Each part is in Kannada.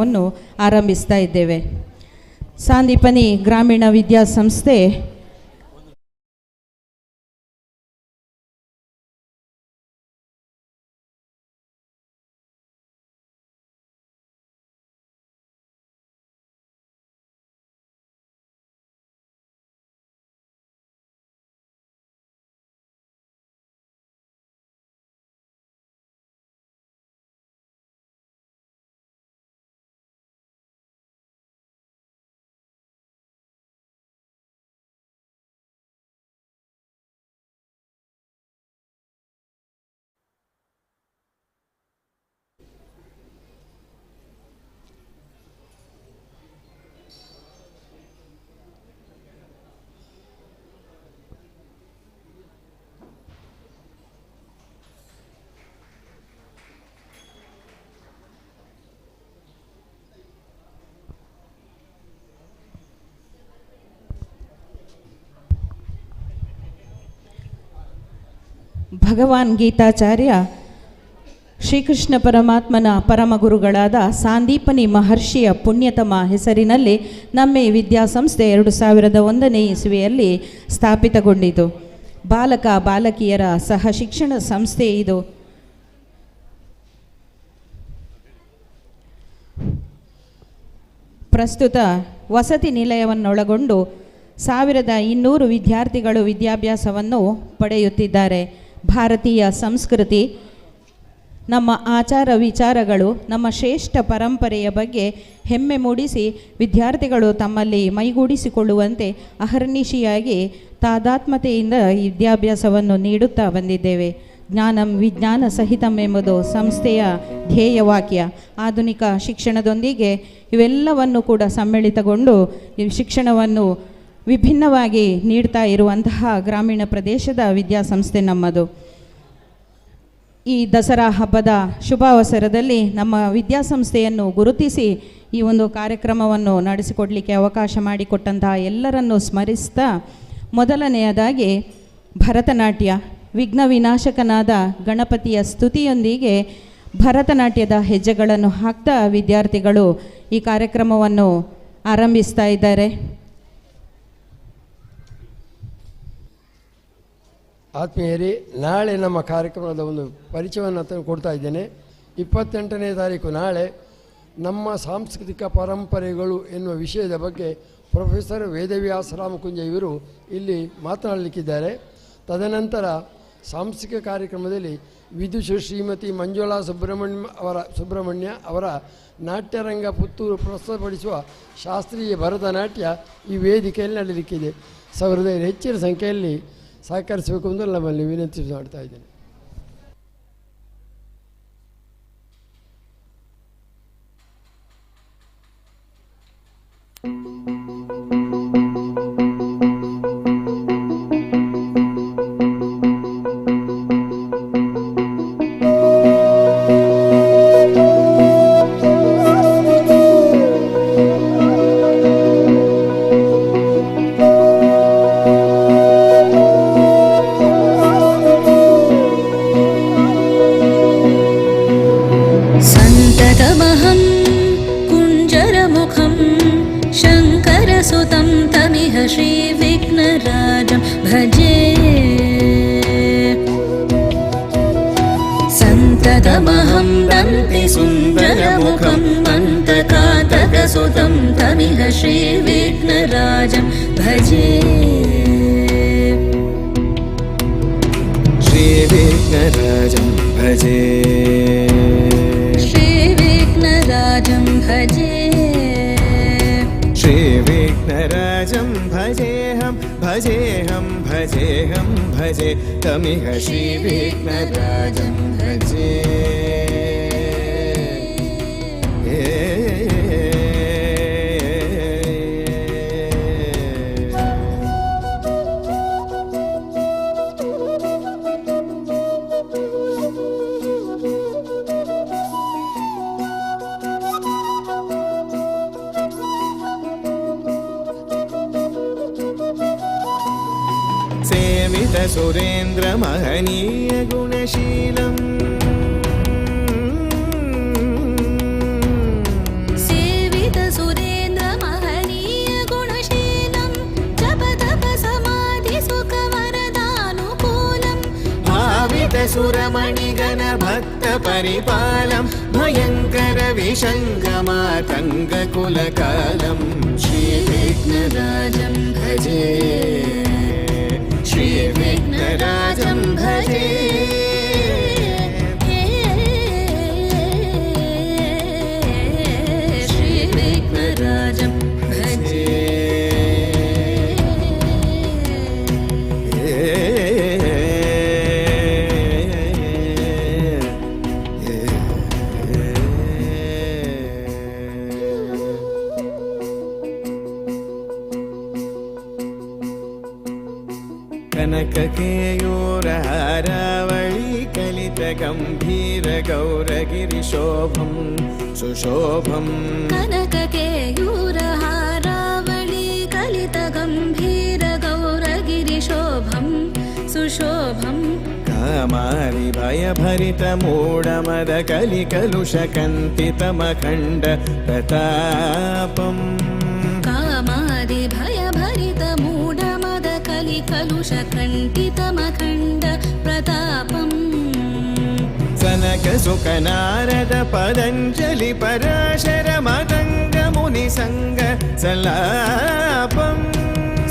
ಕಾರ್ಯಕ್ರಮವನ್ನು ಆರಂಭಿಸ್ತಾ ಇದ್ದೇವೆ. ಸಾಂದೀಪನಿ ಗ್ರಾಮೀಣ ವಿದ್ಯಾಸಂಸ್ಥೆ ಭಗವಾನ್ ಗೀತಾಚಾರ್ಯ ಶ್ರೀಕೃಷ್ಣ ಪರಮಾತ್ಮನ ಪರಮಗುರುಗಳಾದ ಸಾಂದೀಪನಿ ಮಹರ್ಷಿಯ ಪುಣ್ಯತಮ ಹೆಸರಿನಲ್ಲಿ ನಮ್ಮ ಈ ವಿದ್ಯಾಸಂಸ್ಥೆ 2001ನೇ ಇಸವಿಯಲ್ಲಿ ಸ್ಥಾಪಿತಗೊಂಡಿತು. ಬಾಲಕ ಬಾಲಕಿಯರ ಸಹ ಶಿಕ್ಷಣ ಸಂಸ್ಥೆ ಇದು. ಪ್ರಸ್ತುತ ವಸತಿ ನಿಲಯವನ್ನೊಳಗೊಂಡು 1200 ವಿದ್ಯಾರ್ಥಿಗಳು ವಿದ್ಯಾಭ್ಯಾಸವನ್ನು ಪಡೆಯುತ್ತಿದ್ದಾರೆ. ಭಾರತೀಯ ಸಂಸ್ಕೃತಿ, ನಮ್ಮ ಆಚಾರ ವಿಚಾರಗಳು, ನಮ್ಮ ಶ್ರೇಷ್ಠ ಪರಂಪರೆಯ ಬಗ್ಗೆ ಹೆಮ್ಮೆ ಮೂಡಿಸಿ ವಿದ್ಯಾರ್ಥಿಗಳು ತಮ್ಮಲ್ಲಿ ಮೈಗೂಡಿಸಿಕೊಳ್ಳುವಂತೆ ಅಹರ್ನಿಶಿಯಾಗಿ ತಾದಾತ್ಮ್ಯತೆಯಿಂದ ವಿದ್ಯಾಭ್ಯಾಸವನ್ನು ನೀಡುತ್ತಾ ಬಂದಿದ್ದೇವೆ. ಜ್ಞಾನಂ ವಿಜ್ಞಾನ ಸಹಿತಂ ಎಂಬುದು ಸಂಸ್ಥೆಯ ಧ್ಯೇಯವಾಕ್ಯ. ಆಧುನಿಕ ಶಿಕ್ಷಣದೊಂದಿಗೆ ಇವೆಲ್ಲವನ್ನು ಕೂಡ ಸಮ್ಮಿಳಿತಗೊಂಡು ಈ ಶಿಕ್ಷಣವನ್ನು ವಿಭಿನ್ನವಾಗಿ ನೀಡ್ತಾ ಇರುವಂತಹ ಗ್ರಾಮೀಣ ಪ್ರದೇಶದ ವಿದ್ಯಾಸಂಸ್ಥೆ ನಮ್ಮದು. ಈ ದಸರಾ ಹಬ್ಬದ ಶುಭಾವಸರದಲ್ಲಿ ನಮ್ಮ ವಿದ್ಯಾಸಂಸ್ಥೆಯನ್ನು ಗುರುತಿಸಿ ಈ ಒಂದು ಕಾರ್ಯಕ್ರಮವನ್ನು ನಡೆಸಿಕೊಡಲಿಕ್ಕೆ ಅವಕಾಶ ಮಾಡಿಕೊಟ್ಟಂತಹ ಎಲ್ಲರನ್ನೂ ಸ್ಮರಿಸ್ತಾ, ಮೊದಲನೆಯದಾಗಿ ಭರತನಾಟ್ಯ, ವಿಘ್ನ ವಿನಾಶಕನಾದ ಗಣಪತಿಯ ಸ್ತುತಿಯೊಂದಿಗೆ ಭರತನಾಟ್ಯದ ಹೆಜ್ಜೆಗಳನ್ನು ಹಾಕ್ತಾ ವಿದ್ಯಾರ್ಥಿಗಳು ಈ ಕಾರ್ಯಕ್ರಮವನ್ನು ಆರಂಭಿಸ್ತಾ ಇದ್ದಾರೆ. ಆತ್ಮೀಯರೇ, ನಾಳೆ ನಮ್ಮ ಕಾರ್ಯಕ್ರಮದ ಒಂದು ಪರಿಚಯವನ್ನು ಕೊಡ್ತಾ ಇದ್ದೇನೆ. 28ನೇ ತಾರೀಕು ನಾಳೆ ನಮ್ಮ ಸಾಂಸ್ಕೃತಿಕ ಪರಂಪರೆಗಳು ಎನ್ನುವ ವಿಷಯದ ಬಗ್ಗೆ ಪ್ರೊಫೆಸರ್ ವೇದವ್ಯಾಸ ರಾಮಕುಂಜ ಇವರು ಇಲ್ಲಿ ಮಾತನಾಡಲಿಕ್ಕಿದ್ದಾರೆ. ತದನಂತರ ಸಾಂಸ್ಕೃತಿಕ ಕಾರ್ಯಕ್ರಮದಲ್ಲಿ ವಿದುಷಿ ಶ್ರೀಮತಿ ಮಂಜುಳಾ ಸುಬ್ರಹ್ಮಣ್ಯ ಅವರ ನಾಟ್ಯರಂಗ ಪುತ್ತೂರು ಪ್ರಸ್ತುತಪಡಿಸುವ ಶಾಸ್ತ್ರೀಯ ಭರತನಾಟ್ಯ ಈ ವೇದಿಕೆಯಲ್ಲಿ ನಡೆಯಲಿಕ್ಕಿದೆ. 1000 ಹೆಚ್ಚಿನ ಸಂಖ್ಯೆಯಲ್ಲಿ ಸಹಕರಿಸಬೇಕು ಎಂದು ನಮ್ಮಲ್ಲಿ ವಿನಂತಿ ಮಾಡ್ತಾ ಇದ್ದೇನೆ. संततमहं वन्दे सुन्दरमुखं मन्तकातकसुतं तमिह श्रीविघ्नराजं भजे. श्रीविघ्नराजं भजे, श्रीविघ्नराजं भजे, श्रीविघ्नराजं भजेऽहं भजेऽहं भजेऽहं भजे तमिह श्रीविघ्नराजं भजे. सेवित सुरेन्द्र महनीय गुणशीलम्, सेवित परिपालं भयङ्करविशङ्गमातङ्गकुलकालं श्रीविघ्नराजं भजे श्रीविघ्नराजं भजे श्रीविघ्नराजं भजे कनककेयूरहारावळी कलितगम्भीरगौरगिरिशोभं सुशोभं कनककेयूरहारावळी कलितगम्भीरगौरगिरिशोभं सुशोभं कामारिभयभरितमूढमदकलिकलुषकन्तितमखण्ड प्रतापम् कामादिभयभरितमूढमदकलिकलुषकण्टितमखण्ड प्रतापम् सनकसुकनारद पतञ्जलि पराशर मदङ्गमुनिसङ्ग सलापम्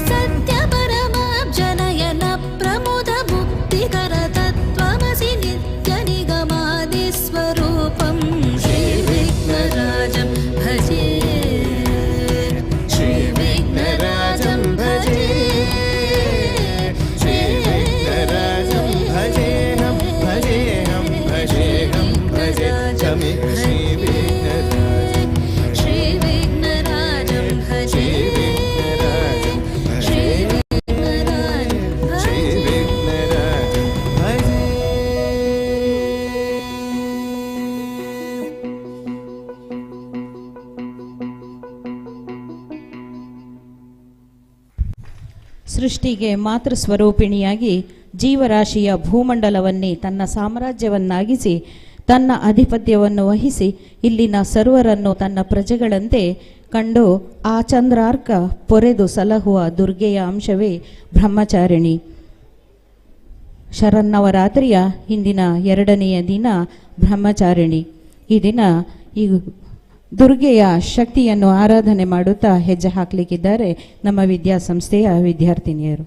सत्यपरमाब्जनयन प्रमुद मुक्तिकर तत्त्वमसि नित्यनिगमादिस्वरूपं श्रीविघ्नराजं भजे श्रीविघ्नराजं भजे श्रीविघ्नराजं भजेऽहं भजेऽहं भजेऽहं भजे तमिह श्रीविघ्नराजं श्रीविघ्नराजं भजे श्रीविघ्नराजं श्रीविघ्नराजं भजे ಸೃಷ್ಟಿಗೆ ಮಾತೃ ಸ್ವರೂಪಿಣಿಯಾಗಿ ಜೀವರಾಶಿಯ ಭೂಮಂಡಲವನ್ನೇ ತನ್ನ ಸಾಮ್ರಾಜ್ಯವನ್ನಾಗಿಸಿ ತನ್ನ ಆಧಿಪತ್ಯವನ್ನು ವಹಿಸಿ ಇಲ್ಲಿನ ಸರ್ವರನ್ನು ತನ್ನ ಪ್ರಜೆಗಳಂತೆ ಕಂಡು ಆ ಚಂದ್ರಾರ್ಕ ಪೊರೆದು ಸಲಹುವ ದುರ್ಗೆಯ ಅಂಶವೇ ಬ್ರಹ್ಮಚಾರಿಣಿ. ಶರನ್ನವರಾತ್ರಿಯ ಇಂದಿನ 2ನೆಯ ದಿನ ಬ್ರಹ್ಮಚಾರಿಣಿ. ಈ ದಿನ ಈ ದುರ್ಗೆಯ ಶಕ್ತಿಯನ್ನು ಆರಾಧನೆ ಮಾಡುತ್ತಾ ಹೆಜ್ಜೆ ಹಾಕಲಿಕ್ಕಿದ್ದಾರೆ ನಮ್ಮ ವಿದ್ಯಾಸಂಸ್ಥೆಯ ವಿದ್ಯಾರ್ಥಿನಿಯರು.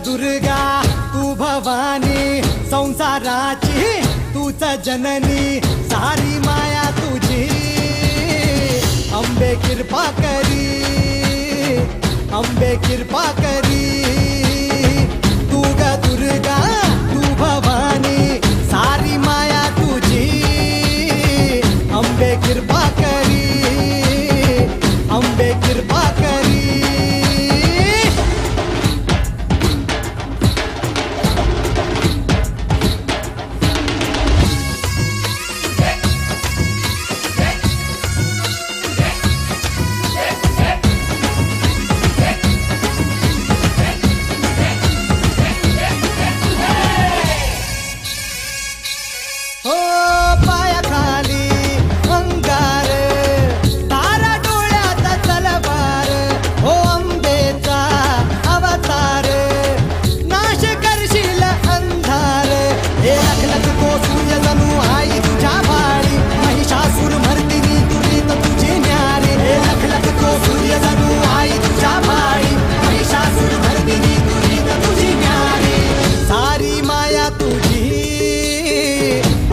दुर्गा तू भवानी संसाराची तूच जननी सारी माया तुझी अंबे कृपा करी अंबे कृपा करी तू ग दुर्गा तू भवानी सारी माया तुझी अंबे कृपा करी अंबे कृपा करी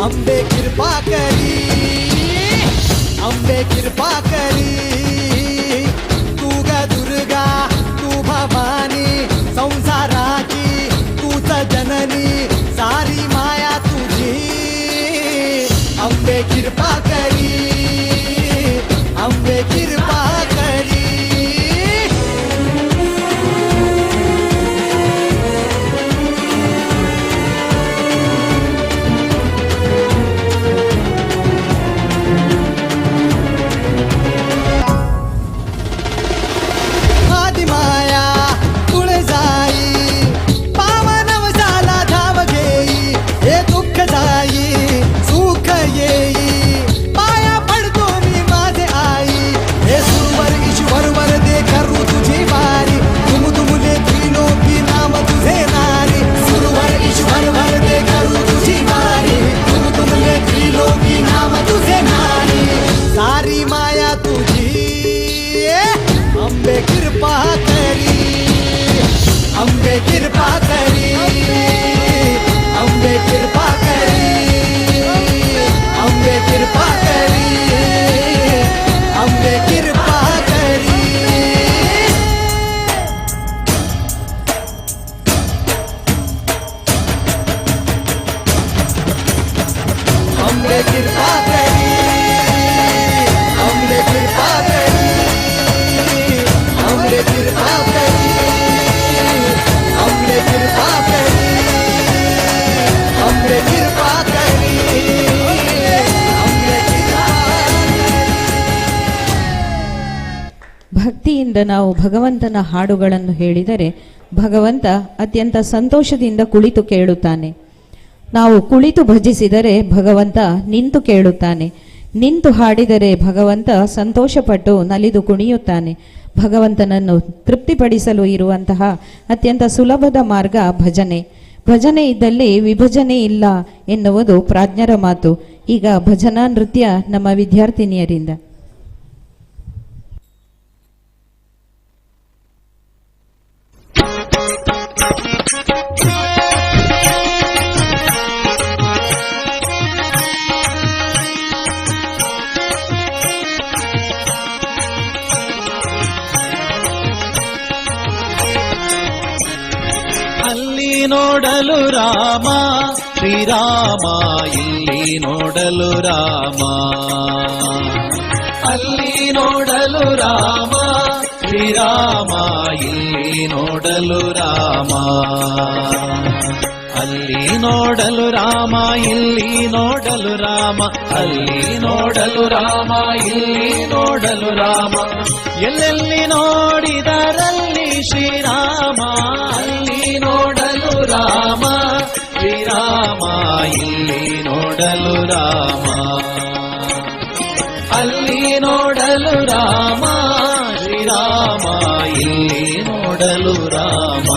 अंबे कृपा करी अंबे कृपा करी तू ग दुर्गा तू भवानी संसाराची तूच जननी सारी माया तुझी अंबे कृपा करी अंबे कृपा करी ಭಕ್ತಿಯಿಂದ ನಾವು ಭಗವಂತನ ಹಾಡುಗಳನ್ನು ಹೇಳಿದರೆ ಭಗವಂತ ಅತ್ಯಂತ ಸಂತೋಷದಿಂದ ಕುಳಿತು ಕೇಳುತ್ತಾನೆ. ನಾವು ಕುಳಿತು ಭಜಿಸಿದರೆ ಭಗವಂತ ನಿಂತು ಕೇಳುತ್ತಾನೆ. ನಿಂತು ಹಾಡಿದರೆ ಭಗವಂತ ಸಂತೋಷಪಟ್ಟು ನಲಿದು ಕುಣಿಯುತ್ತಾನೆ. ಭಗವಂತನನ್ನು ತೃಪ್ತಿಪಡಿಸಲು ಇರುವಂತಹ ಅತ್ಯಂತ ಸುಲಭದ ಮಾರ್ಗ ಭಜನೆ. ಭಜನೆ ಇದ್ದಲ್ಲಿ ವಿಭಜನೆ ಇಲ್ಲ ಎನ್ನುವುದು ಪ್ರಾಜ್ಞರ ಮಾತು. ಈಗ ಭಜನಾ ನೃತ್ಯ ನಮ್ಮ ವಿದ್ಯಾರ್ಥಿನಿಯರಿಂದ. ಅಲ್ಲಿ ನೋಡಲು ರಾಮ ಶ್ರೀರಾಮ, ಇಲ್ಲಿ ನೋಡಲು ರಾಮ. ಅಲ್ಲಿ ನೋಡಲು ರಾಮ ಶ್ರೀರಾಮ, ಇಲ್ಲಿ ನೋಡಲು ರಾಮ. ಅಲ್ಲಿ ನೋಡಲು ರಾಮ, ಇಲ್ಲಿ ನೋಡಲು ರಾಮ. ಅಲ್ಲಿ ನೋಡಲು ರಾಮ, ಇಲ್ಲಿ ನೋಡಲು ರಾಮ. ಎಲ್ಲೆಲ್ಲಿ ನೋಡಿದರಲ್ಲಿ ಶ್ರೀರಾಮ. ಅಲ್ಲಿ ನೋಡಲು ರಾಮ ಶ್ರೀರಾಮ, ಇಲ್ಲಿ ನೋಡಲು ರಾಮ. ಅಲ್ಲಿ ನೋಡಲು ರಾಮ ಶ್ರೀರಾಮ, ಇಲ್ಲಿ ನೋಡಲು ರಾಮ.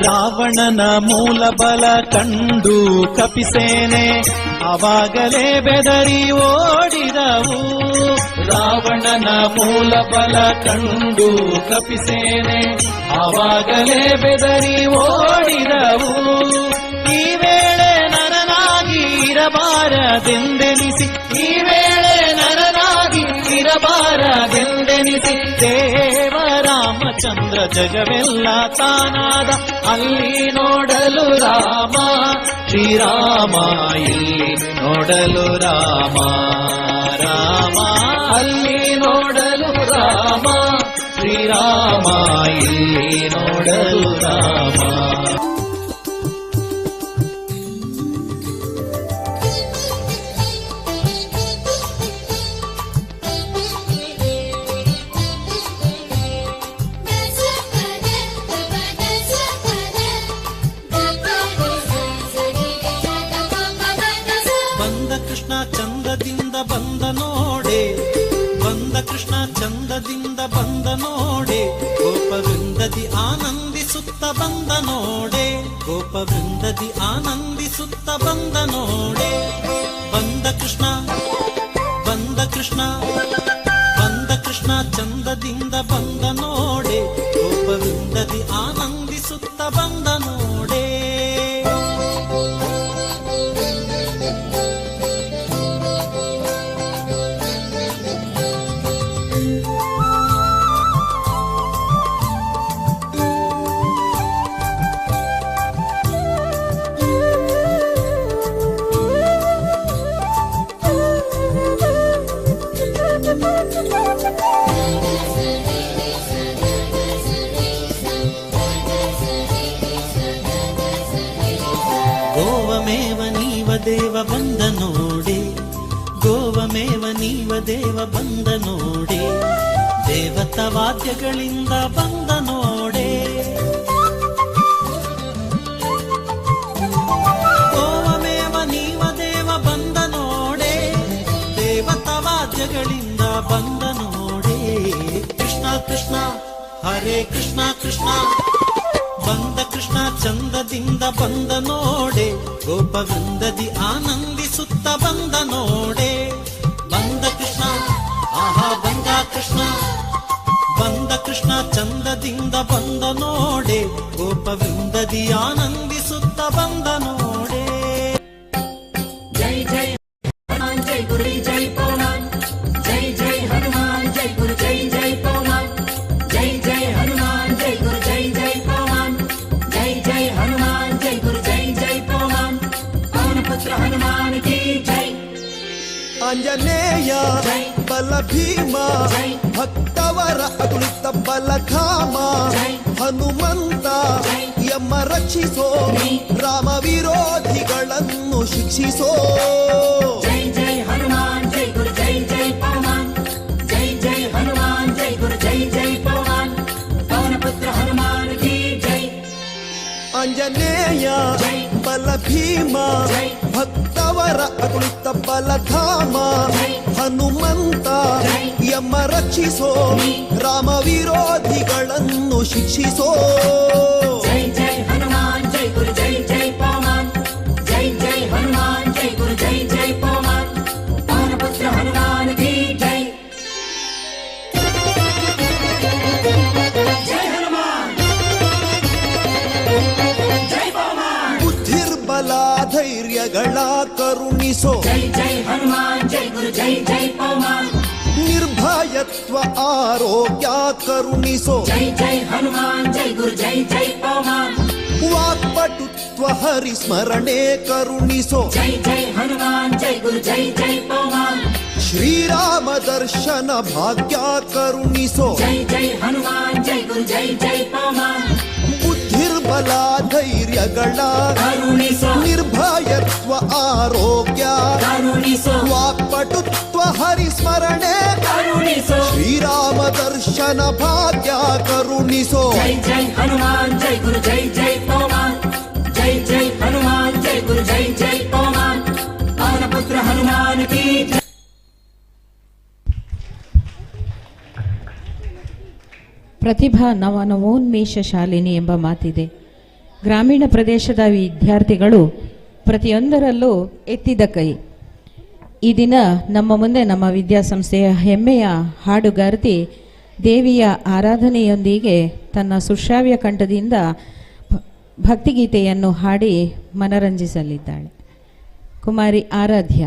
ರಾವಣನ ಮೂಲ ಬಲ ಕಂಡು ಕಪಿಸೇನೆ ಆವಾಗಲೇ ಬೆದರಿ ಓಡಿದವು. ರಾವಣನ ಮೂಲ ಬಲ ಕಂಡು ಕಪಿಸೇನೆ ಆವಾಗಲೇ ಬೆದರಿ ಓಡಿದವು. ಈ ವೇಳೆ ನರನಾಗಿ ಇರಬಾರದೆಂದೆನಿಸಿ, ಈ ವೇಳೆ ನರನಾಗಿ ಇರಬಾರದೆಂದೆನಿಸಿ ದೇವರಾಮಚಂದ್ರ ಜಗವೆಲ್ಲ ತಾನಾದ. ಅಲ್ಲಿ ನೋಡಲು ರಾಮ ಶ್ರೀರಾಮ, ಇಲ್ಲಿ ನೋಡಲು ರಾಮ ರಾಮ. ಅಲ್ಲಿ ನೋಡಲು ರಾಮ ಶ್ರೀರಾಮ, ಇಲ್ಲಿ ನೋಡಲು ರಾಮ. ಚಂದದಿಂದ ಬಂದ ನೋಡೆ, ಬಂದ ಕೃಷ್ಣ ಚಂದದಿಂದ ಬಂದ ನೋಡೆ. ಗೋಪವೃಂದದಿ ಆನಂದಿಸುತ್ತ ಬಂದ ನೋಡೆ, ಗೋಪವೃಂದದಿ ಆನಂದಿಸುತ್ತ ಬಂದ ನೋಡೆ. ಬಂದ ಕೃಷ್ಣ, ಬಂದ ಕೃಷ್ಣ, ಬಂದ ಕೃಷ್ಣ ಚಂದದಿಂದ ಬಂದ ನೋಡೆ. ಗೋಪವೃಂದದಿ ಆನಂದಿಸುತ್ತ ಬಂದ ನೋಡೆ. ಗೋವಮೇವ ನೀವ ದೇವ ಬಂದ ನೋಡೆ, ಗೋವಮೇವ ನೀವ ದೇವ ಬಂದ ನೋಡೆ. ದೇವತ ವಾದ್ಯಗಳಿಂದ ಬಂದ ನೋಡೆ. ಗೋವಮೇವ ನೀವ ದೇವ ಬಂದ ನೋಡೆ, ದೇವತ ವಾದ್ಯಗಳಿಂದ ಬಂದ ನೋಡೆ. ಕೃಷ್ಣ ಕೃಷ್ಣ ಹರೇ ಕೃಷ್ಣ ಕೃಷ್ಣ. ಬಂದ ಕೃಷ್ಣ ಚಂದದಿಂದ ಬಂದ ನೋಡೆ, ಗೋಪವೃಂದದಿ ಆನಂದಿಸುತ್ತ ಬಂದ ನೋಡೆ. ಬಂದ ಕೃಷ್ಣ ಆಹಾ ಬಂದ ಕೃಷ್ಣ, ಬಂದ ಕೃಷ್ಣ ಚಂದದಿಂದ ಬಂದ ನೋಡೆ. ಗೋಪವೃಂದದಿ ಆನಂದಿಸುತ್ತ ಬಂದ ನೋಡೆ. ಜೈ ಜೈ ಹನುಮಾನ್ ಜೈ ಗುರು ಜೈ ಪವಮಾನ್, ಜೈ ಜೈ ಹನುಮಾನ್ ಜೈ ಗುರು ಜೈ ಜೈ ಪವಮಾನ್, ಜೈ ಜೈ ಹನುಮಾನ್ ಜೈ ಗುರು ಜೈ ಜೈ ಪವಮಾನ್, ಜೈ ಜೈ ಹನುಮಾನ್ ಜೈ ಗುರು ಜೈ ಜೈ ಪವಮಾನ್. ಪವನ ಪುತ್ರ ಹನುಮಾನ್ ಕಿ ಜೈ. ಆಂಜನೇಯ ಬಲ ಭೀಮ ಭಕ್ತವರ ಅಗುಳಿತ ಬಲಧಾಮ ಹನುಮಂತ ಯಮ ರಕ್ಷಿಸೋ ರಾಮ ವಿರೋಧಿಗಳನ್ನು ಶಿಕ್ಷಿಸೋ ಜೈ ಜೈ ಹನುಮಾನ್ ಜೈ ಗುರು ಜೈ ಜೈ ಪವಮಾನ್ ಜೈ ಜೈ ಹನುಮಾನ್ ಜೈ ಗುರು ಜೈ ಜೈ ಪವಮಾನ್ ಪವನ ಪುತ್ರ ಹನುಮಾನ್ ಕಿ ಜೈ ಆಂಜನೇಯ ಬಲ ಭೀಮ ಭಕ್ತವರ ಅಗುಳಿತ ಬಲಧಾಮ ಹನುಮಂತ ಯಮ ರಕ್ಷಿಸೋ ರಾಮ ವಿರೋಧಿಗಳನ್ನು ಶಿಕ್ಷಿಸೋ ಜೈ ಜೈ ಹನುಮಾನ್ ಜೈ ಗುರು ಜೈ ಜೈ ಪವಮಾನ್ ಜೈ ಜೈ ಹನುಮಾನ್ ಜೈ ಗುರು ಜೈ ಜೈ ಪವಮಾನ್ ಪವನ ಪುತ್ರ ಹನುಮಾನ್ ಕಿ ಜೈ ಜೈ ಹನುಮಾನ್ ಜೈ ಪವಮಾನ್ ಬುದ್ಧಿರ್ಬಲ ಧೈರ್ಯಗಳ ಕರುಣಿಸೋ ಜೈ ಜೈ ಹನುಮಾನ್ ಜೈ ಗುರು ಜೈ ಜೈ ಪವಮಾನ್ ನಿರ್ಭಯತ್ವ ಆರೋಗ್ಯ ಕರುಣಿಸೋ ಜೈ ಜೈ ಹನುಮಾನ್ ಜೈ ಗುರು ಜೈ ಜೈ ಪವಮಾನ್ ವಾಕ್ಪಟುತ್ವ ಹರಿಸ್ಮರಣೆ ಕರುಣಿಸೋ ಜೈ ಜೈ ಹನುಮಾನ್ ಜೈ ಗುರು ಜೈ ಜೈ ಪವಮಾನ್ ಶ್ರೀರಾಮ ದರ್ಶನ ಭಾಗ್ಯ ಕರುಣಿಸೋ ಜೈ ಜೈ ಹನುಮಾನ್ ಜೈ ಗುರು ಜೈ ಜೈ ಪವಮಾನ್ ಬುದ್ಧಿರ್ಬಲ ಧೈರ್ಯಗಳ ಕರುಣಿಸೋ ನಿರ್ಭಯತ್ವ ಆರೋಗ್ಯ ಕರುಣಿಸೋ ವಾಕ್ಪಟುತ್ವ ಹರಿಸ್ಮರಣೆ ಕರುಣಿಸೋ ಶ್ರೀರಾಮ ದರ್ಶನ ಭಾಗ್ಯ ಕರುಣಿಸೋ ಜೈ ಜೈ ಹನುಮಾನ್ ಜೈ ಗುರು ಜೈ ಜೈ ಪವಮಾನ್ ಜೈ ಜೈ ಹನುಮಾನ್ ಜೈ ಗುರು ಜೈ ಜೈ ಪವಮಾನ್ ಪವನ ಪುತ್ರ ಹನುಮಾನ್ ಕಿ ಜೈ ಪ್ರತಿಭಾ ನವೋನ್ಮೇಷ ಶಾಲಿನಿ ಎಂಬ ಮಾತಿದೆ. ಗ್ರಾಮೀಣ ಪ್ರದೇಶದ ವಿದ್ಯಾರ್ಥಿಗಳು ಪ್ರತಿಯೊಂದರಲ್ಲೂ ಎತ್ತಿದ ಕೈ. ಈ ದಿನ ನಮ್ಮ ಮುಂದೆ ನಮ್ಮ ವಿದ್ಯಾಸಂಸ್ಥೆಯ ಹೆಮ್ಮೆಯ ಹಾಡುಗಾರ್ತಿ ದೇವಿಯ ಆರಾಧನೆಯೊಂದಿಗೆ ತನ್ನ ಸುಶ್ರಾವ್ಯ ಕಂಠದಿಂದ ಭಕ್ತಿಗೀತೆಯನ್ನು ಹಾಡಿ ಮನರಂಜಿಸಲಿದ್ದಾಳೆ. ಕುಮಾರಿ ಆರಾಧ್ಯ.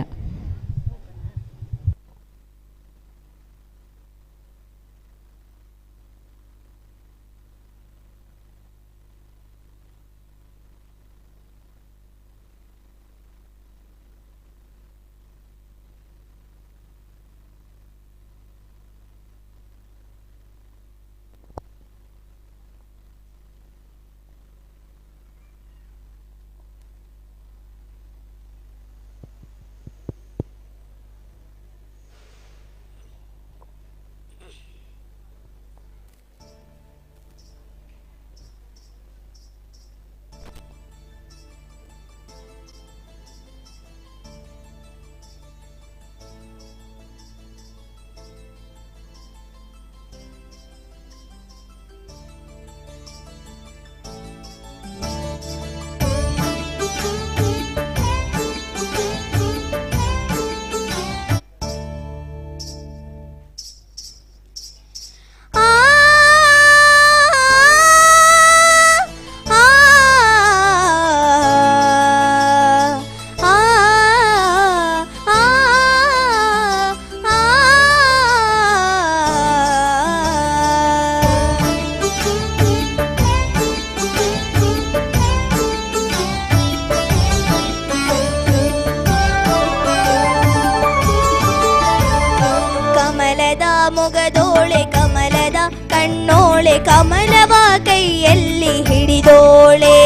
ಮೊಗದೋಳೆ ಕಮಲದ ಕಣ್ಣೋಳೆ ಕಮಲವ ಕೈಯಲ್ಲಿ ಹಿಡಿದೋಳೆ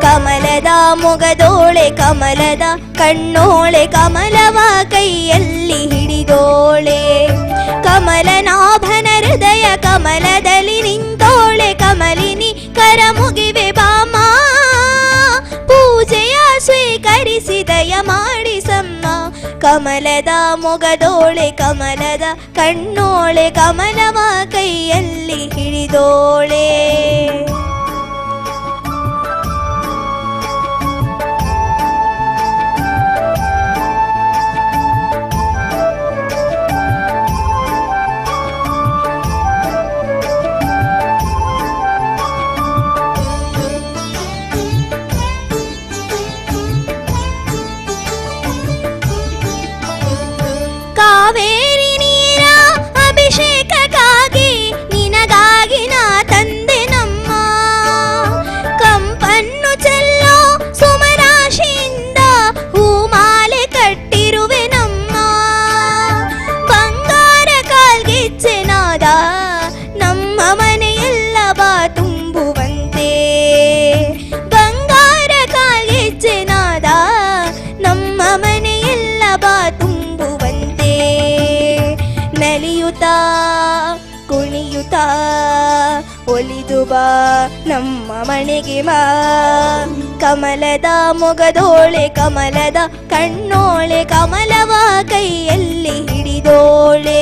ಕಮಲದ ಮೊಗದೋಳೆ ಕಮಲದ ಕಣ್ಣೋಳೆ ಕಮಲವ ಕೈಯಲ್ಲಿ ಹಿಡಿದೋಳೆ ಕಮಲನಾಭನ ಹೃದಯ ಕಮಲದಲ್ಲಿ ನಿಂತೋಳೆ ಕಮಲಿನಿ ಕರ ಮುಗಿವೆ ಬಾಮ ಪೂಜೆಯ ಸ್ವೀಕರಿಸಿದಯ ಮಾಡಿಸಮ್ಮ ಕಮಲದ ಮೊಗದೋಳೆ ಕಮಲದ ಕಣ್ಣೋಳೆ ಕಮಲವ ಕೈಯಲ್ಲಿ ಹಿಡಿದೋಳೆ ಕಾವೇರಿ ನೀರ ಅಭಿಷೇಕಕ್ಕಾಗಿ ನಿನಗಾಗಿ ನಾ ತಂದೆ ನಮ್ಮ ನಮ್ಮ ಮನೆಗೆ ಬಾ. ಕಮಲದ ಮೊಗದೋಳೆ ಕಮಲದ ಕಣ್ಣೋಳೆ ಕಮಲವ ಕೈಯಲ್ಲಿ ಹಿಡಿದೋಳೆ.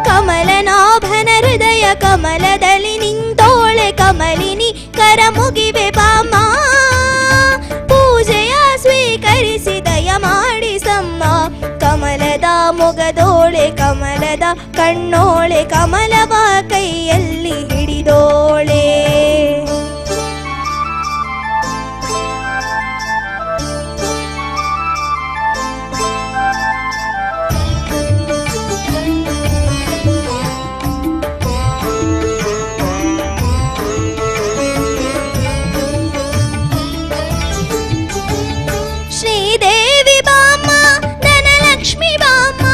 ಕಮಲನಾಭನ ಹೃದಯ ಕಮಲದಲ್ಲಿ ನಿಂತೋಳೆ ಕಮಲಿನಿ ಕರ ಮುಗಿವೆ ಬಾಮ. ಪೂಜೆಯ ಸ್ವೀಕರಿಸಿ ದಯ ಮಾಡಿಸಮ್ಮ. ಕಮಲದ ಮೊಗದೋಳೆ ಕಮಲದ ಕಣ್ಣೋಳೆ ಕಮಲವ ಕೈಯಲ್ಲಿ ಹಿಡಿದೋಳೆ. ಶ್ರೀದೇವಿ ಬಾಮ್ಮ ಧನಲಕ್ಷ್ಮಿ ಬಾಮ್ಮ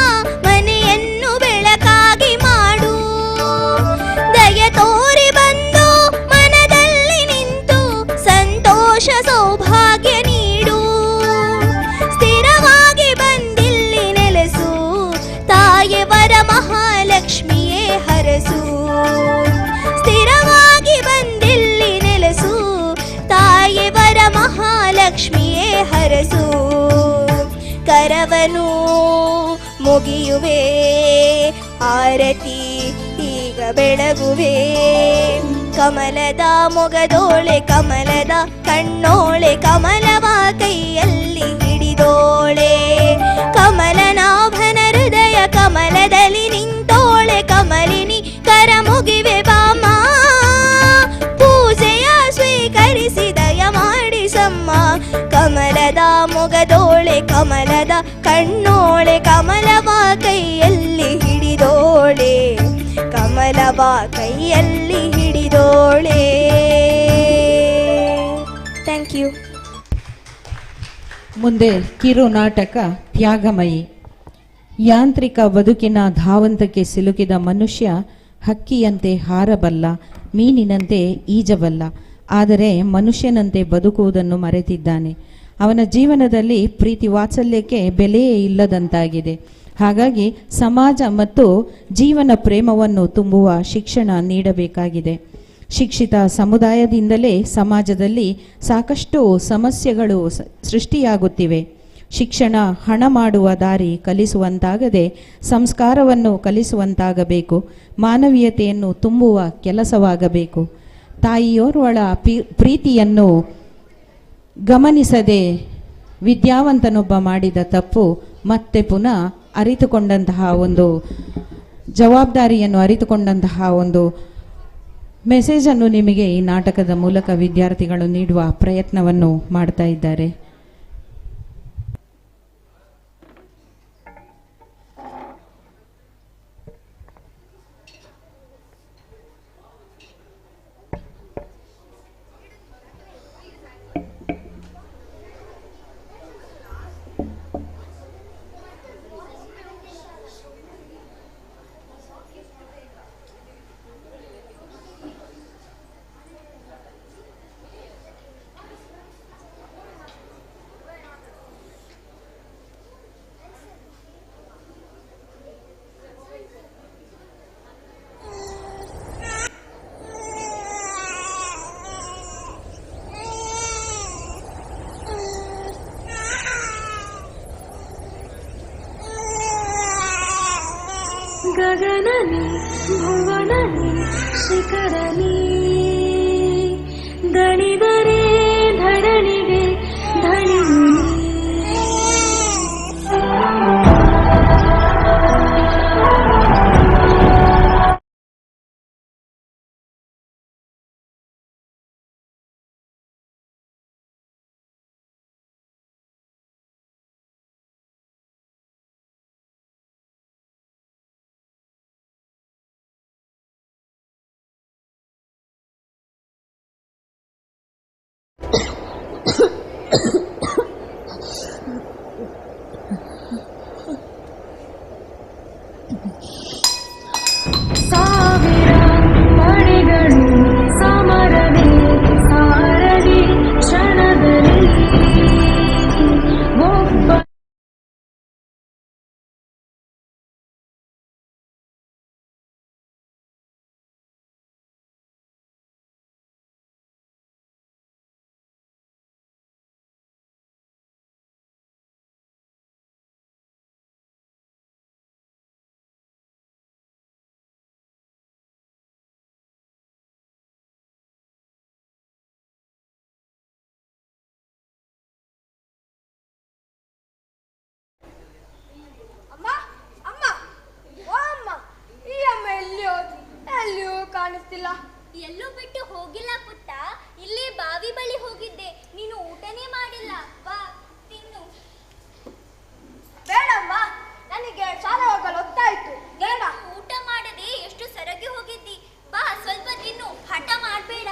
ಮನೆಯನ್ನು ಬೆಳಕಾಗಿ ಮಾಡು. ದಯ ತೋರಿ ಬಂದು ಮನದಲ್ಲಿ ನಿಂತು ಸಂತೋಷ ಸೌಭಾಗ್ಯ ನೀಡು. ಸ್ಥಿರವಾಗಿ ಬಂದಿಲ್ಲಿ ನೆಲೆಸು ತಾಯಿ ವರ ಮಹಾಲಕ್ಷ್ಮಿಯೇ ಹರಸು. ಸ್ಥಿರವಾಗಿ ಬಂದಿಲ್ಲಿ ನೆಲೆಸು ತಾಯಿ ವರ ಮಹಾಲಕ್ಷ್ಮಿಯೇ ಹರಸು. ಕರವನು ಮುಗಿಯುವೆ ಆರತಿ ಈಗ ಬೆಳಗುವೆ. ಕಮಲದ ಮೊಗದೋಳೆ ಕಮಲದ ಕಣ್ಣೋಳೆ ಕಮಲವ ಕೈಯಲ್ಲಿ ಹಿಡಿದೋಳೆ. ಕಮಲನಾಭನ ಹೃದಯ ಕಮಲದಲ್ಲಿ ನಿಂತೋಳೆ ಕಮಲಿನಿ ಕರ ಮುಗಿವೆ ಬಾಮ. ಪೂಜೆಯ ಸ್ವೀಕರಿಸಿ ದಯ ಮಾಡಿಸಮ್ಮ. ಕಮಲದ ಮೊಗದೋಳೆ ಕಮಲದ ಕಣ್ಣೋಳೆ ಕಮಲವ ಕೈಯಲ್ಲಿ ಹಿಡಿದೋಳೆ. ಕಮಲವ ಕೈಯಲ್ಲಿ ಹಿಡಿದೋಳೆ. Thank you. ಮುಂದೆ ಕಿರು ನಾಟಕ ತ್ಯಾಗಮಯಿ. ಯಾಂತ್ರಿಕ ಬದುಕಿನ ಧಾವಂತಕ್ಕೆ ಸಿಲುಕಿದ ಮನುಷ್ಯ ಹಕ್ಕಿಯಂತೆ ಹಾರಬಲ್ಲ, ಮೀನಿನಂತೆ ಈಜಬಲ್ಲ, ಆದರೆ ಮನುಷ್ಯನಂತೆ ಬದುಕುವುದನ್ನು ಮರೆತಿದ್ದಾನೆ. ಅವನ ಜೀವನದಲ್ಲಿ ಪ್ರೀತಿ ವಾತ್ಸಲ್ಯಕ್ಕೆ ಬೆಲೆಯೇ ಇಲ್ಲದಂತಾಗಿದೆ. ಹಾಗಾಗಿ ಸಮಾಜ ಮತ್ತು ಜೀವನ ಪ್ರೇಮವನ್ನು ತುಂಬುವ ಶಿಕ್ಷಣ ನೀಡಬೇಕಾಗಿದೆ. ಶಿಕ್ಷಿತ ಸಮುದಾಯದಿಂದಲೇ ಸಮಾಜದಲ್ಲಿ ಸಾಕಷ್ಟು ಸಮಸ್ಯೆಗಳು ಸೃಷ್ಟಿಯಾಗುತ್ತಿವೆ. ಶಿಕ್ಷಣ ಹಣ ಮಾಡುವ ದಾರಿ ಕಲಿಸುವಂತಾಗದೆ ಸಂಸ್ಕಾರವನ್ನು ಕಲಿಸುವಂತಾಗಬೇಕು. ಮಾನವೀಯತೆಯನ್ನು ತುಂಬುವ ಕೆಲಸವಾಗಬೇಕು. ತಾಯಿಯೋರ್ವಳ ಪ್ರೀತಿಯನ್ನು ಗಮನಿಸದೆ ವಿದ್ಯಾವಂತನೊಬ್ಬ ಮಾಡಿದ ತಪ್ಪು ಮತ್ತೆ ಪುನಃ ಅರಿತುಕೊಂಡಂತಹ ಒಂದು ಜವಾಬ್ದಾರಿಯನ್ನು ಅರಿತುಕೊಂಡಂತಹ ಒಂದು ಮೆಸೇಜನ್ನು ನಿಮಗೆ ಈ ನಾಟಕದ ಮೂಲಕ ವಿದ್ಯಾರ್ಥಿಗಳು ನೀಡುವ ಪ್ರಯತ್ನವನ್ನು ಮಾಡ್ತಾ ಇದ್ದಾರೆ. ಗಗನನಿ ಭುವನನಿ ಶಿಖರನಿ ದಣಿದರೆ ಧರಣಿಗೆ ಧಣಿಯುನಿ. ಎಲ್ಲೂ ಬಿಟ್ಟು ಹೋಗಿಲ್ಲ ಪುಟ್ಟ, ಇಲ್ಲಿ ಬಾವಿ ಬಳಿ ಹೋಗಿದ್ದೆ. ನೀನು ಊಟನೇ ಮಾಡಿಲ್ಲ, ಬಾ ತಿನ್ನು. ಬೇಡಮ್ಮ, ನನಗೆ ಶಾಲೆ ಹೋಗಲು ಹೊತ್ತಾಯ್ತು. ಬೇಡ, ಊಟ ಮಾಡದೆ ಎಷ್ಟು ಸರಗಿ ಹೋಗಿದ್ದಿ. ಬಾ ಸ್ವಲ್ಪ ತಿನ್ನು, ಹಠ ಮಾಡಬೇಡ.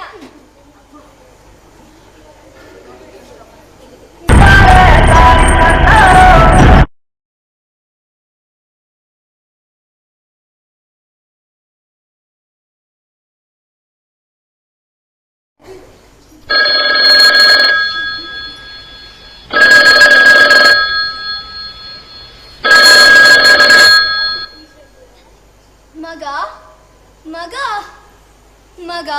ಮಗ ಮಗ ಮಗ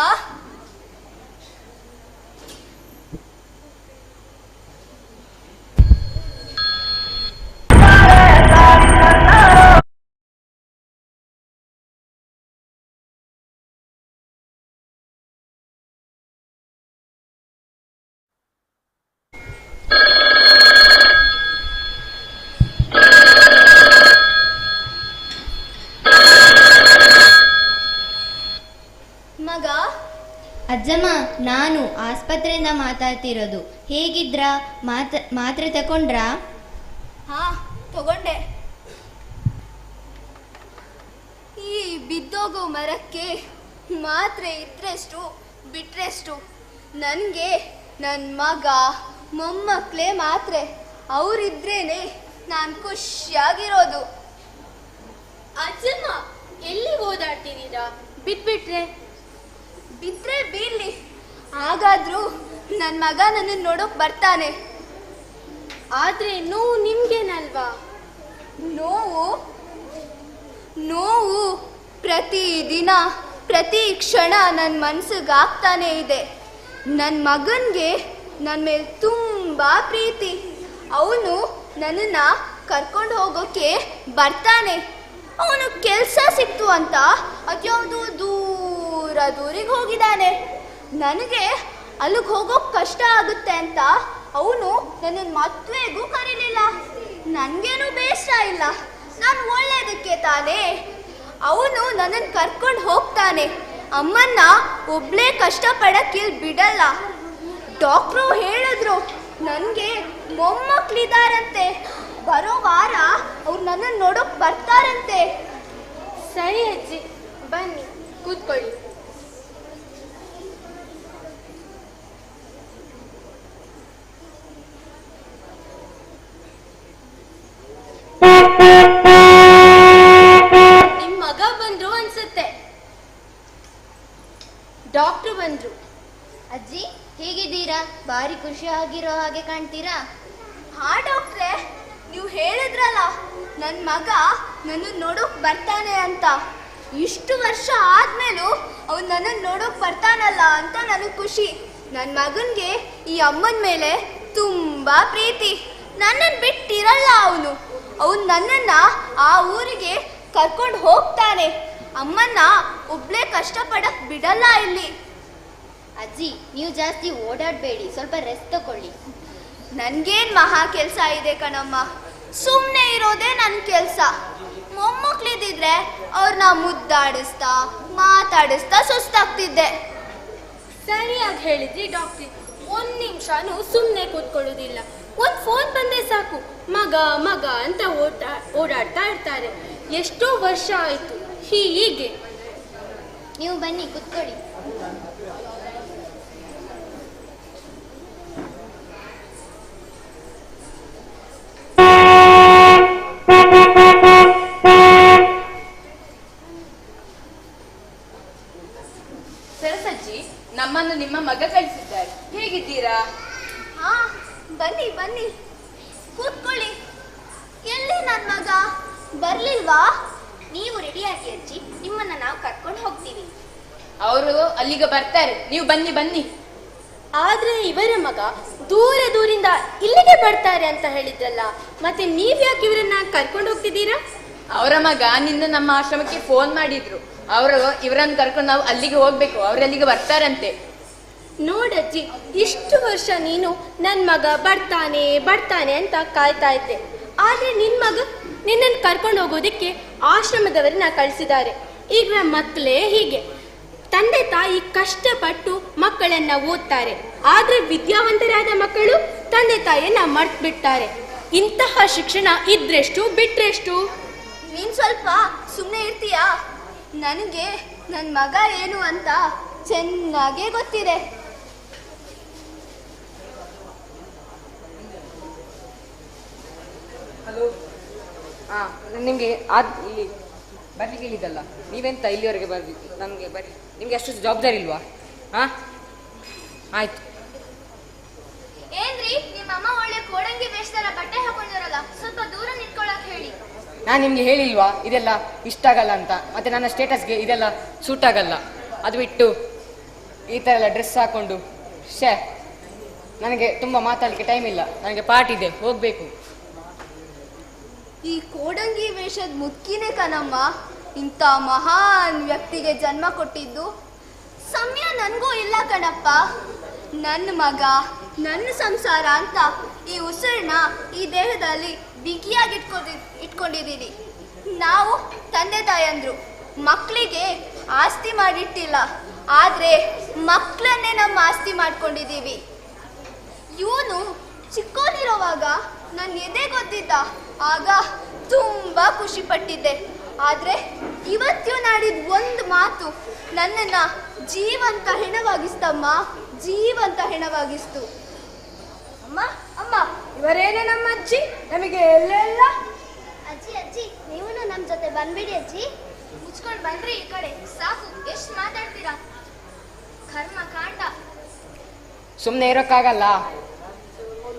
ಮಗ. ಅಜ್ಜಮ್ಮ, ನಾನು ಆಸ್ಪತ್ರೆಯಿಂದ ಮಾತಾಡ್ತಿರೋದು. ಹೇಗಿದ್ರಾ? ಮಾತ್ರೆ ತಗೊಂಡ್ರಾ? ಹಾ, ತಗೊಂಡೆ. ಈ ಬಿದ್ದೋಗೋ ಮರಕ್ಕೆ ಮಾತ್ರೆ ಇದ್ರೆಷ್ಟು ಬಿಟ್ರೆಷ್ಟು. ನನಗೆ ನನ್ನ ಮಗ ಮೊಮ್ಮಕ್ಕಳೇ ಮಾತ್ರೆ. ಅವರಿದ್ರೇನೆ ನಾನು ಖುಷಿಯಾಗಿರೋದು. ಅಜ್ಜಮ್ಮ, ಎಲ್ಲಿ ಓದಾಡ್ತಿದ್ದೀರಾ? ಬಿಟ್ಬಿಟ್ರೆ ಬಿದ್ರೆ ಬೀಳ್ಲಿ, ಹಾಗಾದ್ರೂ ನನ್ನ ಮಗ ನನ್ನನ್ನು ನೋಡೋಕ್ ಬರ್ತಾನೆ. ಆದ್ರೆ ನೋವು ನಿಮ್ಗೇನಲ್ವಾ? ನೋವು ನೋವು ಪ್ರತಿದಿನ ಪ್ರತಿ ಕ್ಷಣ ನನ್ನ ಮನ್ಸಿಗೆ ಆಗ್ತಾನೆ ಇದೆ. ನನ್ನ ಮಗನಿಗೆ ನನ್ನ ಮೇಲೆ ತುಂಬ ಪ್ರೀತಿ. ಅವನು ನನ್ನನ್ನು ಕರ್ಕೊಂಡು ಹೋಗೋಕ್ಕೆ ಬರ್ತಾನೆ. ಅವನು ಕೆಲಸ ಸಿಕ್ತು ಅಂತ ಅದ್ಯಾವುದೋ ದೂರಿಗೆ ಹೋಗಿದ್ದಾನೆ. ನನಗೆ ಅಲ್ಲಿಗೆ ಹೋಗೋಕೆ ಕಷ್ಟ ಆಗುತ್ತೆ ಅಂತ ಅವನು ನನ್ನನ್ನು ಮದುವೆಗೂ ಕರೀಲಿಲ್ಲ. ನನಗೇನು ಬೇಸರ ಇಲ್ಲ, ನಾನು ಒಳ್ಳೇದಕ್ಕೆ ತಾನೇ. ಅವನು ನನ್ನನ್ನು ಕರ್ಕೊಂಡು ಹೋಗ್ತಾನೆ. ಅಮ್ಮನ್ನ ಒಬ್ಳೇ ಕಷ್ಟಪಡಕ್ಕೆ ಬಿಡಲ್ಲ. ಡಾಕ್ಟ್ರು ಹೇಳಿದ್ರು ನನಗೆ ಮೊಮ್ಮಕ್ಕಳಿದಾರಂತೆ. ಬರೋ ವಾರ ಅವ್ರು ನನ್ನನ್ನು ನೋಡೋಕೆ ಬರ್ತಾರಂತೆ. ಸರಿ ಅಜ್ಜಿ, ಬನ್ನಿ ಕೂತ್ಕೊಳ್ಳಿ. ನಿಮ್ಮ ಮಗ ಬಂದ್ರು ಅನ್ಸುತ್ತೆ. ಡಾಕ್ಟ್ರು ಬಂದ್ರು. ಅಜ್ಜಿ, ಹೇಗಿದ್ದೀರಾ? ಭಾರಿ ಖುಷಿಯಾಗಿರೋ ಹಾಗೆ ಕಾಣ್ತೀರಾ. ಹಾ ಡಾಕ್ಟ್ರೇ, ನೀವು ಹೇಳಿದ್ರಲ್ಲ ನನ್ನ ಮಗ ನನ್ನನ್ನು ನೋಡೋಕೆ ಬರ್ತಾನೆ ಅಂತ. ಇಷ್ಟು ವರ್ಷ ಆದ್ಮೇಲೂ ಅವ್ನು ನನ್ನನ್ನು ನೋಡೋಕೆ ಬರ್ತಾನಲ್ಲ ಅಂತ ನನಗೆ ಖುಷಿ. ನನ್ನ ಮಗನಿಗೆ ಈ ಅಮ್ಮನ ಮೇಲೆ ತುಂಬ ಪ್ರೀತಿ. ನನ್ನನ್ನು ಬಿಟ್ಟಿರಲ್ಲ ಅವನು. ನನ್ನನ್ನು ಆ ಊರಿಗೆ ಕರ್ಕೊಂಡು ಹೋಗ್ತಾನೆ. ಅಮ್ಮನ್ನ ಒಬ್ಳೇ ಕಷ್ಟಪಡಕ್ಕೆ ಬಿಡಲ್ಲ ಇಲ್ಲಿ. ಅಜ್ಜಿ, ನೀವು ಜಾಸ್ತಿ ಓಡಾಡಬೇಡಿ, ಸ್ವಲ್ಪ ರೆಸ್ಟ್ ತಗೊಳ್ಳಿ. ನನ್ಗೇನ್ ಮಹಾ ಕೆಲಸ ಇದೆ ಕಣಮ್ಮ. ಸುಮ್ಮನೆ ಇರೋದೇ ನನ್ನ ಕೆಲಸ. ಮೊಮ್ಮಕ್ಳಿದ್ದಿದ್ರೆ ಅವ್ರನ್ನ ಮುದ್ದಾಡಿಸ್ತಾ ಮಾತಾಡಿಸ್ತಾ ಸುಸ್ತಾಗ್ತಿದ್ದೆ. ಸರಿಯಾಗಿ ಹೇಳಿದ್ರಿ ಡಾಕ್ಟ್ರಿ. ಒಂದ್ ನಿಮಿಷನೂ ಸುಮ್ಮನೆ ಕೂತ್ಕೊಳ್ಳೋದಿಲ್ಲ. ಒಂದು ಫೋನ್ ಬಂದೇ ಸಾಕು, ಮಗ ಮಗ ಅಂತ ಓಡಾಡ್ತಾ ಇರ್ತಾರೆ. ಎಷ್ಟೋ ವರ್ಷ ಆಯ್ತು ಹೀಗೆ. ನೀವು ಬನ್ನಿ, ಕೂತ್ಕೊಳ್ಳಿ. ಸರಸಜ್ಜಿ, ನಮ್ಮನ್ನು ನಿಮ್ಮ ಮಗ ಕಳಿಸಿದ್ದಾರೆ. ಹೇಗಿದ್ದೀರಾ? ಹಾ, ಬನ್ನಿ ಬನ್ನಿ ಕೂತ್ಕೊಳ್ಳಿ. ಎಲ್ಲಿ ನನ್ನ ಮಗ? ಬರ್ಲಿಲ್ವಾ? ನೀವು ರೆಡಿಯಾಗಿ ಅಜ್ಜಿ, ನಿಮ್ಮನ್ನ ನಾವು ಕರ್ಕೊಂಡು ಹೋಗ್ತೀವಿ. ಅವರು ಅಲ್ಲಿಗೆ ಬರ್ತಾರೆ, ನೀವು ಬನ್ನಿ ಬನ್ನಿ. ಆದ್ರೆ ಇವರ ಮಗ ದೂರದಿಂದ ಇಲ್ಲಿಗೆ ಬರ್ತಾರೆ ಅಂತ ಹೇಳಿದ್ರಲ್ಲ, ಮತ್ತೆ ನೀವ್ಯಾಕೆ ಇವರನ್ನ ಕರ್ಕೊಂಡು ಹೋಗ್ತಿದ್ದೀರಾ? ಅವರ ಮಗ ನಿನ್ನ ನಮ್ಮ ಆಶ್ರಮಕ್ಕೆ ಫೋನ್ ಮಾಡಿದ್ರು. ಅವರು ಇವರನ್ನು ಕರ್ಕೊಂಡು ನಾವು ಅಲ್ಲಿಗೆ ಹೋಗ್ಬೇಕು, ಅವರಲ್ಲಿಗೆ ಬರ್ತಾರಂತೆ. ನೋಡಜ್ಜಿ, ಇಷ್ಟು ವರ್ಷ ನೀನು ನನ್ನ ಮಗ ಬರ್ತಾನೆ ಅಂತ ಕಾಯ್ತಾ ಇದ್ದೆ. ಆದ್ರೆ ನಿನ್ ಮಗ ನಿನ್ನನ್ನು ಕರ್ಕೊಂಡು ಹೋಗೋದಿಕ್ಕೆ ಆಶ್ರಮದವರನ್ನ ಕಳಿಸಿದ್ದಾರೆ. ಈಗ ಮಕ್ಕಳೇ ಹೀಗೆ ತಂದೆ ತಾಯಿ ಕಷ್ಟಪಟ್ಟು ಮಕ್ಕಳನ್ನ ಓದ್ತಾರೆ, ಆದ್ರೆ ವಿದ್ಯಾವಂತರಾದ ಮಕ್ಕಳು ತಂದೆ ತಾಯಿಯನ್ನ ಮರ್ತು ಬಿಡ್ತಾರೆ. ಇಂತಹ ಶಿಕ್ಷಣ ಇದ್ರೆಷ್ಟು ಬಿಟ್ರೆಷ್ಟು? ನೀನ್ ಸ್ವಲ್ಪ ಸುಮ್ಮನೆ ಇರ್ತೀಯಾ? ನನಗೆ ನನ್ನ ಮಗ ಏನು ಅಂತ ಚೆನ್ನಾಗೇ ಗೊತ್ತಿದೆ. ಹಲೋ, ನಿಮಗೆ ಇಲ್ಲಿ ಬರ್ಲಿಕ್ಕೆ ಹೇಳಿದ್ದಲ್ಲ, ನೀವೆಂತ ಇಲ್ಲಿವರೆಗೆ ಬರ್ಬೇಕು? ನಮಗೆ ಬರ್ರಿ, ನಿಮ್ಗೆ ಅಷ್ಟು ಜವಾಬ್ದಾರಿ ಇಲ್ವಾ? ಆಯ್ತು. ಏನ್ರಿ ನಿಮ್ಮಮ್ಮ ಒಳ್ಳೆ ಕೋಡಂಗಿ ವೇಷದಲ್ಲ ಬಟ್ಟೆ ಹಾಕೊಂಡಿರಲ್ಲ, ಸ್ವಲ್ಪ ದೂರ ನಿಂತ್ಕೊಳಕ್ ಹೇಳಿ. ನಾನು ನಿಮ್ಗೆ ಹೇಳಿಲ್ವಾ ಇದೆಲ್ಲ ಇಷ್ಟ ಆಗಲ್ಲ ಅಂತ? ಮತ್ತೆ ನನ್ನ ಸ್ಟೇಟಸ್ಗೆ ಇದೆಲ್ಲ ಸೂಟ್ ಆಗಲ್ಲ. ಅದು ಬಿಟ್ಟು ಈ ಥರ ಎಲ್ಲ ಡ್ರೆಸ್ ಹಾಕೊಂಡು ನನಗೆ ತುಂಬ ಮಾತಾಡಲಿಕ್ಕೆ ಟೈಮ್ ಇಲ್ಲ. ನನಗೆ ಪಾರ್ಟಿ ಇದೆ, ಹೋಗಬೇಕು. ಈ ಕೋಡಂಗಿ ವೇಷದ ಮುಕ್ಕಿನೇ ಕಣಮ್ಮ ಇಂಥ ಮಹಾನ್ ವ್ಯಕ್ತಿಗೆ ಜನ್ಮ ಕೊಟ್ಟಿದ್ದು. ಸಮಯ ನನಗೂ ಇಲ್ಲ ಕಣಪ್ಪ. ನನ್ನ ಮಗ, ನನ್ನ ಸಂಸಾರ ಅಂತ ಈ ಉಸಿರನ್ನ ಈ ದೇಹದಲ್ಲಿ ಬಿಗಿಯಾಗಿ ಇಟ್ಕೊಂಡಿದ್ದೀನಿ. ನಾವು ತಂದೆ ತಾಯಂದ್ರು ಮಕ್ಕಳಿಗೆ ಆಸ್ತಿ ಮಾಡಿಟ್ಟಿಲ್ಲ, ಆದರೆ ಮಕ್ಕಳನ್ನೇ ನಮ್ಮ ಆಸ್ತಿ ಮಾಡ್ಕೊಂಡಿದ್ದೀವಿ. ಇವನು ಚಿಕ್ಕವನಿರೋವಾಗ ನನ್ನ ಎದೆ ಗೊತ್ತಿದ್ದ, ಆಗ ತುಂಬ ಖುಷಿ ಪಟ್ಟಿದ್ದೆ. ಆದರೆ ಇವತ್ತು ನಾಡಿದ ಒಂದು ಮಾತು ನನ್ನನ್ನು ಜೀವಂತ ಹೆಣವಾಗಿಸ್ತಮ್ಮ, ಜೀವಂತ ಹೆಣವಾಗಿಸ್ತು. ಅಮ್ಮ ಅಮ್ಮ, ಇವರೇನೇ ನಮ್ಮ ಅಜ್ಜಿ, ನಮಗೆ ಎಲ್ಲೆಲ್ಲ. ಅಜ್ಜಿ ಅಜ್ಜಿ, ನೀವು ನಮ್ಮ ಜೊತೆ ಬಂದ್ಬಿಡಿ ಅಜ್ಜಿ. ಮುಚ್ಕೊಂಡು ಬನ್ರಿ ಈ ಕಡೆ, ಸಾಕು, ಎಷ್ಟು ಮಾತಾಡ್ತೀರಾ? ಕರ್ಮ ಕಾಂಡ. ಸುಮ್ಮನೆ ಇರೋಕ್ಕಾಗಲ್ಲ.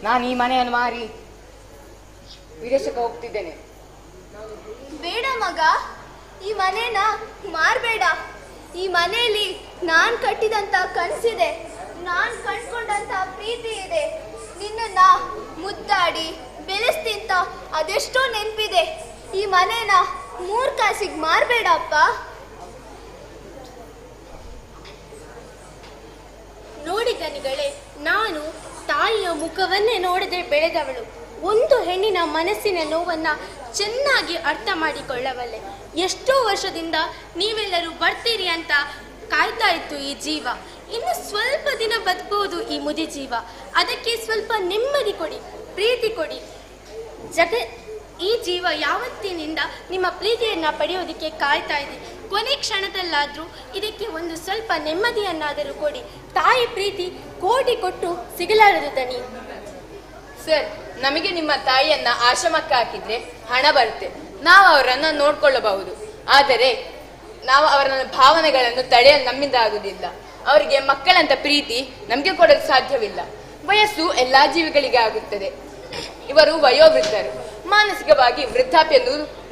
ನಾನು ಈ ಮನೆಯನ್ನು ಮಾರಿ ವಿದೇಶಕ್ಕೆ ಹೋಗ್ತಿದ್ದೇನೆ. ಬೇಡ ಮಗ, ಈ ಮನೇನ ಮಾರಬೇಡ. ಈ ಮನೆಯಲ್ಲಿ ನಾನು ಕಟ್ಟಿದಂಥ ಕನಸಿದೆ, ನಾನು ಕಂಡ್ಕೊಂಡಂಥ ಪ್ರೀತಿ ಇದೆ. ನಿನ್ನನ್ನ ಮುದ್ದಾಡಿ ಬೆಳೆಸ್ತಿಂತ ಅದೆಷ್ಟೋ ನೆನಪಿದೆ. ಈ ಮನೇನ 3 ಕಾಸಿಗೆ ಮಾರಬೇಡಪ್ಪ. ನೋಡಿ ಗನಿಗಳೇ, ನಾನು ತಾಯಿಯ ಮುಖವನ್ನೇ ನೋಡದೆ ಬೆಳೆದವಳು. ಒಂದು ಹೆಣ್ಣಿನ ಮನಸ್ಸಿನ ನೋವನ್ನ ಚೆನ್ನಾಗಿ ಅರ್ಥ ಮಾಡಿಕೊಳ್ಳಬಲ್ಲೆ. ಎಷ್ಟೋ ವರ್ಷದಿಂದ ನೀವೆಲ್ಲರೂ ಬರ್ತೀರಿ ಅಂತ ಕಾಯ್ತಾ ಇತ್ತು ಈ ಜೀವ. ಇನ್ನು ಸ್ವಲ್ಪ ದಿನ ಬದುಕುವುದು ಈ ಮುದಿ ಜೀವ. ಅದಕ್ಕೆ ಸ್ವಲ್ಪ ನೆಮ್ಮದಿ ಕೊಡಿ, ಪ್ರೀತಿ ಕೊಡಿ. ಈ ಜೀವ ಯಾವತ್ತಿನಿಂದ ನಿಮ್ಮ ಪ್ರೀತಿಯನ್ನ ಪಡೆಯೋದಕ್ಕೆ ಕಾಯ್ತಾ ಇದೆ. ಕೊನೆ ಕ್ಷಣದಲ್ಲಾದರೂ ಇದಕ್ಕೆ ಒಂದು ಸ್ವಲ್ಪ ನೆಮ್ಮದಿಯನ್ನಾದರೂ ಕೊಡಿ. ತಾಯಿ ಪ್ರೀತಿ ಕೋಟಿ ಕೊಟ್ಟು ಸಿಗಲಾರದು ದನಿ. ಸರ್, ನಮಗೆ ನಿಮ್ಮ ತಾಯಿಯನ್ನ ಆಶ್ರಮಕ್ಕೆ ಹಾಕಿದ್ರೆ ಹಣ ಬರುತ್ತೆ, ನಾವು ಅವರನ್ನು ನೋಡ್ಕೊಳ್ಳಬಹುದು. ಆದರೆ ನಾವು ಅವರ ಭಾವನೆಗಳನ್ನು ತಡೆಯಲು ನಮ್ಮಿಂದ ಆಗುವುದಿಲ್ಲ. ಅವರಿಗೆ ಮಕ್ಕಳಂತ ಪ್ರೀತಿ ನಮಗೆ ಕೊಡಲು ಸಾಧ್ಯವಿಲ್ಲ. ವಯಸ್ಸು ಎಲ್ಲಾ ಜೀವಿಗಳಿಗೆ ಆಗುತ್ತದೆ. ಇವರು ವಯೋವೃದ್ಧರು. ಮಾನಸಿಕವಾಗಿ ವೃದ್ಧಾಪ್ಯ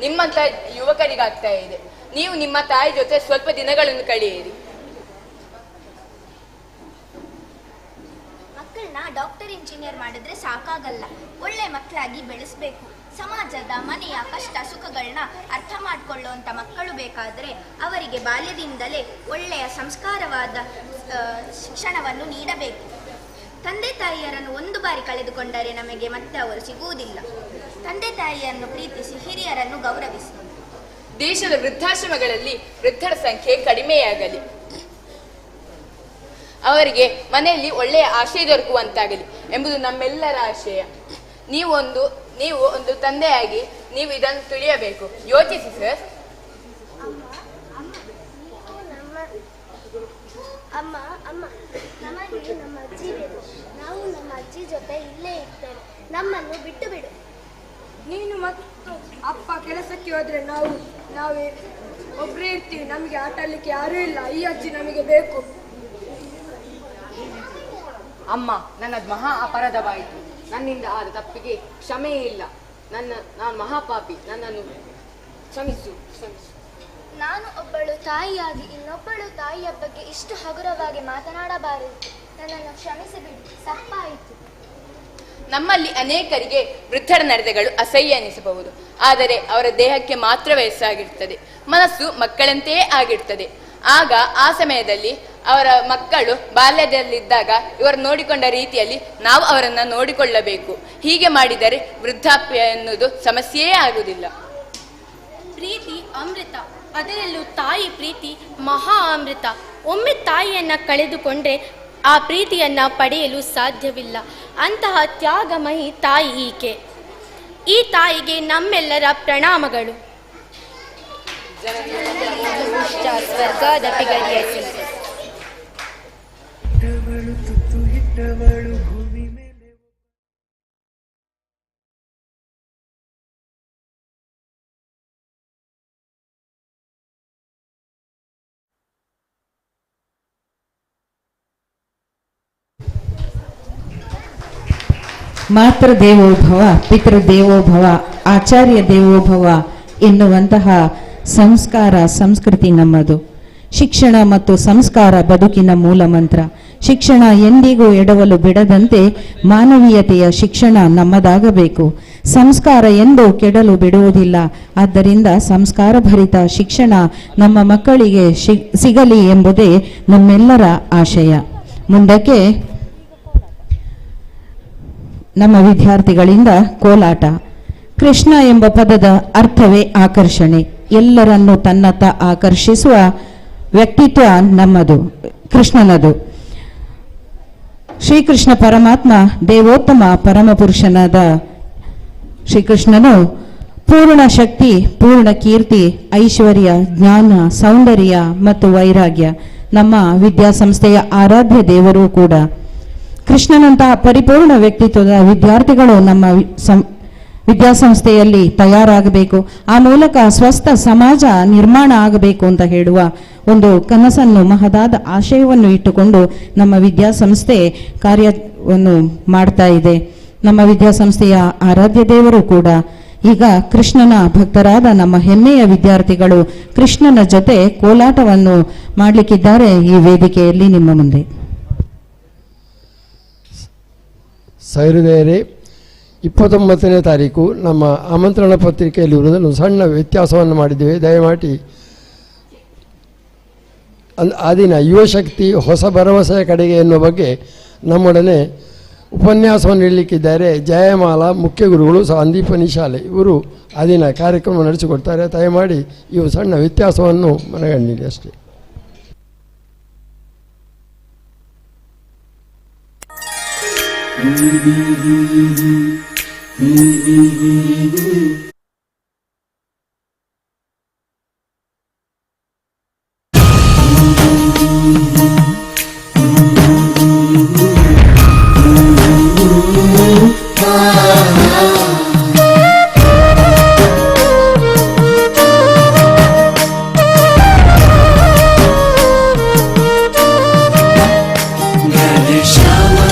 ನಿಮ್ಮಂತ ಯುವಕರಿಗಾಗ್ತಾ ಇದೆ. ನೀವು ನಿಮ್ಮ ತಾಯಿ ಜೊತೆ ಸ್ವಲ್ಪ ದಿನಗಳನ್ನು ಕಳೆಯಿರಿ. ಮಕ್ಕಳನ್ನ ಡಾಕ್ಟರ್ ಇಂಜಿನಿಯರ್ ಮಾಡಿದ್ರೆ ಸಾಕಾಗಲ್ಲ, ಒಳ್ಳೆ ಮಕ್ಕಳಾಗಿ ಬೆಳೆಸ್ಬೇಕು. ಸಮಾಜದ ಮನೆಯ ಕಷ್ಟ ಸುಖಗಳನ್ನ ಅರ್ಥ ಮಾಡಿಕೊಳ್ಳುವಂಥ ಮಕ್ಕಳು ಬೇಕಾದರೆ ಅವರಿಗೆ ಬಾಲ್ಯದಿಂದಲೇ ಒಳ್ಳೆಯ ಸಂಸ್ಕಾರವಾದ ಶಿಕ್ಷಣವನ್ನು ನೀಡಬೇಕು. ತಂದೆ ತಾಯಿಯರನ್ನು ಒಂದು ಬಾರಿ ಕಳೆದುಕೊಂಡರೆ ನಮಗೆ ಮತ್ತೆ ಅವರು ಸಿಗುವುದಿಲ್ಲ. ತಂದೆ ತಾಯಿಯನ್ನು ಪ್ರೀತಿಸಿ, ಹಿರಿಯರನ್ನು ಗೌರವಿಸಿ. ದೇಶದ ವೃದ್ಧಾಶ್ರಮಗಳಲ್ಲಿ ವೃದ್ಧರ ಸಂಖ್ಯೆ ಕಡಿಮೆಯಾಗಲಿ, ಅವರಿಗೆ ಮನೆಯಲ್ಲಿ ಒಳ್ಳೆಯ ಆಶಯ ದೊರಕುವಂತಾಗಲಿ ಎಂಬುದು ನಮ್ಮೆಲ್ಲರ ಆಶಯ. ನೀವು ಒಂದು ತಂದೆಯಾಗಿ ನೀವು ಇದನ್ನು ತಿಳಿಯಬೇಕು. ಯೋಚಿಸಿ ಸರ್. ಅಮ್ಮ ಅಮ್ಮ, ನಮಗೆ ನಮ್ಮ ಅಜ್ಜಿ ಬೇಕು. ನಾವು ನಮ್ಮ ಅಜ್ಜಿ ಜೊತೆ ಇಲ್ಲೇ ಇರ್ತೇವೆ. ನಮ್ಮನ್ನು ಬಿಟ್ಟು ಬಿಡು. ನೀನು ಮತ್ತು ಅಪ್ಪ ಕೆಲಸಕ್ಕೆ ಹೋದ್ರೆ ನಾವೇ ಒಬ್ಬರೇ ಇರ್ತೀವಿ. ನಮಗೆ ಆಟ ಆಡಲಿಕ್ಕೆ ಯಾರೂ ಇಲ್ಲ. ಈ ಅಜ್ಜಿ ನಮಗೆ ಬೇಕು. ಅಮ್ಮ, ನನ್ನದು ಮಹಾ ಅಪರಾಧವಾಯಿತು. ನನ್ನಿಂದ ಆದ ತಪ್ಪಿಗೆ ಕ್ಷಮೆಯೇ ಇಲ್ಲ. ನಾನು ಮಹಾಪಾಪಿ. ನನ್ನನ್ನು ಕ್ಷಮಿಸು. ನಾನು ಒಬ್ಬಳು ತಾಯಿಯಾಗಿ ಇನ್ನೊಬ್ಬಳು ತಾಯಿಯ ಬಗ್ಗೆ ಇಷ್ಟು ಹಗುರವಾಗಿ ಮಾತನಾಡಬಾರದು. ನನ್ನನ್ನು ಕ್ಷಮಿಸಿಬಿಡಿ, ತಪ್ಪಾಯಿತು. ನಮ್ಮಲ್ಲಿ ಅನೇಕರಿಗೆ ವೃದ್ಧರ ನಡತೆಗಳು ಅಸಹ್ಯ ಎನಿಸಬಹುದು. ಆದರೆ ಅವರ ದೇಹಕ್ಕೆ ಮಾತ್ರ ವಯಸ್ಸಾಗಿರ್ತದೆ, ಮನಸ್ಸು ಮಕ್ಕಳಂತೆಯೇ ಆಗಿರ್ತದೆ. ಆಗ ಆ ಸಮಯದಲ್ಲಿ ಅವರ ಮಕ್ಕಳು ಬಾಲ್ಯದಲ್ಲಿದ್ದಾಗ ಇವರು ನೋಡಿಕೊಂಡ ರೀತಿಯಲ್ಲಿ ನಾವು ಅವರನ್ನು ನೋಡಿಕೊಳ್ಳಬೇಕು. ಹೀಗೆ ಮಾಡಿದರೆ ವೃದ್ಧಾಪ್ಯ ಎನ್ನುವುದು ಸಮಸ್ಯೆಯೇ ಆಗುವುದಿಲ್ಲ. ಪ್ರೀತಿ ಅಮೃತ, ಅದರಲ್ಲೂ ತಾಯಿ ಪ್ರೀತಿ ಮಹಾ ಅಮೃತ. ಒಮ್ಮೆ ತಾಯಿಯನ್ನ ಕಳೆದುಕೊಂಡ್ರೆ ಆ ಪ್ರೀತಿಯನ್ನ ಪಡೆಯಲು ಸಾಧ್ಯವಿಲ್ಲ. ಅಂತಹ ತ್ಯಾಗಮಯಿ ತಾಯಿ ಈಕೆ. ಈ ತಾಯಿಗೆ ನಮ್ಮೆಲ್ಲರ ಪ್ರಣಾಮಗಳು. ಮಾತೃ ದೇವೋಭವ, ಪಿತೃದೇವೋಭವ, ಆಚಾರ್ಯ ದೇವೋಭವ ಎನ್ನುವಂತಹ ಸಂಸ್ಕಾರ ಸಂಸ್ಕೃತಿ ನಮ್ಮದು. ಶಿಕ್ಷಣ ಮತ್ತು ಸಂಸ್ಕಾರ ಬದುಕಿನ ಮೂಲ ಮಂತ್ರ. ಶಿಕ್ಷಣ ಎಂದಿಗೂ ಎಡವಲು ಬಿಡದಂತೆ ಮಾನವೀಯತೆಯ ಶಿಕ್ಷಣ ನಮ್ಮದಾಗಬೇಕು. ಸಂಸ್ಕಾರ ಎಂದು ಕೆಡಲು ಬಿಡುವುದಿಲ್ಲ. ಆದ್ದರಿಂದ ಸಂಸ್ಕಾರ ಭರಿತ ಶಿಕ್ಷಣ ನಮ್ಮ ಮಕ್ಕಳಿಗೆ ಸಿಗಲಿ ಎಂಬುದೇ ನಮ್ಮೆಲ್ಲರ ಆಶಯ. ಮುಂದಕ್ಕೆ ನಮ್ಮ ವಿದ್ಯಾರ್ಥಿಗಳಿಂದ ಕೋಲಾಟ. ಕೃಷ್ಣ ಎಂಬ ಪದದ ಅರ್ಥವೇ ಆಕರ್ಷಣೆ. ಎಲ್ಲರನ್ನೂ ತನ್ನತ್ತ ಆಕರ್ಷಿಸುವ ವ್ಯಕ್ತಿತ್ವ ನಮ್ಮದು, ಕೃಷ್ಣನದು. ಶ್ರೀಕೃಷ್ಣ ಪರಮಾತ್ಮ ದೇವೋತ್ತಮ ಪರಮಪುರುಷನಾದ ಶ್ರೀಕೃಷ್ಣನು ಪೂರ್ಣ ಶಕ್ತಿ, ಪೂರ್ಣ ಕೀರ್ತಿ, ಐಶ್ವರ್ಯ, ಜ್ಞಾನ, ಸೌಂದರ್ಯ ಮತ್ತು ವೈರಾಗ್ಯ. ನಮ್ಮ ವಿದ್ಯಾಸಂಸ್ಥೆಯ ಆರಾಧ್ಯ ದೇವರೂ ಕೂಡ. ಕೃಷ್ಣನಂತಹ ಪರಿಪೂರ್ಣ ವ್ಯಕ್ತಿತ್ವದ ವಿದ್ಯಾರ್ಥಿಗಳು ನಮ್ಮ ವಿದ್ಯಾಸಂಸ್ಥೆಯಲ್ಲಿ ತಯಾರಾಗಬೇಕು. ಆ ಮೂಲಕ ಸ್ವಸ್ಥ ಸಮಾಜ ನಿರ್ಮಾಣ ಆಗಬೇಕು ಅಂತ ಹೇಳುವ ಒಂದು ಕನಸನ್ನು, ಮಹದಾದ ಆಶಯವನ್ನು ಇಟ್ಟುಕೊಂಡು ನಮ್ಮ ವಿದ್ಯಾಸಂಸ್ಥೆ ಕಾರ್ಯವನ್ನು ಮಾಡ್ತಾ ಇದೆ. ನಮ್ಮ ವಿದ್ಯಾಸಂಸ್ಥೆಯ ಆರಾಧ್ಯ ದೇವರು ಕೂಡ. ಈಗ ಕೃಷ್ಣನ ಭಕ್ತರಾದ ನಮ್ಮ ಹೆಮ್ಮೆಯ ವಿದ್ಯಾರ್ಥಿಗಳು ಕೃಷ್ಣನ ಜೊತೆ ಕೋಲಾಟವನ್ನು ಮಾಡಲಿಕ್ಕಿದ್ದಾರೆ ಈ ವೇದಿಕೆಯಲ್ಲಿ ನಿಮ್ಮ ಮುಂದೆ. ಸಹೃದಯರೇ, 29ನೇ ತಾರೀಕು ನಮ್ಮ ಆಮಂತ್ರಣ ಪತ್ರಿಕೆಯಲ್ಲಿ ಇರುವುದನ್ನು ಸಣ್ಣ ವ್ಯತ್ಯಾಸವನ್ನು ಮಾಡಿದ್ದೇವೆ. ದಯಮಾಡಿ ಆ ದಿನ ಯುವಶಕ್ತಿ ಹೊಸ ಭರವಸೆಯ ಕಡೆಗೆ ಎನ್ನುವ ಬಗ್ಗೆ ನಮ್ಮೊಡನೆ ಉಪನ್ಯಾಸವನ್ನು ನೀಡಲಿಕ್ಕಿದ್ದಾರೆ ಜಯಮಾಲಾ ಮುಖ್ಯ ಗುರುಗಳು ಸಂದೀಪನಿ ಶಾಲೆ. ಇವರು ಆ ದಿನ ಕಾರ್ಯಕ್ರಮ ನಡೆಸಿಕೊಡ್ತಾರೆ. ದಯಮಾಡಿ ಇವು ಸಣ್ಣ ವ್ಯತ್ಯಾಸವನ್ನು ಮನಗಂಡಿದೆ ಅಷ್ಟೇ. Shama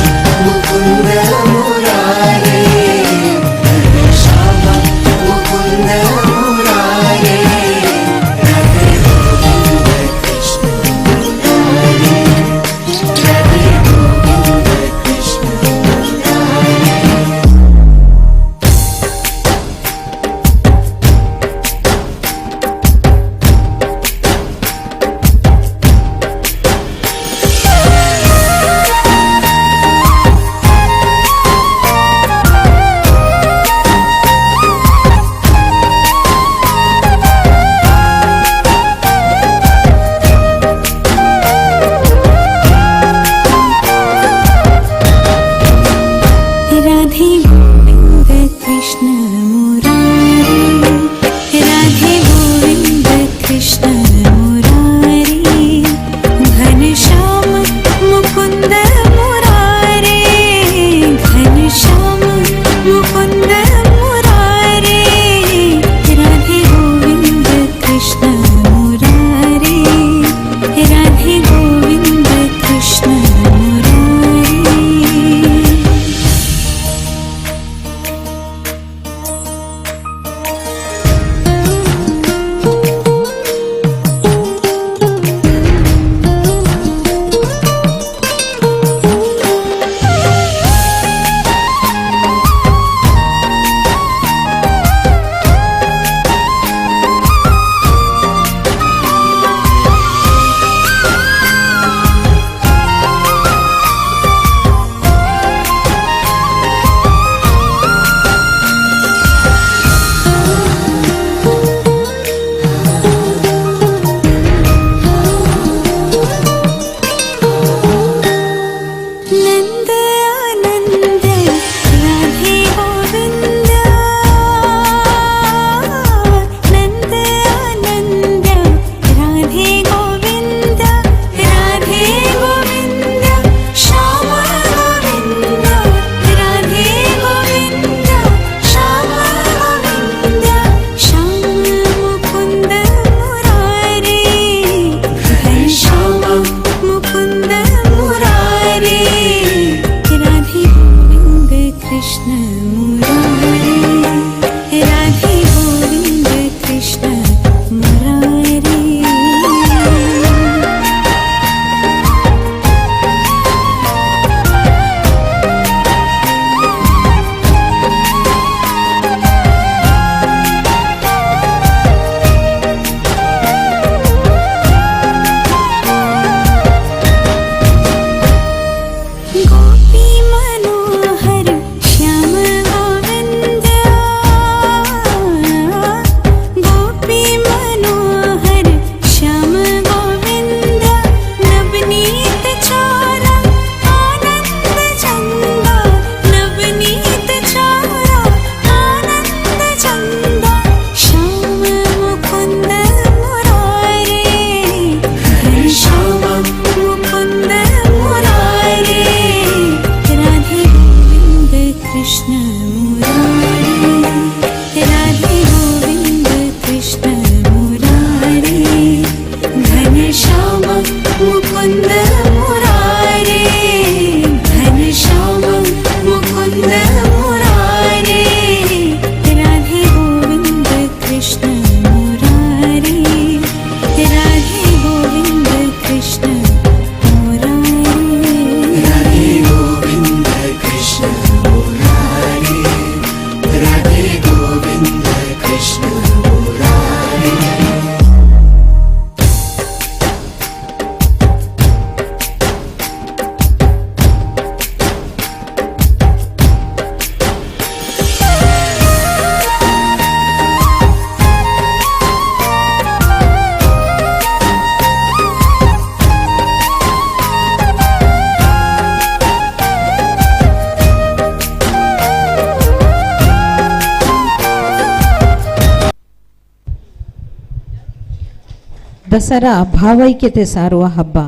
ದಸರಾ ಭಾವೈಕ್ಯತೆ ಸಾರುವ ಹಬ್ಬ.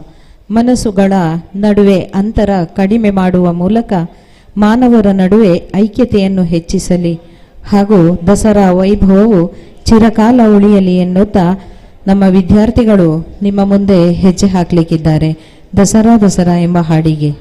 ಮನಸ್ಸುಗಳ ನಡುವೆ ಅಂತರ ಕಡಿಮೆ ಮಾಡುವ ಮೂಲಕ ಮಾನವರ ನಡುವೆ ಐಕ್ಯತೆಯನ್ನು ಹೆಚ್ಚಿಸಲಿ ಹಾಗೂ ದಸರಾ ವೈಭವವು ಚಿರಕಾಲ ಉಳಿಯಲಿ ಎನ್ನುತ್ತಾ ನಮ್ಮ ವಿದ್ಯಾರ್ಥಿಗಳು ನಿಮ್ಮ ಮುಂದೆ ಹೆಜ್ಜೆ ಹಾಕಲಿಕ್ಕಿದ್ದಾರೆ. ದಸರಾ ದಸರಾ ಎಂಬ ಹಾಡಿಗೆ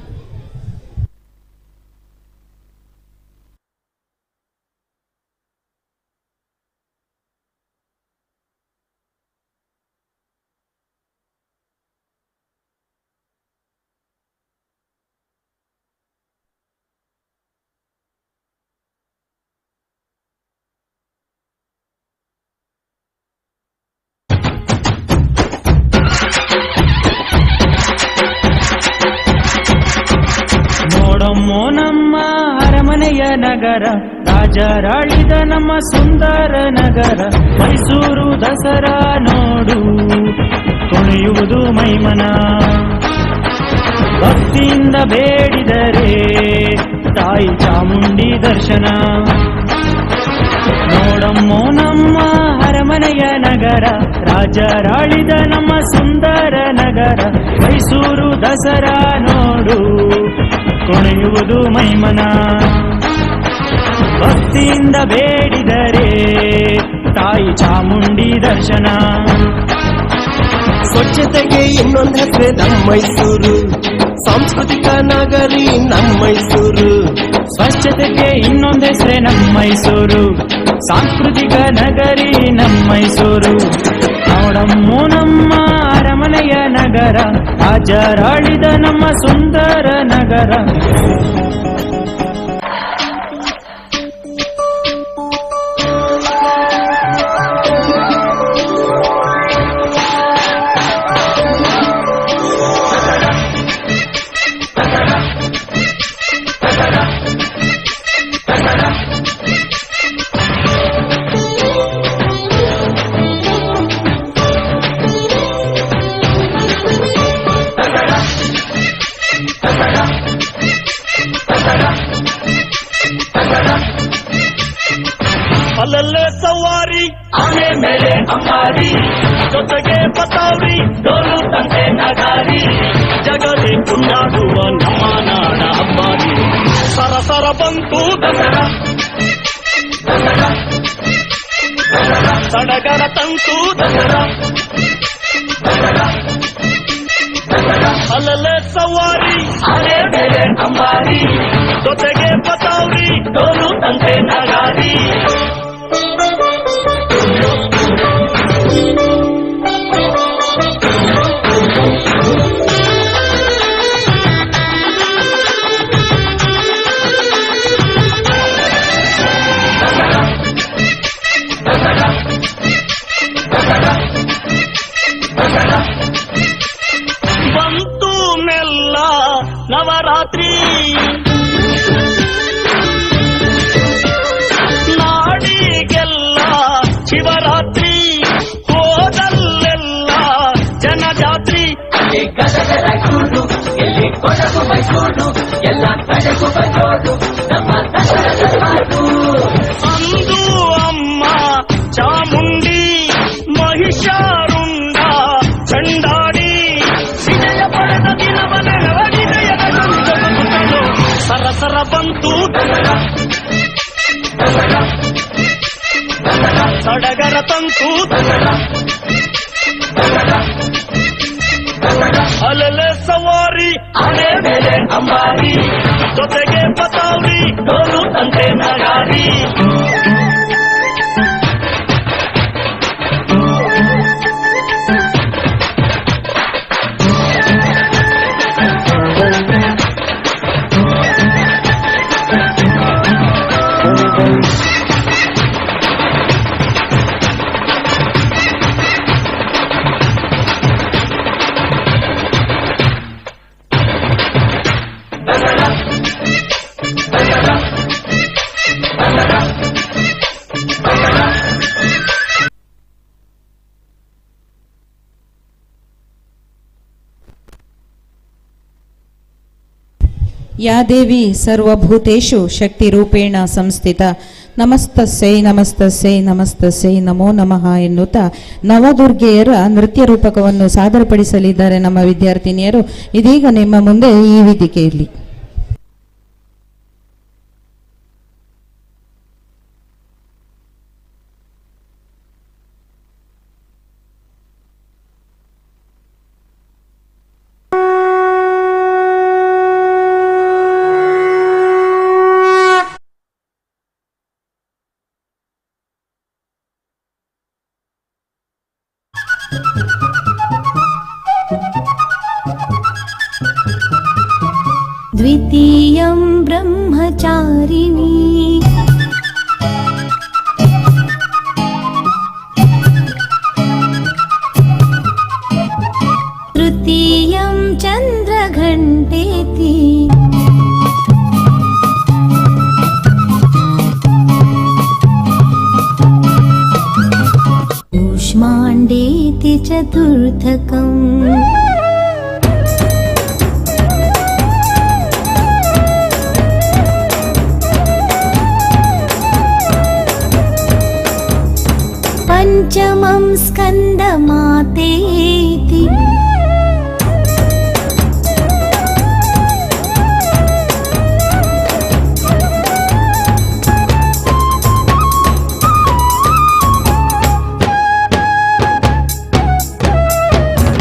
ನೋಡಮ್ಮೋ ನಮ್ಮ ಅರಮನೆಯ ನಗರ, ರಾಜರಾಳಿದ ನಮ್ಮ ಸುಂದರ ನಗರ. ಮೈಸೂರು ದಸರಾ ನೋಡು, ಕುಣಿಯುವುದು ಮೈಮನ. ಭಕ್ತಿಯಿಂದ ಬೇಡಿದರೆ ತಾಯಿ ಚಾಮುಂಡಿ ದರ್ಶನ. ನೋಡಮ್ಮೋ ನಮ್ಮ ಅರಮನೆಯ ನಗರ, ರಾಜರಾಳಿದ ನಮ್ಮ ಸುಂದರ ನಗರ. ಮೈಸೂರು ದಸರಾ ನೋಡು, ಕುಣಿಯುವುದು ಮೈಮನ. ಭಕ್ತಿಯಿಂದ ಬೇಡಿದರೆ ತಾಯಿ ಚಾಮುಂಡಿ ದರ್ಶನ. ಸ್ವಚ್ಛತೆಗೆ ಇನ್ನೊಂದು ಹೆಸರೇ ನಮ್ಮ ಮೈಸೂರು, ಸಾಂಸ್ಕೃತಿಕ ನಗರಿ ನಮ್ಮ ಮೈಸೂರು. ಸ್ವಚ್ಛತೆಗೆ ಇನ್ನೊಂದು ಹೆಸರೇ ನಮ್ಮ ಮೈಸೂರು, ಸಾಂಸ್ಕೃತಿಕ ನಗರಿ ನಮ್ಮ ಮೈಸೂರು. ನೋಡಮ್ಮೋ ನಮ್ಮ ಅರಮನೆಯ ನಗರ, ರಾಜರಾಳಿದ ನಮ್ಮ ಸುಂದರ ನಗರ. ಅಲ್ಲಲ್ಲೇ ಸವಾರಿ, ಆನೆ ಮೇಲೆ ಅಂಬಾರಿ, ಜೊತೆಗೆ ಪತಾವ್ರಿ, ಡೋಲು ತಂದೆ ನಗಾರಿ. ಜಗಲಿ ಕುಂಡಾಡುವ ನಮ್ಮ ನಾಡ ಅಂಬಾರಿ. ಸರಸರ ಬಂತು ದಸರಾ, ಸಡಗರ ತಂತು ದಸರಾ. ಅಲ್ಲಲ್ಲೇ ಸವಾರಿ, ಆನೆ ಮೇಲೆ ಅಂಬಾರಿ, ಜೊತೆಗೆ ಪತಾವ್ರಿ, ಡೋಲು ತಂದೆ ನಗಾರಿ. ಬಂತು ಮೆಲ್ಲ ನವರಾತ್ರಿ, ನಾಡಿಗೆಲ್ಲ ಶಿವರಾತ್ರಿ. ಹೋದಲ್ಲೆಲ್ಲ ಜನಜಾತ್ರಿ. ಗದಗೂಡು ಎಲ್ಲಿ ಕೊಡಗು ಮೈಸೂರು, ಎಲ್ಲ ಕಡೆಗೂ ಬಜೋಡು ನಮ್ಮ ದಸರಾದು. ಅಂದು ಅಮ್ಮ ಚಾಮುಂಡಿ, ಮಹಿಷಾರುಂಡ ಚಂಡಾಡಿ. ವಿಜಯ ಪಡೆದ ದಿನವನೇ ವಿಜಯದ ಗಂಧಗಳು. ಸರಸರ ಬಂತು ದಸರಾ, ಸಡಗರ ತಂತು ದಸರಾ. ಅಲ್ಲಲ್ಲೇ ಸವಾರಿ, ಆನೆ ಮೇಲೆ ಅಂಬಾರಿ, ಜೊತೆಗೆ ಪತಾವ್ರಿ, ಡೋಲು ತಂದೆ ನಗಾರಿ. ಯಾ ದೇವಿ ಸರ್ವಭೂತೇಷು ಶಕ್ತಿರೂಪೇಣ ಸಂಸ್ಥಿತ ನಮಸ್ತಸ್ಸೈ ನಮಸ್ತಸ್ಸೈ ನಮಸ್ತಸ್ಸೈ ನಮೋ ನಮಃ ಎನ್ನುತ್ತಾ ನವದುರ್ಗೆಯರ ನೃತ್ಯ ರೂಪಕವನ್ನು ಸಾದರಪಡಿಸಲಿದ್ದಾರೆ ನಮ್ಮ ವಿದ್ಯಾರ್ಥಿನಿಯರು. ಇದೀಗ ನಿಮ್ಮ ಮುಂದೆ ಈ ವೇದಿಕೆಯಲ್ಲಿ द्वितीयं ब्रह्मचारिणी तृतीयं चन्द्रघण्टेति कूष्माण्डेति चतुर्थकम् पञ्चमं स्कन्दमातेति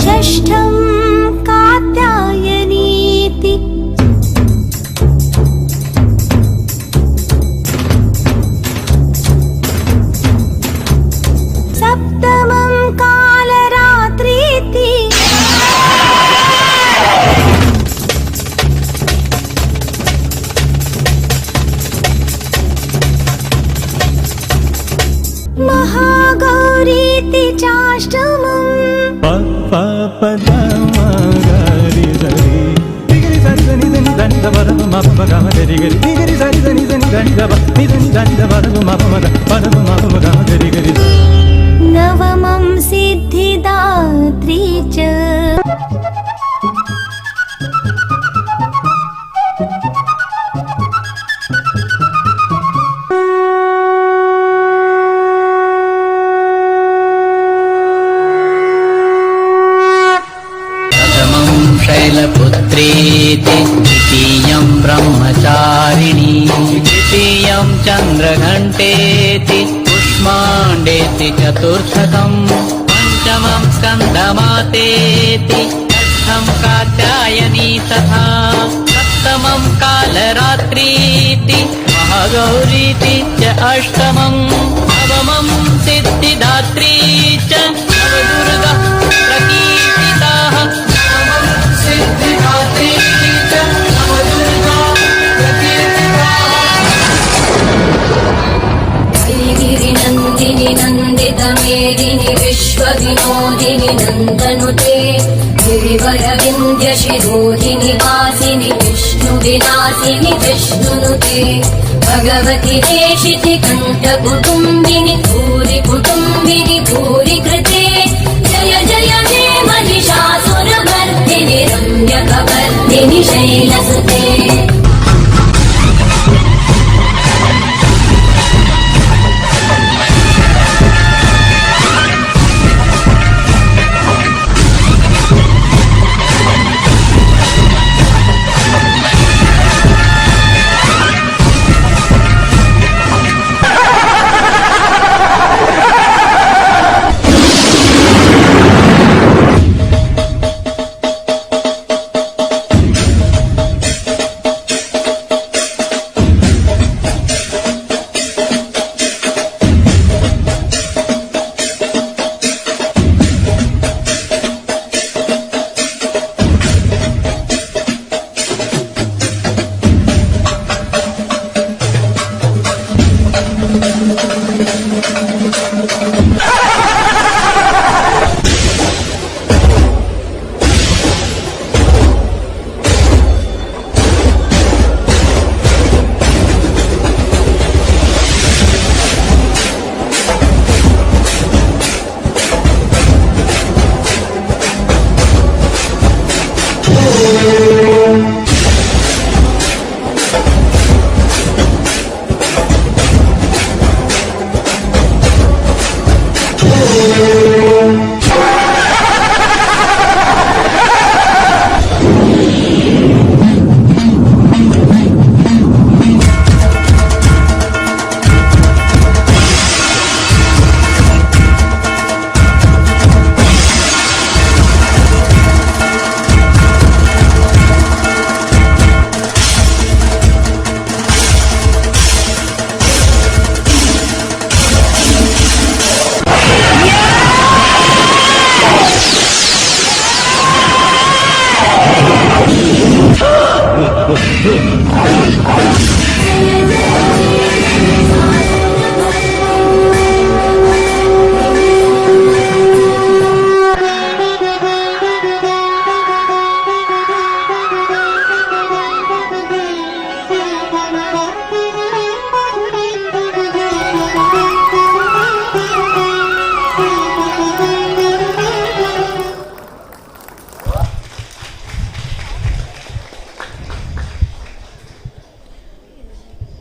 षष्ठं कात्यायनीति सप्तमं कालरात्रीति महागौरीति चाष्टमम् नवमं सिद्धिदात्री च शैलपुत्रेति द्वितीयं ब्रह्मचारिणी तृतीयं चन्द्रघण्टेति कूष्माण्डेति चतुर्थकम् पञ्चमं स्कन्दमातेति षष्ठं कात्यायनी तथा सप्तमं कालरात्रीति महागौरीति च अष्टमं नवमं सिद्धिदात्री च नवदुर्गा प्रकीर्तिताः श्रीगिरिनन्दिनि नन्दितमेदिनि विश्वविनोदिनि नन्दनुते गिरिवरविन्द्यशिरोधिनि वासिनि विष्णुविलासिनि विष्णुनुते भगवति देशिति कण्ठकुटुम्बिनि भूरि कुटुम्बिनि भूरि कृते जय जय हे महिषासुरमर्दिनि रम्यकवर्दिनि शैलसुते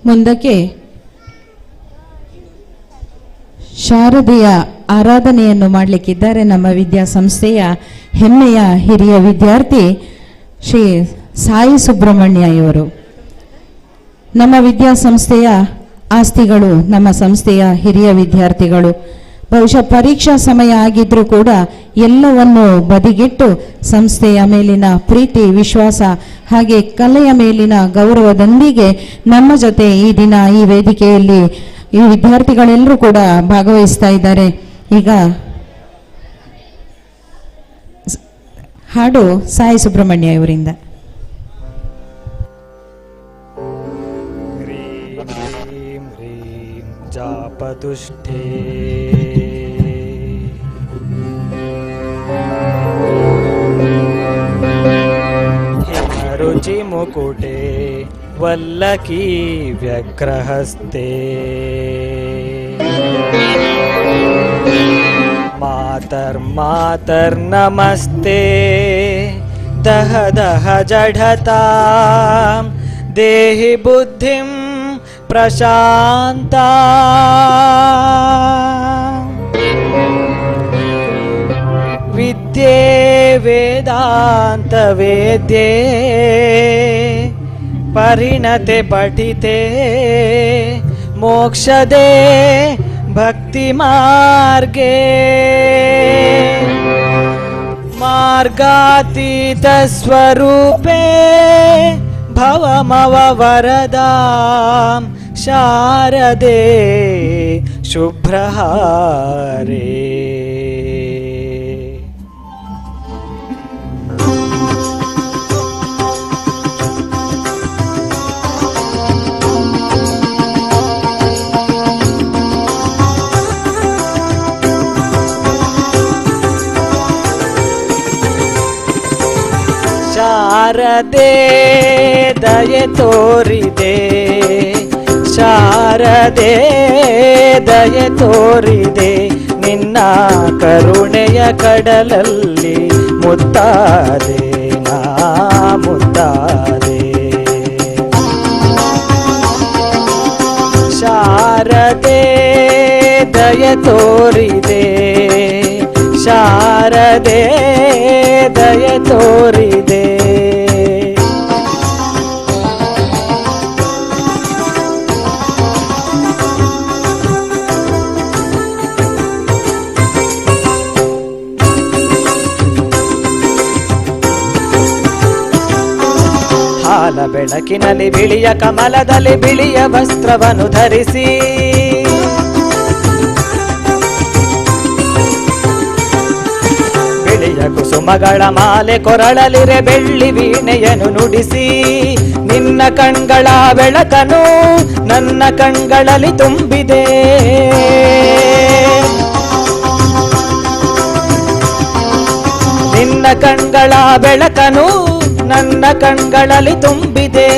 ಮುಂದಕ್ಕೆ ಶಾರದೆಯ ಆರಾಧನೆಯನ್ನು ಮಾಡಲಿಕ್ಕಿದ್ದಾರೆ ನಮ್ಮ ವಿದ್ಯಾಸಂಸ್ಥೆಯ ಹೆಮ್ಮೆಯ ಹಿರಿಯ ವಿದ್ಯಾರ್ಥಿ ಶ್ರೀ ಸಾಯಿ ಸುಬ್ರಹ್ಮಣ್ಯ ಇವರು. ನಮ್ಮ ವಿದ್ಯಾಸಂಸ್ಥೆಯ ಆಸ್ತಿಗಳು, ನಮ್ಮ ಸಂಸ್ಥೆಯ ಹಿರಿಯ ವಿದ್ಯಾರ್ಥಿಗಳು. ಬಹುಶಃ ಪರೀಕ್ಷಾ ಸಮಯ ಆಗಿದ್ರೂ ಕೂಡ ಎಲ್ಲವನ್ನು ಬದಿಗಿಟ್ಟು ಸಂಸ್ಥೆಯ ಮೇಲಿನ ಪ್ರೀತಿ, ವಿಶ್ವಾಸ ಹಾಗೆ ಕಲೆಯ ಮೇಲಿನ ಗೌರವದೊಂದಿಗೆ ನಮ್ಮ ಜೊತೆ ಈ ದಿನ ಈ ವೇದಿಕೆಯಲ್ಲಿ ಈ ವಿದ್ಯಾರ್ಥಿಗಳೆಲ್ಲರೂ ಕೂಡ ಭಾಗವಹಿಸ್ತಾ ಇದ್ದಾರೆ. ಈಗ ಹಾಡು ಸಾಯಿ ಸುಬ್ರಹ್ಮಣ್ಯ ಇವರಿಂದ. ಜಾಪದುಷ್ಠೇ ರುಚಿ ಮುಕುಟೆ ವಲ್ಲಕಿ ವ್ಯಗ್ರಹಸ್ತೆ ಮಾತರ್ಮಾತರ್ನಮಸ್ತೆ ದಹ ದಹ ಜಢತಾ ದೇಹಿ ಬುದ್ಧಿಂ ಪ್ರಶಾಂತ ವಿದ್ಯೆ ವೇದಾಂತ ವೇದ್ಯೆ ಪರಿಣತೆ ಪಠಿತೆ ಮೋಕ್ಷದೆ ಭಕ್ತಿ ಮಾರ್ಗೆ ಮಾರ್ಗಾತೀತ ಸ್ವರೂಪೇ ಭವಮವ ವರದಾಂ ಶಾರದೆ ಶುಭ್ರಹಾರೇ. ಶಾರದೆ ದಯೆ ತೋರಿದೆ, ಶಾರದೆ ದಯೆ ತೋರಿದೆ, ನಿನ್ನ ಕರುಣೆಯ ಕಡಲಲ್ಲಿ ಮುತ್ತಾದೆ ನಾ ಮುತ್ತಾದೆ. ಶಾರದೆ ದಯೆ ತೋರಿದೆ, ಶಾರದೆ ದಯೆ ತೋರಿದೆ. ಹಾಲ ಬೆಳಕಿನಲ್ಲಿ ಬಿಳಿಯ ಕಮಲದಲ್ಲಿ ಬಿಳಿಯ ವಸ್ತ್ರವನ್ನು ಧರಿಸಿ, ಬಿಳಿಯ ಕುಸುಮಗಳ ಮಾಲೆ ಕೊರಳಲಿರೆ ಬೆಳ್ಳಿ ವೀಣೆಯನ್ನು ನುಡಿಸಿ, ನಿನ್ನ ಕಣ್ಗಳ ಬೆಳಕನು ನನ್ನ ಕಣ್ಗಳಲ್ಲಿ ತುಂಬಿದೆ. ನಿನ್ನ ಕಣ್ಗಳ ಬೆಳಕನು ನನ್ನ ಕಣ್ಗಳಲ್ಲಿ ತುಂಬಿದೆ.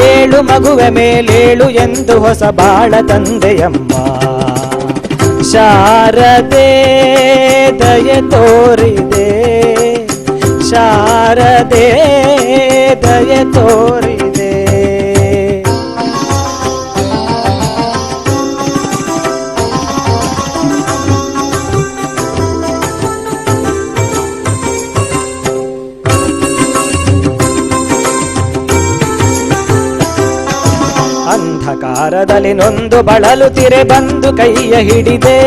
ಏಳು ಮಗುವೆ ಮೇಲೇಳು ಎಂದು ಹೊಸ ಬಾಳ ತಂದೆಯಮ್ಮ. ಶಾರದೆ ದಯೆ ತೋರಿದೆ, ಶಾರದೆ ದಯೆ ತೋರಿದೆ. ಅಂಧಕಾರದಲ್ಲಿ ನೊಂದು ಬಳಲುತ್ತಿರೆ ಬಂದು ಕೈಯ ಹಿಡಿದೆ.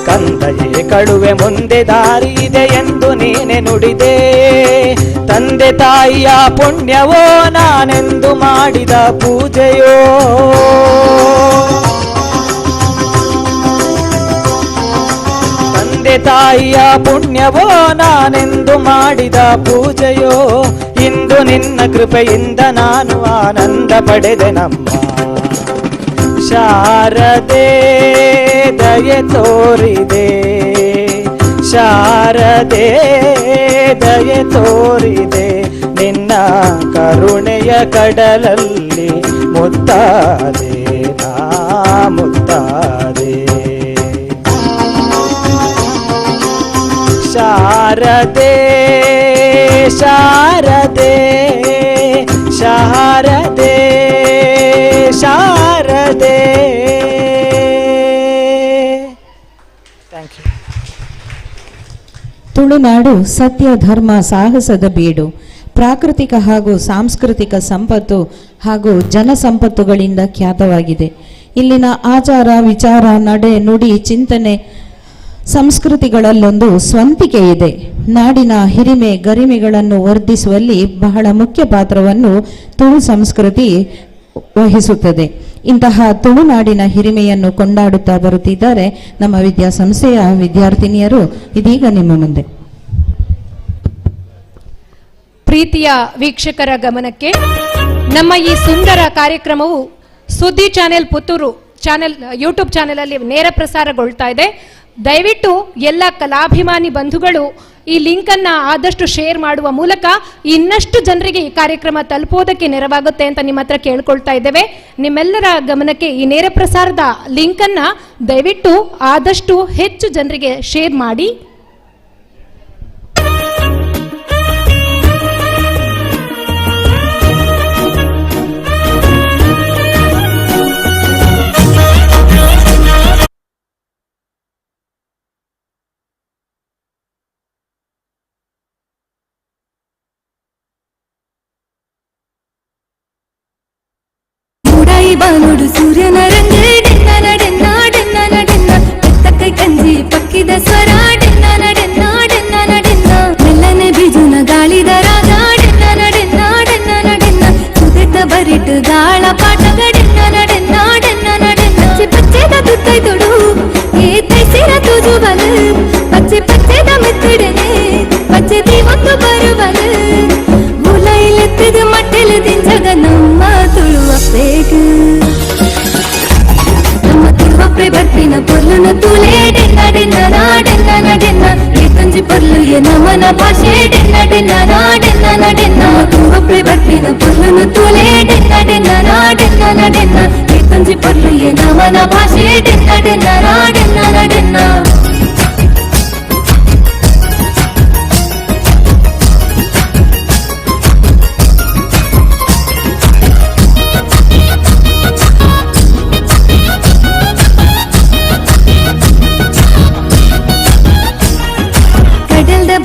ಕಂದಯೇ ಕಳುವೆ ಮುಂದೆ ದಾರಿ ಇದೆ ಎಂದು ನೀನೆ ನುಡಿದೆ. ತಂದೆ ತಾಯಿಯ ಪುಣ್ಯವೋ ನಾನೆಂದು ಮಾಡಿದ ಪೂಜೆಯೋ, ತಂದೆ ತಾಯಿಯ ಪುಣ್ಯವೋ ನಾನೆಂದು ಮಾಡಿದ ಪೂಜೆಯೋ. ಇಂದು ನಿನ್ನ ಕೃಪೆಯಿಂದ ನಾನು ಆನಂದ ಪಡೆದೆ ನಮ್ಮ. ಶಾರದೆ ದಯೆ ತೋರಿದೆ, ಶಾರದೆ ದಯೆ ತೋರಿದೆ, ನಿನ್ನ ಕರುಣೆಯ ಕಡಲಲ್ಲಿ ಮುತ್ತಾದೆ ನಾ ಮುತ್ತಾದೆ. ಶಾರದೆ ಶಾ ತುಳುನಾಡು ಸತ್ಯ ಧರ್ಮ ಸಾಹಸದ ಬೀಡು. ಪ್ರಾಕೃತಿಕ ಹಾಗೂ ಸಾಂಸ್ಕೃತಿಕ ಸಂಪತ್ತು ಹಾಗೂ ಜನಸಂಪತ್ತುಗಳಿಂದ ಖ್ಯಾತವಾಗಿದೆ. ಇಲ್ಲಿನ ಆಚಾರ ವಿಚಾರ ನಡೆ ನುಡಿ ಚಿಂತನೆ ಸಂಸ್ಕೃತಿಗಳಲ್ಲೊಂದು ಸ್ವಂತಿಕೆ ಇದೆ. ನಾಡಿನ ಹಿರಿಮೆ ಗರಿಮೆಗಳನ್ನು ವರ್ಧಿಸುವಲ್ಲಿ ಬಹಳ ಮುಖ್ಯ ಪಾತ್ರವನ್ನು ತುಳು ಸಂಸ್ಕೃತಿ ವಹಿಸುತ್ತದೆ. ಇಂತಹ ತುಳುನಾಡಿನ ಹಿರಿಮೆಯನ್ನು ಕೊಂಡಾಡುತ್ತಾ ಬರುತ್ತಿದ್ದಾರೆ ನಮ್ಮ ವಿದ್ಯಾಸಂಸ್ಥೆಯ ವಿದ್ಯಾರ್ಥಿನಿಯರು. ಇದೀಗ ನಿಮ್ಮ ಮುಂದೆ. ಪ್ರೀತಿಯ ವೀಕ್ಷಕರ ಗಮನಕ್ಕೆ, ನಮ್ಮ ಈ ಸುಂದರ ಕಾರ್ಯಕ್ರಮವು ಸುದ್ದಿ ಚಾನೆಲ್ ಪುತ್ತೂರು ಯೂಟ್ಯೂಬ್ ಚಾನೆಲ್ ಅಲ್ಲಿ ನೇರ ಪ್ರಸಾರಗೊಳ್ತಾ ಇದೆ. ದಯವಿಟ್ಟು ಎಲ್ಲ ಕಲಾಭಿಮಾನಿ ಬಂಧುಗಳು ಈ ಲಿಂಕ್ ಅನ್ನ ಆದಷ್ಟು ಶೇರ್ ಮಾಡುವ ಮೂಲಕ ಇನ್ನಷ್ಟು ಜನರಿಗೆ ಈ ಕಾರ್ಯಕ್ರಮ ತಲುಪೋದಕ್ಕೆ ನೆರವಾಗುತ್ತೆ ಅಂತ ನಿಮ್ಮ ಹತ್ರ ಕೇಳ್ಕೊಳ್ತಾ ಇದ್ದೇವೆ. ನಿಮ್ಮೆಲ್ಲರ ಗಮನಕ್ಕೆ ಈ ನೇರ ಪ್ರಸಾರದ ಲಿಂಕ್ ಅನ್ನ ದಯವಿಟ್ಟು ಆದಷ್ಟು ಹೆಚ್ಚು ಜನರಿಗೆ ಶೇರ್ ಮಾಡಿ. ಬಾನುಡು ಸೂರ್ಯನ ರಂಗ ಡೆನ್ನ ಡೆನ್ನ ಡೆನ್ನ ಡೆನ್ನ ಕೈ ಕಂಜಿ ಪಕ್ಕಿದ ಸ್ವರ ಡೆನ್ನ ಡೆನ್ನ ಡೆನ್ನ ಡೆನ್ನ ಮೆಲ್ಲನೆ ಬಿಜುನ ಗಾಳಿದ ರಾಗ ಡೆನ್ನ ಡೆನ್ನ ಡೆನ್ನ ಡೆನ್ನ ಸುದೆದ್ದ ಬರಿಟ್ ಗಾಳ ಪಾಠಗ ಡೆನ್ನ ಡೆನ್ನ ಡೆನ್ನ ಡೆನ್ನ ಪಚ್ಚೆದ ತುತ್ತೈ ತೊಡು ಏ ತೈಸಿರ ತುಜು ಬಲ ಪಚ್ಚೆ ಪಚ್ಚೆದ ಮೆತ್ತಿಡನೆ ಪಚ್ಚೆ ದೀವತ್ತು ಬರುವಲು ಮುಲೈಲೆತ್ತಿದ ಮಟ್ಟೆಲು ತಿಂಜಗ ನಮ್ಮ ತುಳುವ ಬೇಗ ನಮ್ಮ ತುಳುವಪ್ಪೆ ಬರ್ತಿನ ಪೊರ್ಲುನ ತೂಲೆ ಡೆನ್ನ ಡೆನ್ನ ಡೆನ್ನ ಡೆನ್ನ ಈ ಕಂಜಿ ಪೊರ್ಲು ಎ ನಮನ ಭಾಷೆ ಡೆನ್ನ ಡೆನ್ನ ಡೆನ್ನ ಡೆನ್ನ ತುಳುವಪ್ಪೆ ಬರ್ತಿನ ಪೊರ್ಲುನ ತೂಲೆ ಡೆನ್ನ ಡೆನ್ನ ಡೆನ್ನ ಡೆನ್ನ ಈ ಕಂಜಿ ಪೊರ್ಲು ಎ ನಮನ ಭಾಷೆ ಡೆನ್ನ ಡೆನ್ನ ಡೆನ್ನ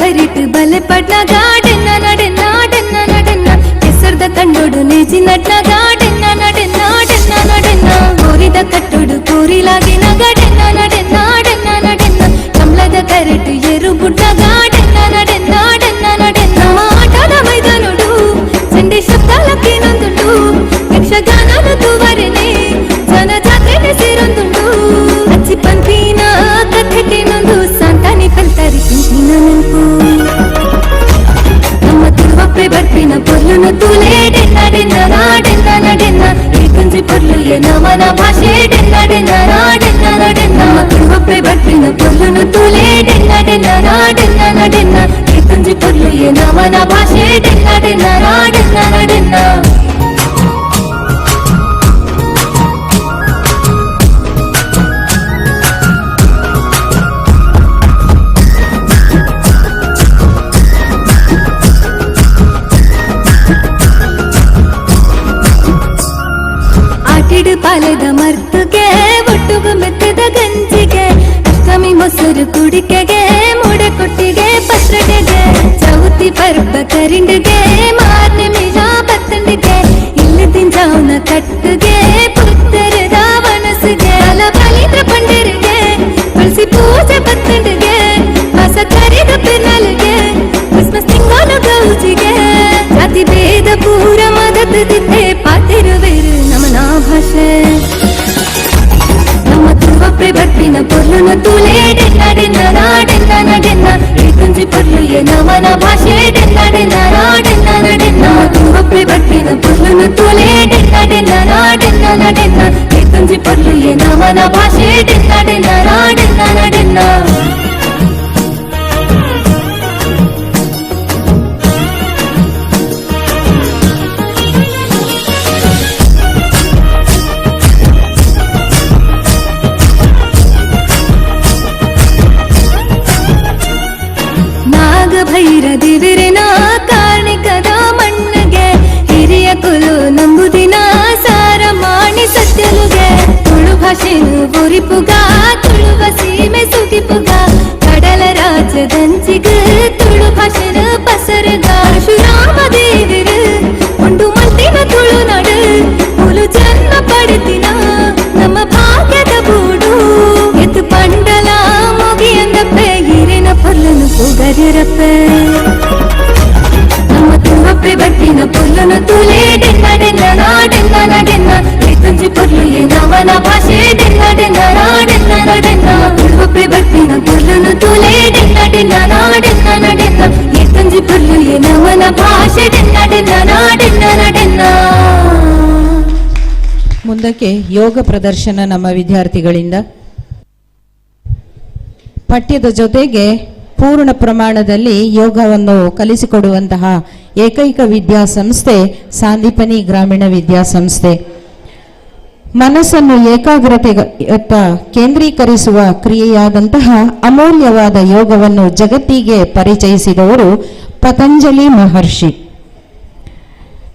ಬರಿಟ್ ಬಲೆ ಪಡ್ನ ಗಾಡೆನ್ನ ನಡೆನ್ನ ಡೆನ್ನ ನಡೆನ್ನ ಕೆಸರ್ದ ಕಂಡೋಡು ನೇಜಿ ನಡ್ನ ಗಾಡೆನ್ನ ನಡೆನ್ನ ಡೆನ್ನ ನಡೆನ್ನ ಕೋರಿದ ಕಟ್ಟೋಡು ಕೋರಿಲಾಗಿನ ಗಡೆನ್ನ ನಡೆನ್ನ ಡೆನ್ನ ನಡೆನ್ನ ಕಮಲದ ಕರೆಟ್ ಏರು ಬುಡ್ಡ ಗಾಡೆನ್ನ ನಡೆನ್ನ ಡೆನ್ನ ನಡೆನ್ನ ಆಟದ ಮೈದಾನೋಡು ಸಂಡೆ ಶಬ್ದಾಲಕ್ಕೇನೊಂದುಂಡು ಯಕ್ಷಗಾನದ ತೂವರೆನೆ ಜನ ಜಾತ್ರೆಗೆ ಸೇರೊಂದುಂಡು ಅಚ್ಚಿ ಪಂಪಿನ ಕಥೆಗೇನೊಂದು ಸಾಂತಾನಿ ಕಲ್ತಾರಿ ಸಿಂಪಿನ ನೆನಪು ನಮ್ಮ ತುಳುವಪ್ಪೆ ಬರ್ತಿನ ಪೊರ್ಲುನ ತೂಲೆ ಡೆನ್ನ ಡೆನ್ನ ಡೆನ್ನ ಡೆನ್ನ ಈ ಕಂಜಿ ಪೊರ್ಲು ಎ ನಮನ ಭಾಷೆ ಡೆನ್ನ ಡೆನ್ನ ಡೆನ್ನ ನಮ್ಮ ತುಳುವಪ್ಪೆ ಬರ್ತಿನ ಪೊರ್ಲುನ ತೂಲೆ ಡೆನ್ನ ಡೆನ್ನ ಡೆನ್ನ ಈ ಕಂಜಿ ಪೊರ್ಲು ಎ ನಮನ ಭಾಷೆ ಡೆನ್ನ ಡೆನ್ನ ಡೆನ್ನ ಪಾಲೆದ ಮರ್ತುಗೆ ಒಟ್ಟುಗು ಮೆತ್ತದ ಗಂಜಿಗೆ ಅಷ್ಟಮಿ ಮೊಸರು ಕುಡಿಕೆಗೆ ಮೂಡೆ ಕೊಟ್ಟಿಗೆ ಪತ್ರಗೆಗೆ ಚೌತಿ ಪರ್ಬ ಕರಿಂಡಿಗೆ ಮಾರ್ನೆ ಮೀಜ ಬತ್ತಂಡಿಗೆ ಇಲ್ಲಿ ತಿಂಜಾವನ ಕಟ್ಟುಗೆ ಪುತ್ತರದ ವನಸಿಗೆ ಅಲ ಬಲಿದ್ರ ಪಂಡರಿಗೆ ತುಳಸಿ ಪೂಜೆ ಬತ್ತಂಡಿಗೆ ಹೊಸ ಕರಿದ ಪೆರ್ನಲ್ಗೆ ಕ್ರಿಸ್ಮಸ್ ತಿಂಗಳ ಗೌಜಿಗೆ ಜಾತಿ ಭೇದ ಪೂರ ಮದದಿದ್ದೆ ಪಾತಿರುವೆರು ನಮನ ಭಾಷೆ ನಮ್ಮ ತುಳುವಪ್ಪೆ ಬರ್ತಿನ ಪೊರ್ಲುನ ತೂಲೆ ಡೆನ್ನ ಡೆನ್ನ ಡೆನ್ನ ಈ ಕಂಜಿ ಪೊರ್ಲು ಎ ನಮನ ಭಾಷೆ ಡೆನ್ನ ಡೆನ್ನ ಡೆನ್ನ ತುಳುವಪ್ಪೆ ಬರ್ತಿನ ಪೊರ್ಲುನ ತೂಲೆ ಡೆನ್ನ ಡೆನ್ನ ಡೆನ್ನ ಈ ಕಂಜಿ ಪೊರ್ಲು ಎ ನಮನ ಭಾಷೆ ಡೆನ್ನ ಡೆನ್ನ ಭೈರ ದಿವಿರಿನ ಕಾರ್ಣಿಕದ ಮಣ್ಣಿಗೆ ಹಿರಿಯ ಕುಲು ನಂಬುದಿನ ಸಾರ ಮಾಡಿ ಸತ್ಯಲುಗೆ ತುಳು ಭಾಷೆನು ಪುರ್ಲುನು ತೂಲೆ ಡೆನ್ನ ಡೆನ್ನ ನಾ ಡೆನ್ನ ನ ಡೆನ್ನ ಏತಂಜಿ ಪುರ್ಲು ಏನವನ ಭಾಷೆ ಡೆನ್ನ ಡೆನ್ನ ನಾ ಡೆನ್ನ ನ ಡೆನ್ನ ಉಳ್ವಪ್ರೆ ಬರ್ತಿನ ಪುರ್ಲುನು ತೂಲೆ ಡೆನ್ನ ಡೆನ್ನ ನಾ ಡೆನ್ನ ನ ಡೆನ್ನ ಏತಂಜಿ ಪುರ್ಲು ಏನವನ ಭಾಷೆ ಡೆನ್ನ ಡೆನ್ನ ನಾ ಡೆನ್ನ ನ ಡೆನ್ನ. ಮುಂದಕ್ಕೆ ಯೋಗ ಪ್ರದರ್ಶನ ನಮ್ಮ ವಿದ್ಯಾರ್ಥಿಗಳಿಂದ. ಪಠ್ಯದ ಜೊತೆಗೆ ಪೂರ್ಣ ಪ್ರಮಾಣದಲ್ಲಿ ಯೋಗವನ್ನು ಕಲಿಸಿಕೊಡುವಂತಹ ಏಕೈಕ ವಿದ್ಯಾಸಂಸ್ಥೆ ಸಾಂದೀಪನಿ ಗ್ರಾಮೀಣ ವಿದ್ಯಾಸಂಸ್ಥೆ. ಮನಸ್ಸನ್ನು ಏಕಾಗ್ರತೆಯತ್ತ ಕೇಂದ್ರೀಕರಿಸುವ ಕ್ರಿಯೆಯಾದಂತಹ ಅಮೂಲ್ಯವಾದ ಯೋಗವನ್ನು ಜಗತ್ತಿಗೆ ಪರಿಚಯಿಸಿದವರು ಪತಂಜಲಿ ಮಹರ್ಷಿ.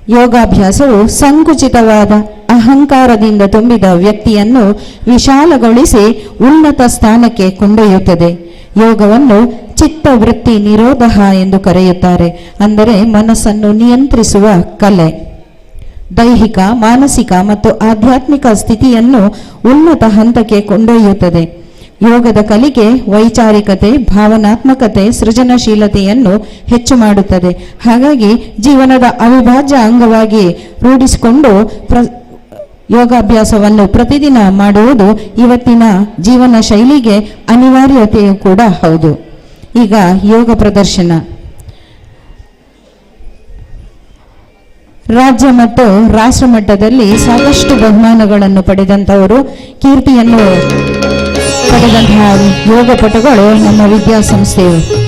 ಯೋಗಾಭ್ಯಾಸವು ಸಂಕುಚಿತವಾದ ಅಹಂಕಾರದಿಂದ ತುಂಬಿದ ವ್ಯಕ್ತಿಯನ್ನು ವಿಶಾಲಗೊಳಿಸಿ ಉನ್ನತ ಸ್ಥಾನಕ್ಕೆ ಕೊಂಡೊಯ್ಯುತ್ತದೆ. ಯೋಗವನ್ನು ಚಿತ್ತವೃತ್ತಿ ನಿರೋಧ ಎಂದು ಕರೆಯುತ್ತಾರೆ. ಅಂದರೆ ಮನಸ್ಸನ್ನು ನಿಯಂತ್ರಿಸುವ ಕಲೆ. ದೈಹಿಕ, ಮಾನಸಿಕ ಮತ್ತು ಆಧ್ಯಾತ್ಮಿಕ ಸ್ಥಿತಿಯನ್ನು ಉನ್ನತ ಹಂತಕ್ಕೆ ಕೊಂಡೊಯ್ಯುತ್ತದೆ. ಯೋಗದ ಕಲಿಕೆ ವೈಚಾರಿಕತೆ, ಭಾವನಾತ್ಮಕತೆ, ಸೃಜನಶೀಲತೆಯನ್ನು ಹೆಚ್ಚು ಮಾಡುತ್ತದೆ. ಹಾಗಾಗಿ ಜೀವನದ ಅವಿಭಾಜ್ಯ ಅಂಗವಾಗಿ ರೂಢಿಸಿಕೊಂಡು ಯೋಗಾಭ್ಯಾಸವನ್ನು ಪ್ರತಿದಿನ ಮಾಡುವುದು ಇವತ್ತಿನ ಜೀವನ ಶೈಲಿಗೆ ಅನಿವಾರ್ಯತೆಯೂ ಕೂಡ ಹೌದು. ಈಗ ಯೋಗ ಪ್ರದರ್ಶನ. ರಾಜ್ಯ ಮತ್ತು ರಾಷ್ಟ್ರ ಮಟ್ಟದಲ್ಲಿ ಸಾಕಷ್ಟು ಬಹುಮಾನಗಳನ್ನು ಪಡೆದಂತವರು, ಕೀರ್ತಿಯನ್ನು ಪಡೆದಂತಹ ಯೋಗಪಟುಗಳು ನಮ್ಮ ವಿದ್ಯಾಸಂಸ್ಥೆಯು.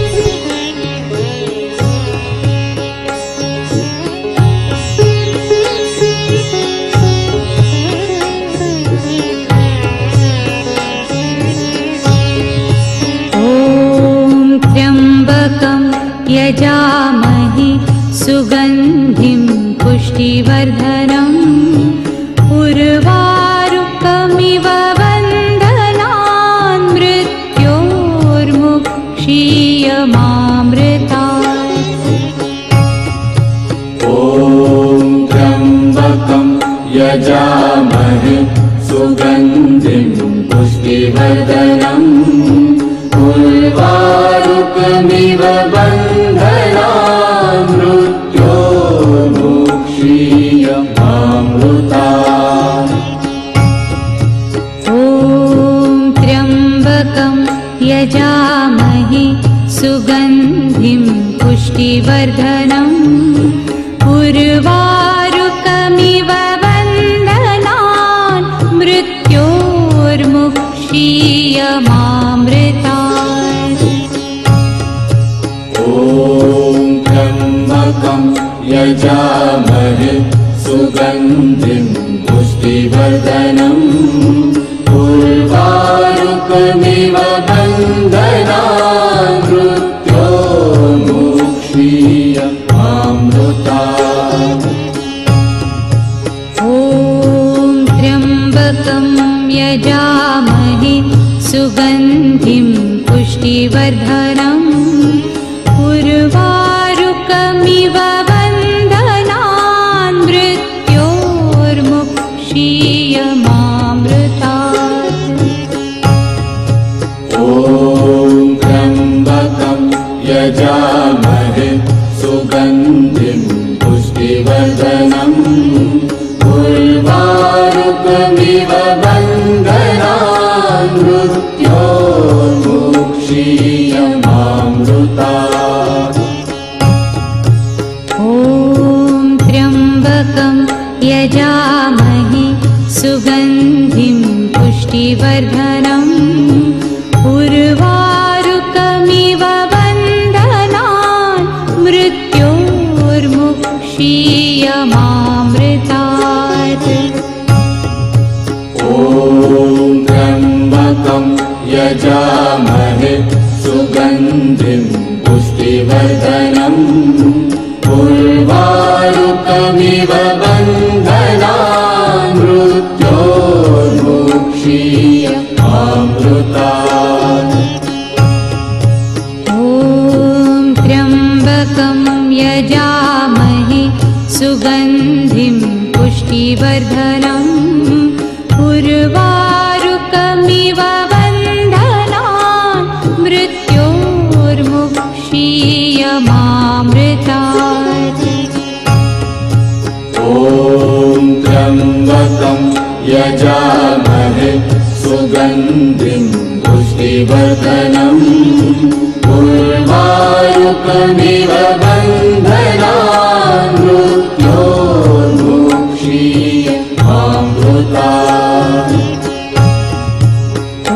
यजामहि सुगन्धिं पुष्टिवर्धनम् उर्वारुकमिव वन्दनान् मृत्योर्मुक्षीयमामृतात्. ॐ त्र्यम्बकं यजामहे सुगन्धिं पुष्टिवर्धनम् उर्वारुकमिव बन्धनान् मृत्योर्मुक्षीयमामृतात्. ॐ त्र्यम्बकं यजामहे सुगन्धिं पुष्टिवर्धनम् उर्वारुकमिव बन्धनान् मृत्योर्मुक्षीयमामृतात्. ॐ त्र्यम्बकं यजामहे सुगन्धिं पुष्टिवर्धनम् उर्वारुकमिव बन्धनान् मृत्योर्मुक्षीयमामृतात्. ॐ त्र्यम्बकं यजामहे सुगन्धिं पुष्टिवर्धनम् उर्वारुकमिव बन्धनान् मृत्योर्मुक्षीयमामृतात्. ॐ त्र्यम्बकं यजामहे सुगन्धिं पुष्टिवर्धनम् उर्वारुकमिव बन्धनान् मृत्योर्मुक्षीयमामृतात्. ॐ त्र्यम्बकं यजामहे सुगन्धिं पुष्टिवर्धनम् उर्वारुकमिव बन्धनान् मृत्योर्मुक्षीयमामृतात्. ॐ त्र्यम्बकं यजामहे सुगन्धिं पुष्टिवर्धनम् उर्वारुकमिव बन्धनान् मृत्योर्मुक्षीयमामृतात्. ॐ त्र्यम्बकं यजामहे सुगन्धिं पुष्टिवर्धनम् उर्वारुकमिव बन्धनान् मृत्योर्मुक्षीयमामृतात्. त्र्यम्बकं यजामहे सुगन्धिं पुष्टिवर्धनम् उर्वारुकमिव बन्धनान् मृत्योर्मुक्षीयमामृतात्। ॐ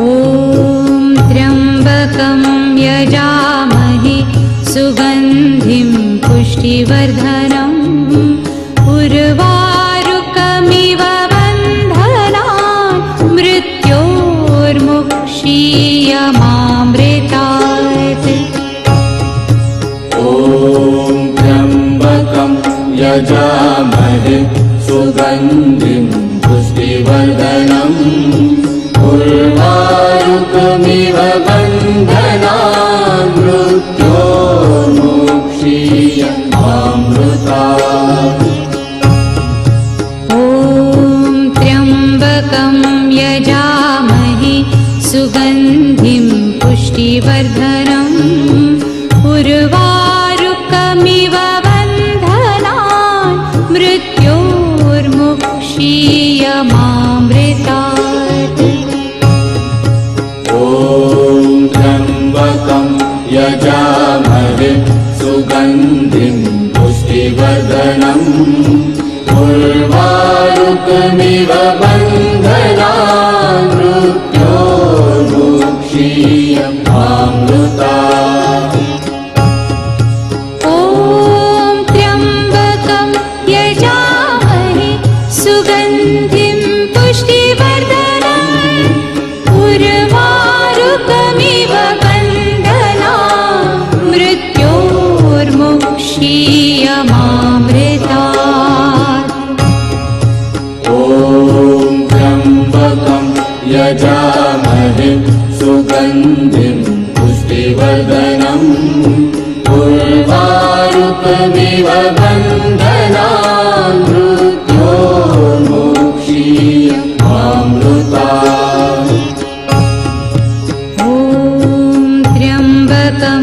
त्र्यम्बकं यजामहे सुगन्धिं पुष्टिवर्धनम् उर्वारुकमिव बन्धनान् मृत्योर्मुक्षीयमामृतात्। ॐ त्र्यम्बकं यजामहे सुगन्धिं पुष्टिवर्धनम् उर्वारुकमिव बन्धनान् मृत्योर्मुक्षीयमामृतात्। ॐ त्र्यम्बकं यजामहे सुगन्धिं पुष्टिवर्धनम् उर्वारुकमिव बन्धनान् मृत्योर्मुक्षीयमामृतात्। ॐ त्र्यम्बकं यजामहे सुगन्धिं पुष्टिवर्धनम् उर्वारुकमिव बन्धनान् मृत्योर्मुक्षीयमामृतात्। ॐ त्र्यम्बकं यजामहे सुगन्धिं पुष्टिवर्धनम् उर्वारुकमिव बन्धनान् मृत्योर्मुक्षीयमामृतात्। ॐ त्र्यम्बकं यजामहे सुगन्धिं पुष्टिवर्धनम् उर्वारुकमिव बन्धनान् मृत्योर्मुक्षीयमामृतात्। ॐ त्र्यम्बकं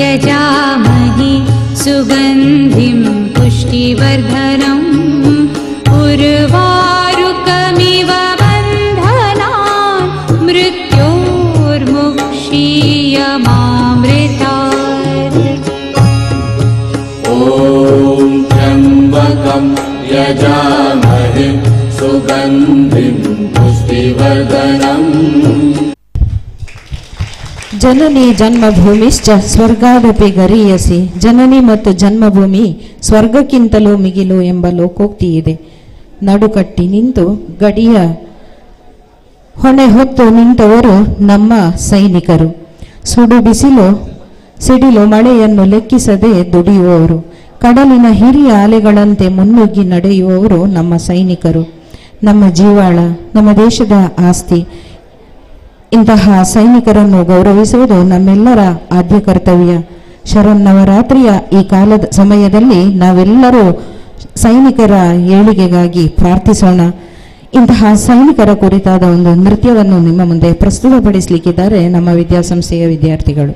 यजामहे सुगन्धिं पुष्टिवर्धनम् उर्वारुकमिव बन्धनान् मृत्योर्मुक्षीयमामृतात्। ॐ त्र्यम्बकं यजामहे सुगन्धिं पुष्टिवर्धनम् ಜನನಿ ಜನ್ಮಭೂಮಿಶ್ಚ ಸ್ವರ್ಗಾದಪಿ ಗರೀಯಸಿ. ಜನನಿ ಮತ್ತು ಜನ್ಮಭೂಮಿ ಸ್ವರ್ಗಕ್ಕಿಂತಲೂ ಮಿಗಿಲು ಎಂಬ ಲೋಕೋಕ್ತಿ ಇದೆ. ನಡುಕಟ್ಟಿ ನಿಂತು ಗಡಿಯ ಹೊಣೆ ಹೊತ್ತು ನಿಂತವರು ನಮ್ಮ ಸೈನಿಕರು. ಸುಡು ಬಿಸಿಲು ಸಿಡಿಲು ಮಳೆಯನ್ನು ಲೆಕ್ಕಿಸದೆ ದುಡಿಯುವವರು. ಕಡಲಿನ ಹಿರಿಯ ಅಲೆಗಳಂತೆ ಮುನ್ನುಗ್ಗಿ ನಡೆಯುವವರು ನಮ್ಮ ಸೈನಿಕರು. ನಮ್ಮ ಜೀವಾಳ, ನಮ್ಮ ದೇಶದ ಆಸ್ತಿ. ಇಂತಹ ಸೈನಿಕರನ್ನು ಗೌರವಿಸುವುದು ನಮ್ಮೆಲ್ಲರ ಆದ್ಯ ಕರ್ತವ್ಯ. ಶರನ್ನವರಾತ್ರಿಯ ಈ ಕಾಲದ ಸಮಯದಲ್ಲಿ ನಾವೆಲ್ಲರೂ ಸೈನಿಕರ ಏಳಿಗೆಗಾಗಿ ಪ್ರಾರ್ಥಿಸೋಣ. ಇಂತಹ ಸೈನಿಕರ ಕುರಿತಾದ ಒಂದು ನೃತ್ಯವನ್ನು ನಿಮ್ಮ ಮುಂದೆ ಪ್ರಸ್ತುತಪಡಿಸಲಿಕ್ಕಿದ್ದಾರೆ ನಮ್ಮ ವಿದ್ಯಾಸಂಸ್ಥೆಯ ವಿದ್ಯಾರ್ಥಿಗಳು.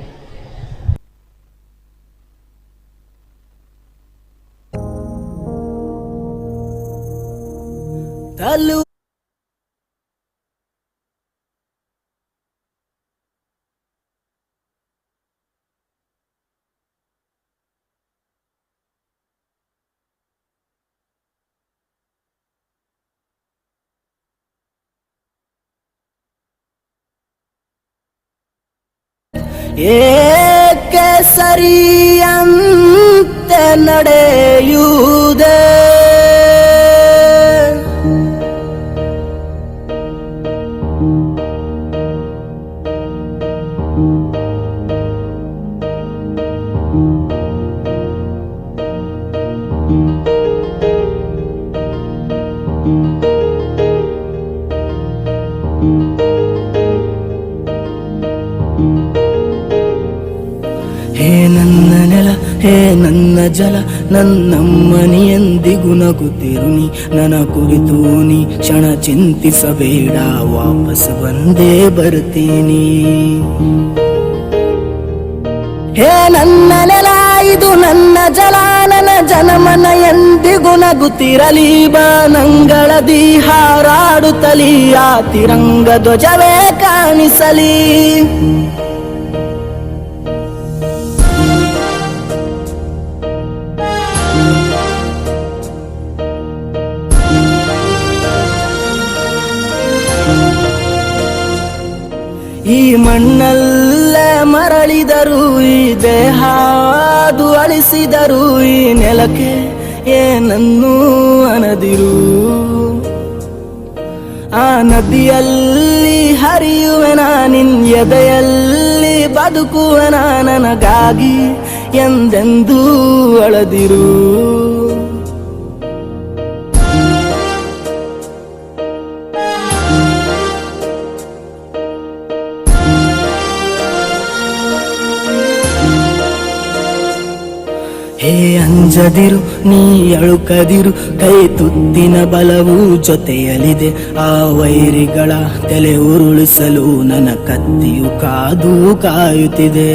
ಕೇಸರಿಯಂತೆ ನಡೆಯುವುದೇ ಹೇ ನನ್ನ ನೆಲ, ಹೇ ನನ್ನ ಜಲ, ನನ್ನಮ್ಮನಿಯಂದಿಗೂ ನಗುತ್ತಿರುನಿ. ನನ್ನ ಕುರಿತು ನೀ ಕ್ಷಣ ಚಿಂತಿಸಬೇಡ, ವಾಪಸ್ ಬಂದೇ ಬರ್ತೀನಿ. ಹೇ ನನ್ನ ನೆಲ, ಇದು ನನ್ನ ಜಲ, ನನ್ನ ಜನಮನ ಎಂದಿಗೂ ನಗುತ್ತಿರಲಿ ಬಾನಂಗಳದಿ ಹಾರಾಡುತ್ತಲಿ ಆ ತಿರಂಗ ಧ್ವಜವೇ ಕಾಣಿಸಲಿ. ಈ ಮಣ್ಣಲ್ಲೇ ಮರಳಿದರು ಈ ದೇಹ ಅದು ಅಳಿಸಿದರು ಈ ನೆಲಕ್ಕೆ ಏನನ್ನೂ ಅನದಿರು. ಆ ನದಿಯಲ್ಲಿ ಹರಿಯುವೆನ ನಿನ್ ಎದೆಯಲ್ಲಿ ಬದುಕುವೆನ ನನಗಾಗಿ ಎಂದೆಂದೂ ಅಳದಿರು. ಹೇ ಅಂಜದಿರು ನೀ ಅಳುಕದಿರು ಕೈ ತುತ್ತಿನ ಬಲವು ಜೊತೆಯಲಿದೆ. ಆ ವೈರಿಗಳ ತಲೆ ಉರುಳಿಸಲು ನನ್ನ ಕತ್ತಿಯು ಕಾದು ಕಾಯುತ್ತಿದೆ.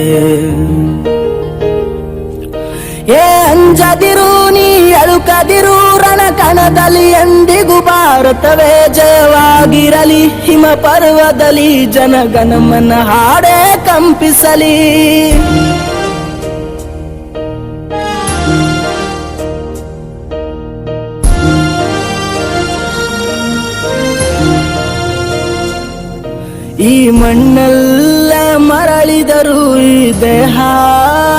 ಏ ಅಂಜದಿರು ನೀ ಅಳುಕದಿರು ರಣಕಣದಲ್ಲಿ ಎಂದಿಗೂ ಭಾರತವೇ ಜಯವಾಗಿರಲಿ. ಹಿಮ ಪರ್ವದಲ್ಲಿ ಜನಗಣಮನ ಹಾಡೇ ಕಂಪಿಸಲಿ. ಈ ಮಣ್ಣಲ್ಲ ಮರಳಿದರು ಈ ದೇಹ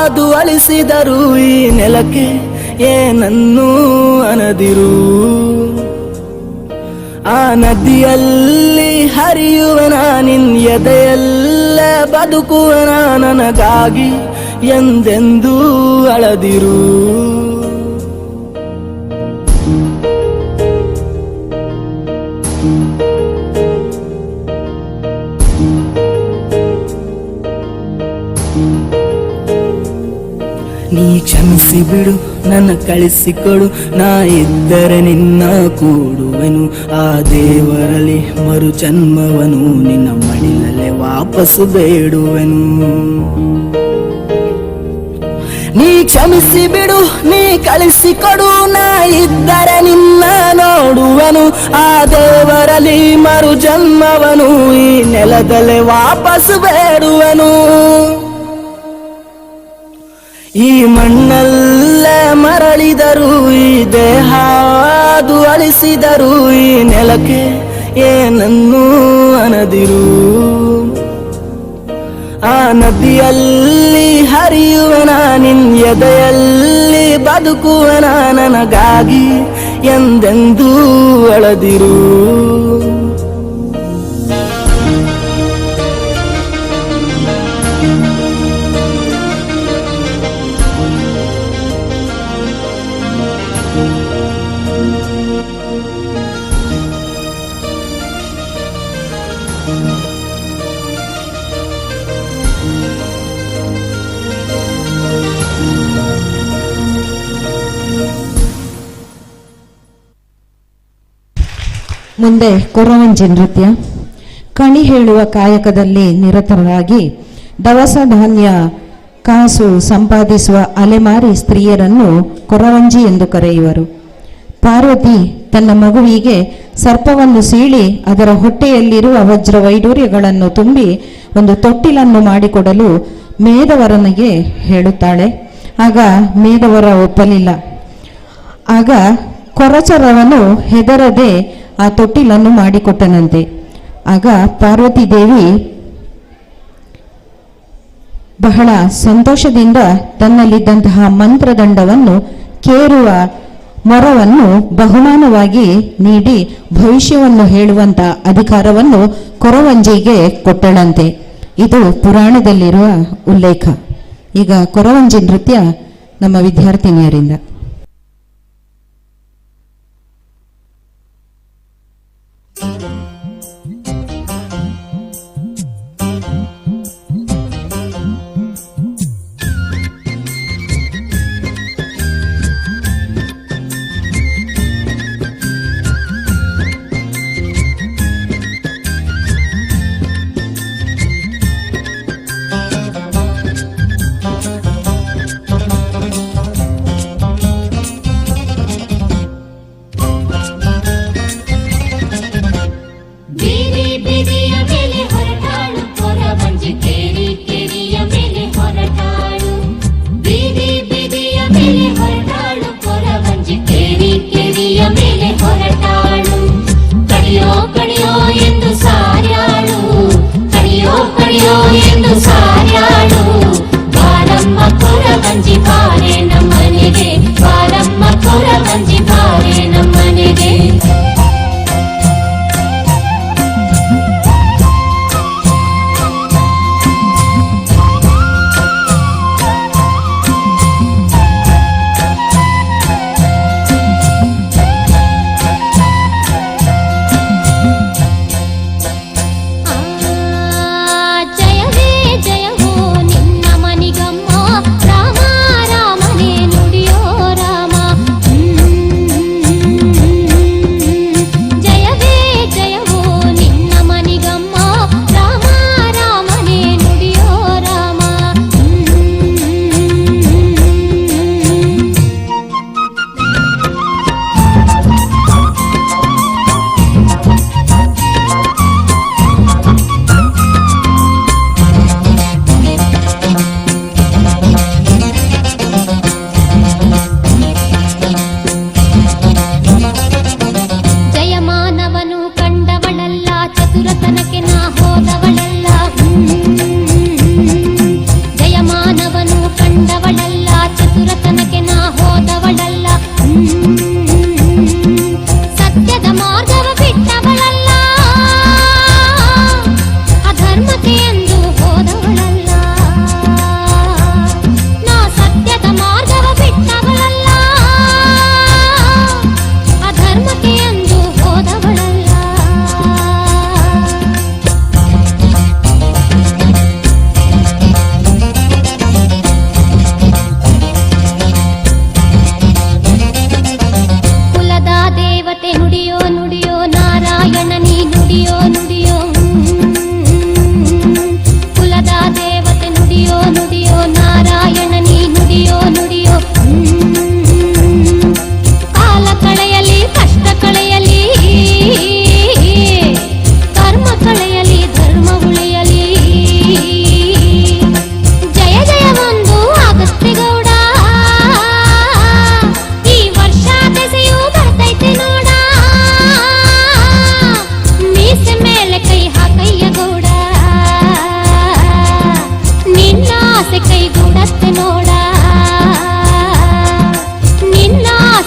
ಅದು ಅಳಿಸಿದರು ಈ ನೆಲಕ್ಕೆ ಏನನ್ನೂ ಅನದಿರು. ಆ ನದಿಯಲ್ಲಿ ಹರಿಯುವೆನ ನಿನ್ ಎದೆಯಲ್ಲೇ ಬದುಕುವೆನ ನನಗಾಗಿ ಎಂದೆಂದೂ ಅಳದಿರು. ನೀ ಕ್ಷಮಿಸಿ ಬಿಡು ನನ್ನ ಕಳಿಸಿಕೊಡು ನಾ ಇದ್ದರೆ ನಿನ್ನ ಕೂಡುವೆನು. ಆ ದೇವರಲ್ಲಿ ಮರು ಜನ್ಮವನು ನಿನ್ನ ಮಡಿಲಲ್ಲೇ ವಾಪಸ್ಸು ಬೇಡುವೆನು. ನೀ ಕ್ಷಮಿಸಿ ಬಿಡು ನೀ ಕಳಿಸಿಕೊಡು ನಾ ಇದ್ದರೆ ನಿನ್ನ ನೋಡುವೆನು. ಆ ದೇವರಲ್ಲಿ ಮರು ಜನ್ಮವನು ಈ ನೆಲದಲ್ಲೇ ವಾಪಸ್ಸು ಬೇಡುವೆನು. ಈ ಮಣ್ಣಲ್ಲೇ ಮರಳಿದರು ಈ ದೇಹ ಅದು ಅಳಿಸಿದರು ಈ ನೆಲಕ್ಕೆ ಏನನ್ನೂ ಅನದಿರು. ಆ ನದಿಯಲ್ಲಿ ಹರಿಯುವೆನ ನಿನ್ ಎದೆಯಲ್ಲಿ ಬದುಕುವೆನ ನನಗಾಗಿ ಎಂದೆಂದೂ ಅಳದಿರು. ಮುಂದೆ ಕೊರವಂಜಿ ನೃತ್ಯ. ಕಣಿ ಹೇಳುವ ಕಾಯಕದಲ್ಲಿ ನಿರತರಾಗಿ ದವಸ ಧಾನ್ಯ ಕಾಸು ಸಂಪಾದಿಸುವ ಅಲೆಮಾರಿ ಸ್ತ್ರೀಯರನ್ನು ಕೊರವಂಜಿ ಎಂದು ಕರೆಯುವರು. ಪಾರ್ವತಿ ತನ್ನ ಮಗುವಿಗೆ ಸರ್ಪವನ್ನು ಸೀಳಿ ಅದರ ಹೊಟ್ಟೆಯಲ್ಲಿರುವ ವಜ್ರ ವೈಡೂರ್ಯಗಳನ್ನು ತುಂಬಿ ಒಂದು ತೊಟ್ಟಿಲನ್ನು ಮಾಡಿಕೊಡಲು ಮೇದವರನಿಗೆ ಹೇಳುತ್ತಾಳೆ. ಆಗ ಮೇದವರ ಒಪ್ಪಲಿಲ್ಲ. ಆಗ ಕೊರಚರವನು ಹೆದರದೆ ಆ ತೊಟ್ಟಿಲನ್ನು ಮಾಡಿಕೊಟ್ಟನಂತೆ. ಆಗ ಪಾರ್ವತಿ ದೇವಿ ಬಹಳ ಸಂತೋಷದಿಂದ ತನ್ನಲ್ಲಿದ್ದಂತಹ ಮಂತ್ರದಂಡವನ್ನು ಕೇರುವ ಮೊರವನ್ನು ಬಹುಮಾನವಾಗಿ ನೀಡಿ ಭವಿಷ್ಯವನ್ನು ಹೇಳುವಂತ ಅಧಿಕಾರವನ್ನು ಕೊರವಂಜಿಗೆ ಕೊಟ್ಟಳಂತೆ. ಇದು ಪುರಾಣದಲ್ಲಿರುವ ಉಲ್ಲೇಖ. ಈಗ ಕೊರವಂಜಿ ನೃತ್ಯ ನಮ್ಮ ವಿದ್ಯಾರ್ಥಿನಿಯರಿಂದ.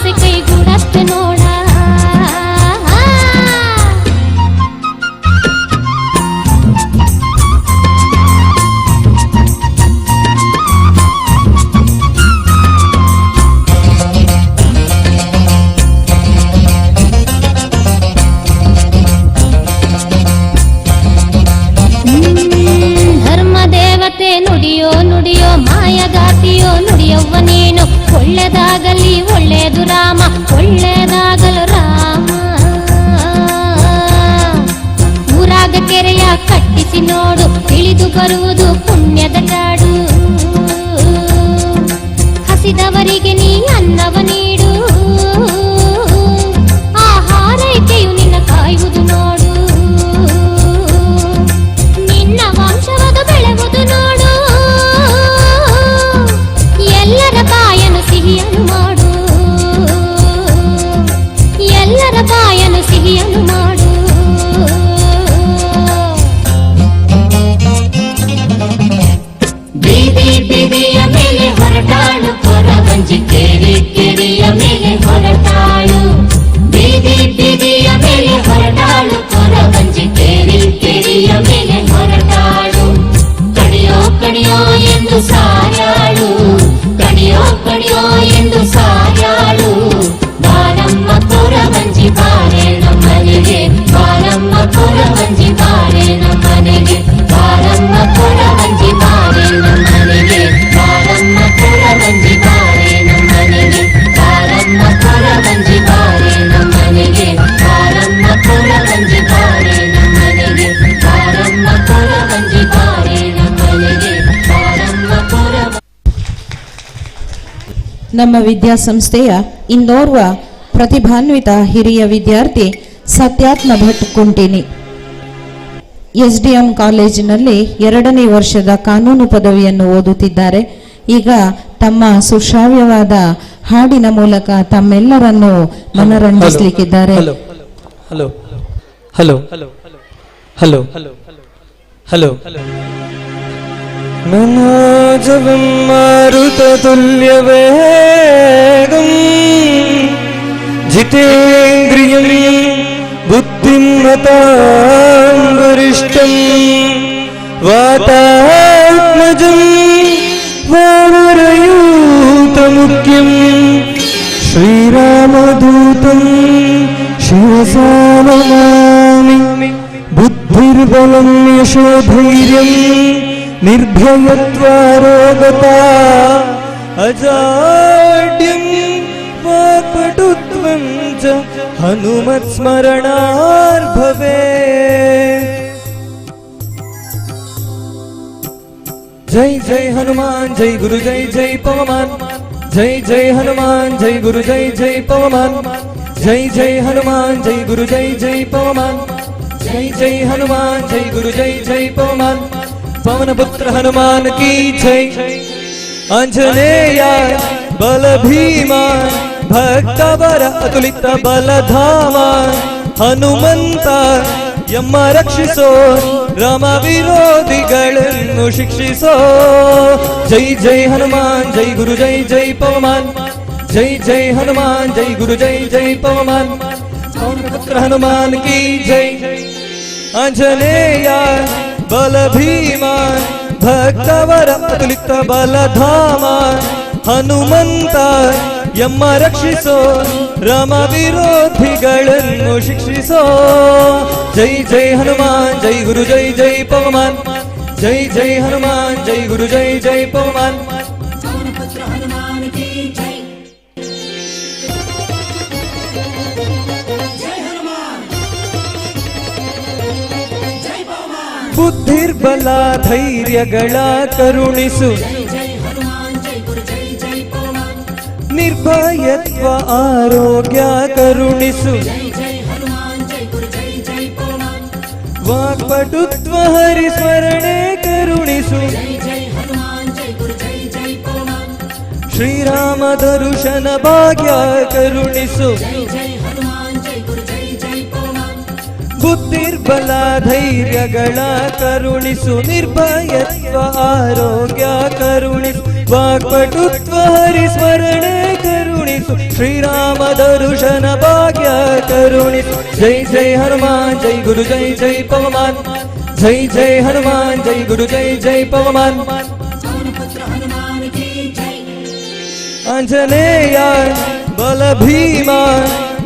ಆಸೆ ಕೈಗೂಡತ್ತೆ ನೋಡ. ಧರ್ಮದೇವತೆ ನುಡಿಯೋ ನುಡಿಯೋ ಮಾಯಗಾತಿಯೋ ನುಡಿಯವ್ವ ನೀನು. ಒಳ್ಳೆದಾಗಲಿ ಒಳ್ಳೆಯದು ರಾಮ, ಒಳ್ಳೆಯದಾಗಲು ರಾಮ. ಊರಾಗ ಕೆರೆಯ ಕಟ್ಟಿಸಿ ನೋಡು, ತಿಳಿದು ಬರುವುದು ಪುಣ್ಯದ ಕಾಡು. ಹಸಿದವರಿಗೆ ನೀ ಅನ್ನವ ನೀಡು, ಆಹಾರೈಕೆಯು ನಿನ್ನ ಕಾಯುವುದು ನೋಡು. ನಿನ್ನ ವಂಶವದು ಬೆಳೆವುದು ನೋಡು, ಎಲ್ಲರ ಬಾಯನು ಸಿಹಿಯನು ಮಾಡು, ಎಲ್ಲರ ಬಾಯನು ಸಿಹಿಯನು ಮಾಡು. ಬೀದಿ ಬೀದಿಯ ಮೇಲೆ ಹೊರಟಾಳು ಕೊರವಂಜಿ, ಕೇರಿ ಕೇರಿಯ ಮೇಲೆ ಹೊರಟಾಳು. ಬೀದಿ ಬೀದಿಯ ಮೇಲೆ ಹೊರಟಾಳು ಕೊರವಂಜಿ, ಕೇರಿ ಕೇರಿಯ ಮೇಲೆ ಹೊರಟಾಳು. ಕಣಿಯೋ ಕಣಿಯೋ ಎಂದು ಸಾಯಾಳು, ಕಣಿಯೋ ಕಣಿಯೋ ಎಂದು ಸಾಯಾಳು. ಬಾರಮ್ಮ ಕೊರವಂಜಿ ಬಾರೆ ನಮ್ಮನೆಗೆ, ಬಾರಮ್ಮ ಕೊರವಂಜಿ ಬಾರೆ ನಮ್ಮನೆಗೆ, ಬಾರಮ್ಮ ಕೊರವಂಜಿ ಬಾರೆ ನಮ್ಮನೆಗೆ, ಬಾರಮ್ಮ ಕೊರವಂಜಿ ಬಾರೆ ನಮ್ಮನೆಗೆ, ಬಾರಮ್ಮ ಕೊರವಂಜಿ ಬಾರೆ ನಮ್ಮನೆಗೆ, ಬಾರಮ್ಮ ಕೊರವಂಜಿ ಬಾರೆ ನಮ್ಮನೆಗೆ, ಬಾರಮ್ಮ ಕೊರವಂಜಿ ಬಾರೆ ನಮ್ಮನೆಗೆ, ಬಾರಮ್ಮ ಕೊರವ. ನಮ್ಮ ವಿದ್ಯಾಸಂಸ್ಥೆಯ ಇನ್ನೋರ್ವ ಪ್ರತಿಭಾನ್ವಿತ ಹಿರಿಯ ವಿದ್ಯಾರ್ಥಿ ಸತ್ಯಾತ್ಮ ಭಟ್ ಕುಂಟಿನಿ SDM ಕಾಲೇಜಿನಲ್ಲಿ 2ನೇ ವರ್ಷದ ಕಾನೂನು ಪದವಿಯನ್ನು ಓದುತ್ತಿದ್ದಾರೆ. ಈಗ ತಮ್ಮ ಸುಶ್ರಾವ್ಯವಾದ ಹಾಡಿನ ಮೂಲಕ ತಮ್ಮೆಲ್ಲರನ್ನು ಮನರಂಜಿಸಲಿಕ್ಕಿದ್ದಾರೆ. Hello hello hello hello hello മനോജവം മാരുതതുല്യവേഗം ജിതേന്ദ്രിയം ബുദ്ധിം മതാം വരിഷ്ഠം വാതാത്മജം വാനരയൂതമുഖ്യം ശ്രീരാമദൂതം ശിരസാ നമാമി. ബുദ്ധിർബലം യശോധൈര്യം നിർഭയത്വാരോഗതാ അജാഡ്യം വാക്പടുത്വം ച ഹനുമത്സ്മരണാർഭവേത്. जय जय हनुमान जय गुरु जय जय पवमान, जय जय हनुमान जय गुरु जय जय पवमान, जय जय हनुमान जय गुरु जय जय पवमान, जय जय हनुमान जय गुरु जय जय पवमान. पवन पुत्र हनुमान की जय. आंजनेया बल भीमा भक्तवर अतुलित बलधामा. ಹನುಮಂತ ಎಮ್ಮ ರಕ್ಷಿಸೋ, ರಾಮ ವಿರೋಧಿಗಳನ್ನು ಶಿಕ್ಷಿಸೋ. ಜೈ ಜೈ ಹನುಮಾನ್ ಜೈ ಗುರು ಜೈ ಜೈ ಪವಮಾನ್, ಜೈ ಜೈ ಹನುಮಾನ್ ಜೈ ಗುರು ಜೈ ಜೈ ಪವಮಾನ್. ಪವನ ಪುತ್ರ ಹನುಮಾನ್ ಕಿ ಜೈ. ಆಂಜನೇಯ ಬಲ ಭೀಮಾ ಭಕ್ತವರ ಅತುಲಿತ ಬಲಧಾಮ. ಹನುಮಂತ ಎಮ್ಮ ರಕ್ಷಿಸೋ, ರಾಮ ವಿರೋಧಿಗಳನ್ನು ಶಿಕ್ಷಿಸೋ. ಜೈ ಜೈ ಹನುಮಾನ್ ಜೈ ಗುರು ಜೈ ಜೈ ಪವಮಾನ್, ಜೈ ಜೈ ಹನುಮಾನ್ ಜೈ ಗುರು ಜೈ ಜೈ ಪವಮಾನ್. ಬುದ್ಧಿರ್ಬಲ ಧೈರ್ಯಗಳ ಕರುಣಿಸು, ನಿರ್ಭಯತ್ವ ಆರೋಗ್ಯ ಕರುಣಿಸು. ವಾಕ್ಪಟುತ್ವ ಹರಿಸ್ಮರಣೆ ಕರುಣಿಸು. ಶ್ರೀರಾಮ ದರುಶನ ಭಾಗ್ಯ ಕರುಣಿಸು. ಬುದ್ಧಿರ್ಬಲ ಧೈರ್ಯಗಳ ಕರುಣಿಸು, ನಿರ್ಭಯತ್ವ ಆರೋಗ್ಯ ಕರುಣಿಸು. ವಾಕ್ಪಟುತ್ವ ಹರಿಸ್ಮರಣೆ ಕರುಣಿಸು ಶ್ರೀರಾಮ ದರ್ಶನ ಭಾಗ್ಯ ಕರುಣಿಸು ಜೈ ಜೈ ಹನುಮಾನ್ ಜೈ ಗುರು ಜೈ ಜೈ ಪವಮಾನ್ ಜೈ ಜೈ ಹನುಮಾನ್ ಜೈ ಗುರು ಜೈ ಜೈ ಪವಮಾನ್ ಆಂಜನೇಯ ಬಲ ಭೀಮ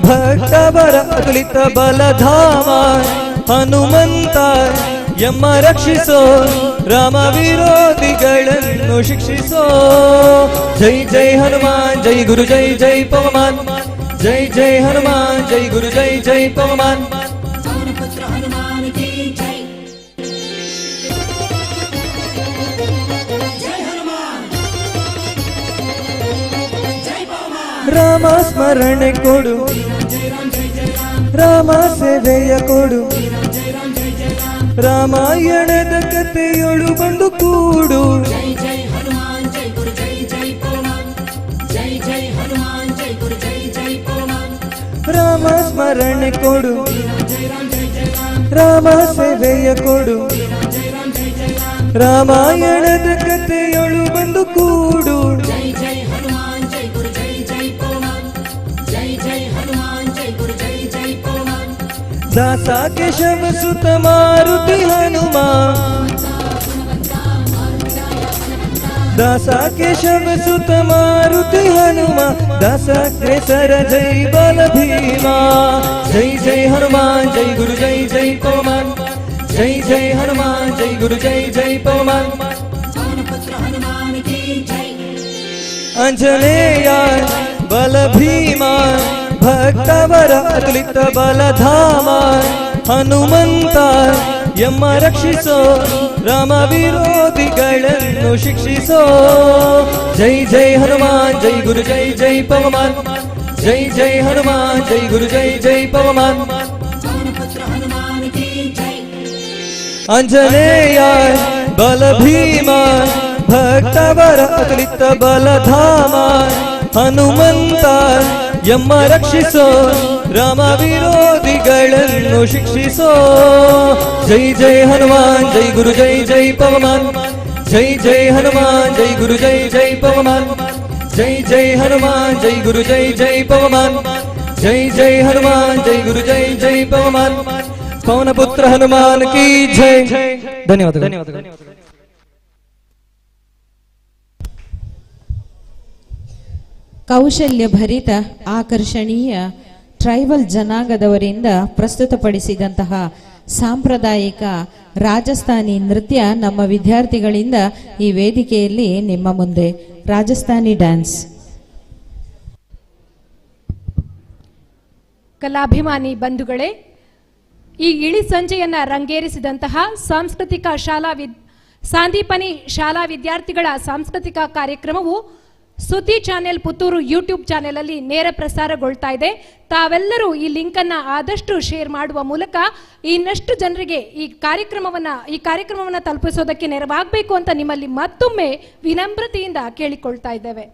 ಭಕ್ತವರ ಅಗಲಿತ ಬಲಧಾಮ ಹನುಮಂತ ಯಮ್ಮ ರಕ್ಷಿಸೋ ರಾಮ ವಿರೋಧಿಗಳನ್ನು ಶಿಕ್ಷಿಸೋ ಜೈ ಜೈ ಹನುಮಾನ್ ಜೈ ಗುರು ಜೈ ಜೈ ಪವಮಾನ್ ಜೈ ಜೈ ಹನುಮಾನ್ ಜೈ ಗುರು ಜೈ ಜೈ ಪವಮಾನ್ ರಾಮ ಸ್ಮರಣೆ ಕೊಡು ರಾಮ ಸೇವೆಯ ಕೊಡು ರಾಮಾಯಣದ ಕಥೆಯೊಳು ಬಂದು ಕೂಡು ರಾಮ ಸ್ಮರಣೆ ಕೊಡು ರಾಮ ಸೇವೆಯ ಕೊಡು ರಾಮಾಯಣದ ಕಥೆಯೊಳು ಬಂದು ಕೂಡು ದಾಸ ಕೇಶವ ಸುತ ಮಾರುತಿ ಹನುಮ ದಾಸ ಕೇಶವ ಸುತ ಮಾರುತಿ ಹನುಮ ದಾಸ ಕೇಸರ ಜೈ ಬಲ ಭೀಮ ಜೈ ಜೈ ಹನುಮಾನ್ ಜೈ ಗುರು ಜೈ ಜೈ ಪವಮಾನ್ ಜೈ ಜೈ ಹನುಮಾನ್ ಜೈ ಗುರು ಜೈ ಜೈ ಪವಮಾನ್ ಆಂಜನೇಯ ಬಲ ಭೀಮ ಭಕ್ತವರ ಅಗಲಿತ ಬಲಧಾಮ ಹನುಮಂತ ಯಮ್ಮ ರಕ್ಷಿಸೋ ರಾಮ ವಿರೋಧಿಗಳನ್ನು ಶಿಕ್ಷಿಸೋ ಜೈ ಜೈ ಹನುಮಾನ್ ಜೈ ಗುರು ಜೈ ಜೈ ಪವಮಾನ್ ಜೈ ಜೈ ಹನುಮಾನ್ ಜೈ ಗುರು ಜೈ ಜೈ ಪವಮಾನ್ ಆಂಜನೇಯ ಬಲ ಭೀಮ ಭಕ್ತವರ ಅಗಲಿತ ಬಲಧಾಮ ಹನುಮಂತ ಯಮ್ಮ ರಕ್ಷಿಸೋ ರಾಮ ವಿರೋಧಿಗಳನ್ನು ಶಿಕ್ಷಿಸೋ ಜೈ ಜೈ ಹನುಮಾನ್ ಜೈ ಗುರು ಜೈ ಜೈ ಪವಮಾನ್ ಜೈ ಜೈ ಹನುಮಾನ್ ಜೈ ಗುರು ಜೈ ಜೈ ಪವಮಾನ್ ಜೈ ಜೈ ಹನುಮಾನ್ ಜೈ ಗುರು ಜೈ ಜೈ ಪವಮಾನ್ ಜೈ ಜೈ ಹನುಮಾನ್ ಜೈ ಗುರು ಜೈ ಜೈ ಪವಮಾನ್ ಪವನ ಪುತ್ರ ಹನುಮಾನ್ ಕಿ ಜೈ ಧನ್ಯವಾದಗಳು ಕೌಶಲ್ಯ ಭರಿತ ಆಕರ್ಷಣೀಯ ಟ್ರೈಬಲ್ ಜನಾಂಗದವರಿಂದ ಪ್ರಸ್ತುತಪಡಿಸಿದಂತಹ ಸಾಂಪ್ರದಾಯಿಕ ರಾಜಸ್ಥಾನಿ ನೃತ್ಯ ನಮ್ಮ ವಿದ್ಯಾರ್ಥಿಗಳಿಂದ ಈ ವೇದಿಕೆಯಲ್ಲಿ ನಿಮ್ಮ ಮುಂದೆ ರಾಜಸ್ಥಾನಿ ಡ್ಯಾನ್ಸ್. ಕಲಾಭಿಮಾನಿ ಬಂಧುಗಳೇ, ಈ ಇಳಿ ಸಂಜೆಯನ್ನ ರಂಗೇರಿಸಿದಂತಹ ಸಾಂಸ್ಕೃತಿಕ ಸಾಂದೀಪನಿ ಶಾಲಾ ವಿದ್ಯಾರ್ಥಿಗಳ ಸಾಂಸ್ಕೃತಿಕ ಕಾರ್ಯಕ್ರಮವು ಸುದ್ದಿ ಚಾನೆಲ್ ಪುತ್ತೂರು ಯೂಟ್ಯೂಬ್ ಚಾನೆಲ್ ಅಲ್ಲಿ ನೇರ ಪ್ರಸಾರಗೊಳ್ತಾ ಇದೆ. ತಾವೆಲ್ಲರೂ ಈ ಲಿಂಕ್ ಅನ್ನ ಆದಷ್ಟು ಶೇರ್ ಮಾಡುವ ಮೂಲಕ ಇನ್ನಷ್ಟು ಜನರಿಗೆ ಈ ಕಾರ್ಯಕ್ರಮವನ್ನ ತಲುಪಿಸೋದಕ್ಕೆ ನೆರವಾಗಬೇಕು ಅಂತ ನಿಮ್ಮಲ್ಲಿ ಮತ್ತೊಮ್ಮೆ ವಿನಮ್ರತೆಯಿಂದ ಕೇಳಿಕೊಳ್ತಾ ಇದ್ದೇವೆ.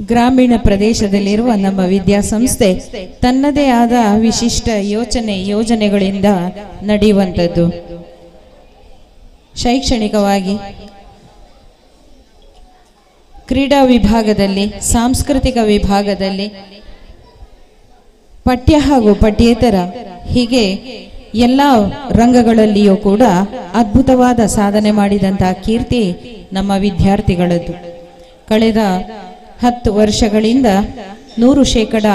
ಗ್ರಾಮೀಣ ಪ್ರದೇಶದಲ್ಲಿರುವ ನಮ್ಮ ವಿದ್ಯಾಸಂಸ್ಥೆ ತನ್ನದೇ ಆದ ವಿಶಿಷ್ಟ ಯೋಜನೆಗಳಿಂದ ನಡೆಯುವಂಥದ್ದು. ಶೈಕ್ಷಣಿಕವಾಗಿ ಕ್ರೀಡಾ ವಿಭಾಗದಲ್ಲಿ, ಸಾಂಸ್ಕೃತಿಕ ವಿಭಾಗದಲ್ಲಿ, ಪಠ್ಯ ಹಾಗೂ ಪಠ್ಯೇತರ ಹೀಗೆ ಎಲ್ಲ ರಂಗಗಳಲ್ಲಿಯೂ ಕೂಡ ಅದ್ಭುತವಾದ ಸಾಧನೆ ಮಾಡಿದಂತಹ ಕೀರ್ತಿ ನಮ್ಮ ವಿದ್ಯಾರ್ಥಿಗಳದ್ದು. ಕಳೆದ 10 ವರ್ಷಗಳಿಂದ 100%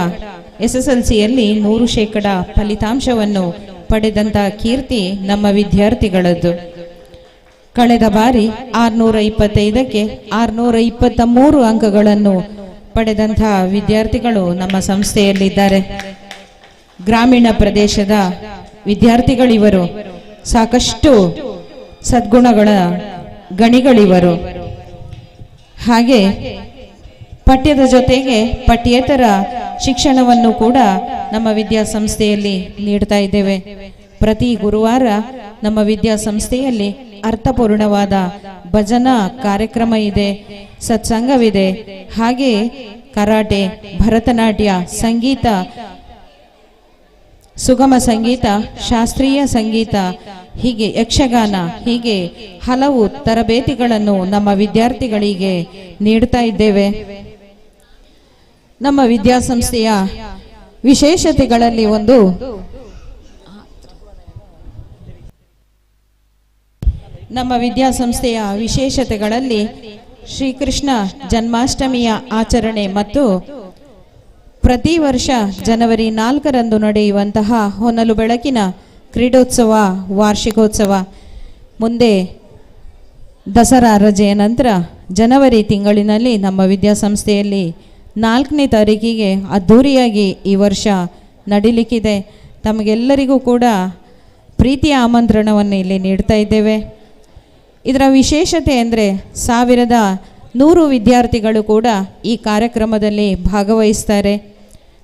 SSLCಯಲ್ಲಿ 100% ಫಲಿತಾಂಶವನ್ನು ಪಡೆದಂತಹ ಕೀರ್ತಿ ನಮ್ಮ ವಿದ್ಯಾರ್ಥಿಗಳದ್ದು. ಕಳೆದ ಬಾರಿ 625ಕ್ಕೆ 623 ಅಂಕಗಳನ್ನು ಪಡೆದಂತಹ ವಿದ್ಯಾರ್ಥಿಗಳು ನಮ್ಮ ಸಂಸ್ಥೆಯಲ್ಲಿದ್ದಾರೆ. ಗ್ರಾಮೀಣ ಪ್ರದೇಶದ ವಿದ್ಯಾರ್ಥಿಗಳಿವರು, ಸಾಕಷ್ಟು ಸದ್ಗುಣಗಳ ಗಣಿಗಳಿವರು. ಹಾಗೆ ಪಠ್ಯದ ಜೊತೆಗೆ ಪಠ್ಯೇತರ ಶಿಕ್ಷಣವನ್ನು ಕೂಡ ನಮ್ಮ ವಿದ್ಯಾಸಂಸ್ಥೆಯಲ್ಲಿ ನೀಡ್ತಾ ಇದ್ದೇವೆ. ಪ್ರತಿ ಗುರುವಾರ ನಮ್ಮ ವಿದ್ಯಾಸಂಸ್ಥೆಯಲ್ಲಿ ಅರ್ಥಪೂರ್ಣವಾದ ಭಜನಾ ಕಾರ್ಯಕ್ರಮ ಇದೆ, ಸತ್ಸಂಗವಿದೆ. ಹಾಗೆ ಕರಾಟೆ, ಭರತನಾಟ್ಯ, ಸಂಗೀತ, ಸುಗಮ ಸಂಗೀತ, ಶಾಸ್ತ್ರೀಯ ಸಂಗೀತ, ಹೀಗೆ ಯಕ್ಷಗಾನ, ಹೀಗೆ ಹಲವು ತರಬೇತಿಗಳನ್ನು ನಮ್ಮ ವಿದ್ಯಾರ್ಥಿಗಳಿಗೆ ನೀಡ್ತಾ ಇದ್ದೇವೆ. ನಮ್ಮ ವಿದ್ಯಾಸಂಸ್ಥೆಯ ವಿಶೇಷತೆಗಳಲ್ಲಿ ಒಂದು ಶ್ರೀಕೃಷ್ಣ ಜನ್ಮಾಷ್ಟಮಿಯ ಆಚರಣೆ ಮತ್ತು ಪ್ರತಿ ವರ್ಷ ಜನವರಿ 4ರಂದು ನಡೆಯುವಂತಹ ಹೊನಲು ಬೆಳಕಿನ ಕ್ರೀಡೋತ್ಸವ ವಾರ್ಷಿಕೋತ್ಸವ. ಮುಂದೆ ದಸರಾ ರಜೆಯ ನಂತರ ಜನವರಿ ತಿಂಗಳಿನಲ್ಲಿ ನಮ್ಮ ವಿದ್ಯಾಸಂಸ್ಥೆಯಲ್ಲಿ 4ನೇ ತಾರೀಕಿಗೆ ಅದ್ಧೂರಿಯಾಗಿ ಈ ವರ್ಷ ನಡೀಲಿಕ್ಕಿದೆ. ತಮಗೆಲ್ಲರಿಗೂ ಕೂಡ ಪ್ರೀತಿಯ ಆಮಂತ್ರಣವನ್ನು ಇಲ್ಲಿ ನೀಡ್ತಾ ಇದ್ದೇವೆ. ಇದರ ವಿಶೇಷತೆ ಅಂದರೆ 1100 ವಿದ್ಯಾರ್ಥಿಗಳು ಕೂಡ ಈ ಕಾರ್ಯಕ್ರಮದಲ್ಲಿ ಭಾಗವಹಿಸ್ತಾರೆ.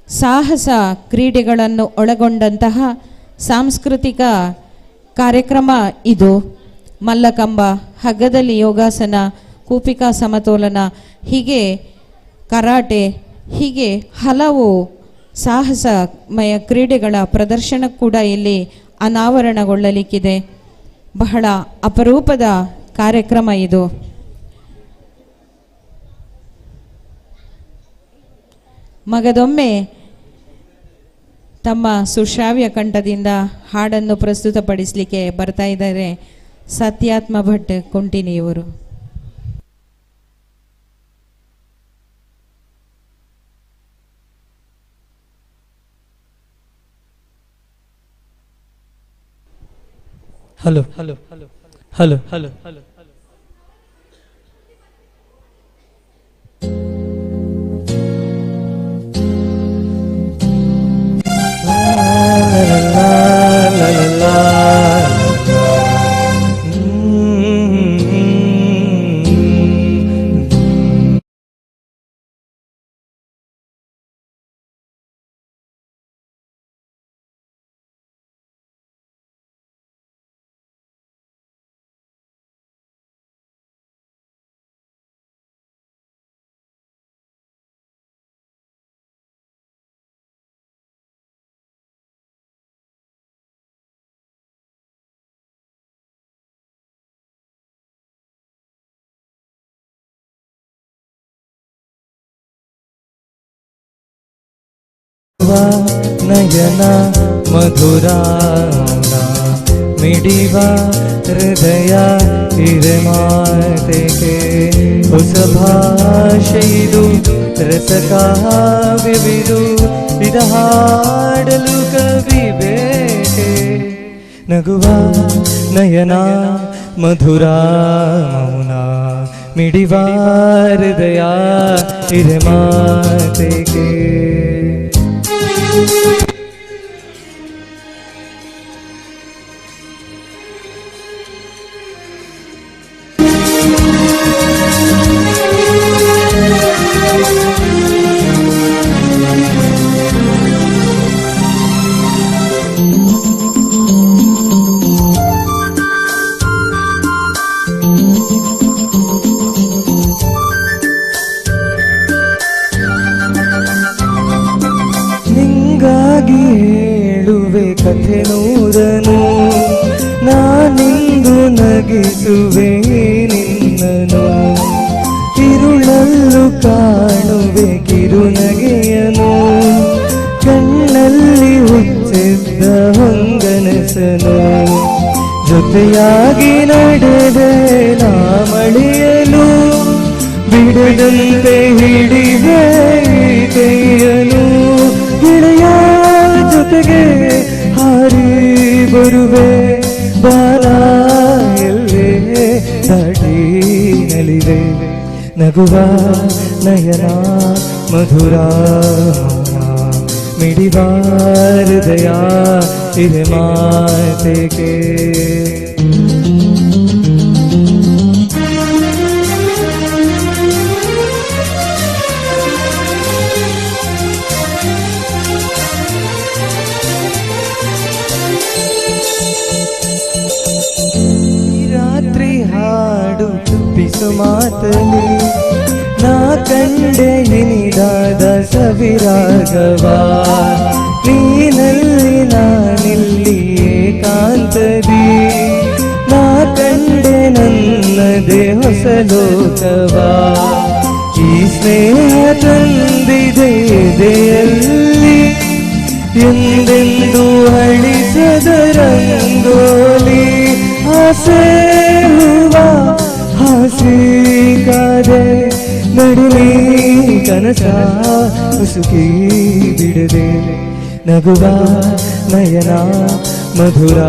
ಸಾಹಸ ಕ್ರೀಡೆಗಳನ್ನು ಒಳಗೊಂಡಂತಹ ಸಾಂಸ್ಕೃತಿಕ ಕಾರ್ಯಕ್ರಮ ಇದು. ಮಲ್ಲಕಂಬ, ಹಗ್ಗದಲ್ಲಿ ಯೋಗಾಸನ, ಕೂಪಿಕಾ ಸಮತೋಲನ, ಹೀಗೆ ಕರಾಟೆ, ಹೀಗೆ ಹಲವು ಸಾಹಸಮಯ ಕ್ರೀಡೆಗಳ ಪ್ರದರ್ಶನ ಕೂಡ ಇಲ್ಲಿ ಅನಾವರಣಗೊಳ್ಳಲಿಕ್ಕಿದೆ. ಬಹಳ ಅಪರೂಪದ ಕಾರ್ಯಕ್ರಮ ಇದು. ಮಗದೊಮ್ಮೆ ತಮ್ಮ ಸುಶ್ರಾವ್ಯ ಕಂಠದಿಂದ ಹಾಡನ್ನು ಪ್ರಸ್ತುತಪಡಿಸಲಿಕ್ಕೆ ಬರ್ತಾ ಇದ್ದಾರೆ ಸತ್ಯಾತ್ಮ ಭಟ್ ಕುಂಟಿನಿಯವರು. Hello hello hello hello hello hello ನಯನ ಮಧುರಾನ ಮಿಡಿವ ಹೃದಯ ಹಿರಮಾತೆಗೆ ಹೊಸ ಭಾಷೆಯಿದು ರಸಕಾವ್ಯವಿದು ಇದ ಹಾಡಲು ಕವಿ ಬೇಕೆ ನಗುವ ನಯನ ಮಧುರ ಮೌನ ಮಿಡಿವ ಹೃದಯ ಹಿರಮಾತೆಗೆ ಕಥೆ ನೂರನು ನಾನಿಂದು ನಗಿಸುವೆ ನಿನ್ನನು ತಿರುಳಲ್ಲು ಕಾಣುವೆ ಕಿರುನಗೆಯನು ಕಣ್ಣಲ್ಲಿ ಹುಚ್ಚಿದ್ದ ಹೊಂಗನಸನು ಜೊತೆಯಾಗಿ ನಡೆದೆ ನಾ ಮಳೆಯಲು ಬಿಡದಂತೆ ಹಿಡಿದೆ ಕೈಯನು ಗೆಳೆಯ ಜೊತೆಗೆ ಹಾರಿ ಬರುವೆ ಬಾಲ ಎಲ್ಲೇ ದಾಟಿ ನಲಿವೆ ನಗುವ ನಯನ ಮಧುರ ಮಿಡಿವ ಹೃದಯ ಇದೆ ಮಾತೆಗೆ ರಾತ್ರಿ ಹಾಡು ಪಿಸು ಮಾತಲಿ ನಾ ಕಂಡೆ ನಿನಿದಾದ ಸವಿರಾಗವ ನೀನಲ್ಲಿ ನಾನಿಲ್ಲಿ ಏಕಾಂತದಿ ನಾ ಕಂಡೆ ನನ್ನದೇ ಹೊಸ ಲೋಕವ ಈ ಸ್ನೇಹ ತಂದಿದೆ ಎದೆಯಲ್ಲಿ ಎಂದೆಂದು ಅಳಿಸದ ರಂಗೋಲಿ ಆಸೆ ಹೂವ ಹಾಸಿ ಕಾದೆ ನಡುವೆ ಕನಸ ಮುಸುಕಿ ಬಿಡದೆ ನಗುವ ನಯನ ಮಧುರ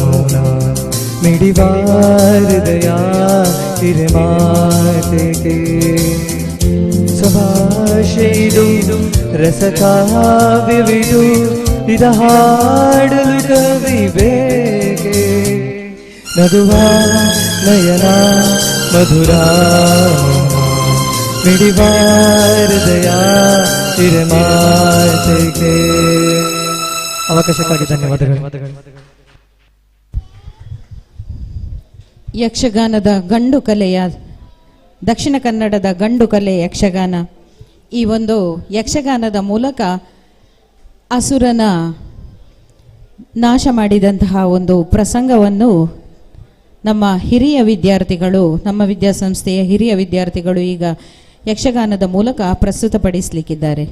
ಮೌನ ಮಿಡಿವ ಹೃದಯ ಹಿರೆ ಮಾತೆಗೆ ಸಭಾಷೆಯಿದು ರಸಕಾವ್ಯವಿದು ಇದ ಹಾಡಲು ಕವಿ ಬೇಕೆ ನಗುವ ನಯನ ಮಧುರ ಮಿಡಿವ ಹೃದಯ ಹಿರೆ ಮಾತೆಗೆ. ಅವಕಾಶಕ್ಕಾಗಿ ಧನ್ಯವಾದಗಳು. ಯಕ್ಷಗಾನದ ಗಂಡು ಕಲೆಯ ದಕ್ಷಿಣ ಕನ್ನಡದ ಗಂಡು ಕಲೆ ಯಕ್ಷಗಾನ. ಈ ಒಂದು ಯಕ್ಷಗಾನದ ಮೂಲಕ ಅಸುರನ ನಾಶ ಮಾಡಿದಂತಹ ಒಂದು ಪ್ರಸಂಗವನ್ನು ನಮ್ಮ ಹಿರಿಯ ವಿದ್ಯಾರ್ಥಿಗಳು, ನಮ್ಮ ವಿದ್ಯಾಸಂಸ್ಥೆಯ ಹಿರಿಯ ವಿದ್ಯಾರ್ಥಿಗಳು ಈಗ ಯಕ್ಷಗಾನದ ಮೂಲಕ ಪ್ರಸ್ತುತಪಡಿಸಲಿಕ್ಕಿದ್ದಾರೆ.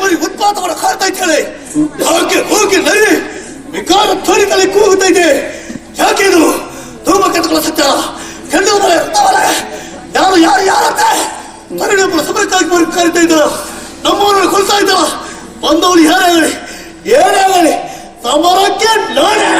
ಬರಿ ಉತ್ಪಾತವನ್ನು ಕಾಡ್ತಾ ಇದ್ದಾಳೆ. ಹೋಗಿ ನರಿ ವಿಕಾರ ಧ್ವನಿನಲ್ಲಿ ಕೂಗುತ್ತೈತೆ. ಯಾಕೆ ಇದು ಧೂಮಕೇತುಗಳ ಸತ್ಯ ಕೆಂಡು ಯಾರು ಯಾರು ಯಾರಂತೆ ಪರಿಣಾಮ ಸಮಯಕ್ಕಾಗಿ ಕರಿತಾ ಇದ್ದಾರ. ನಮ್ಮವರನ್ನು ಕೊಲ್ತಾ ಇದ್ದಾರ. ಬಂದವಳು ಯಾರಾಗಲಿ ಏನೇ ಆಗಲಿ ಸಮರಕ್ಕೆ ನಾನೇ.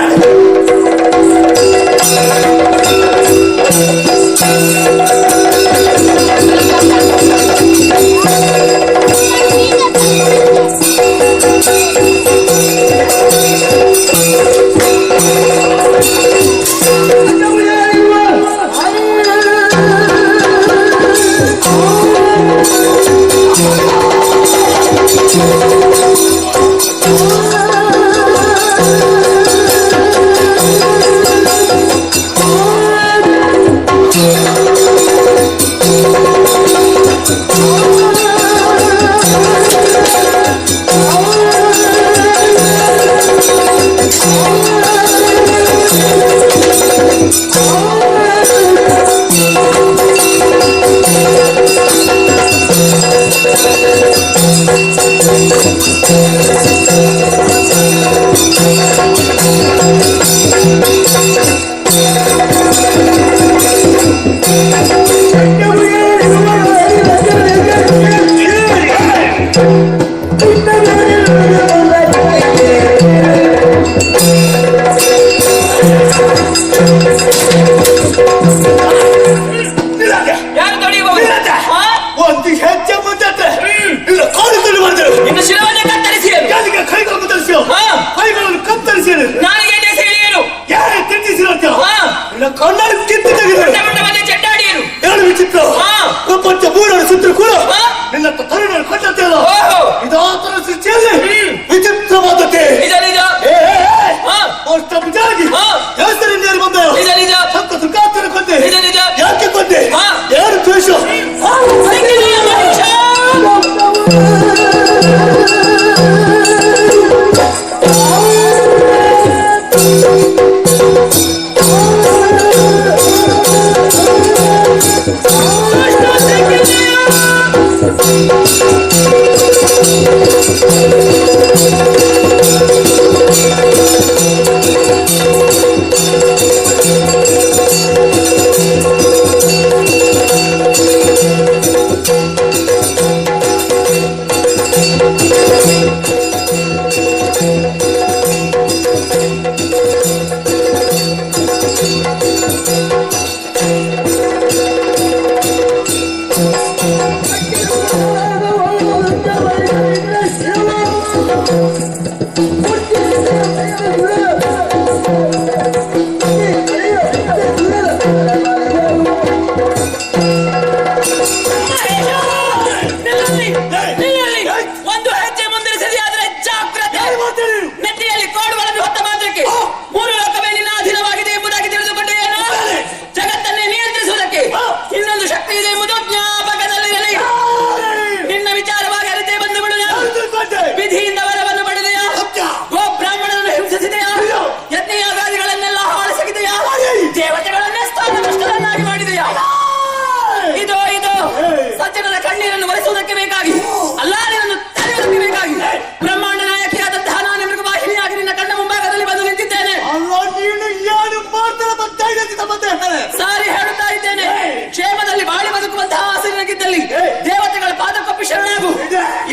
ಬೇಕಿದ್ದಲ್ಲಿ ದೇವತೆಗಳ ಪಾದಕೊಪ್ಪಿ ಶರಣಾಗು,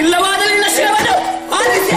ಇಲ್ಲವಾದಲ್ಲಿ ನಿನ್ನ ಶಿರವನ್ನು ಆರಿಸಿ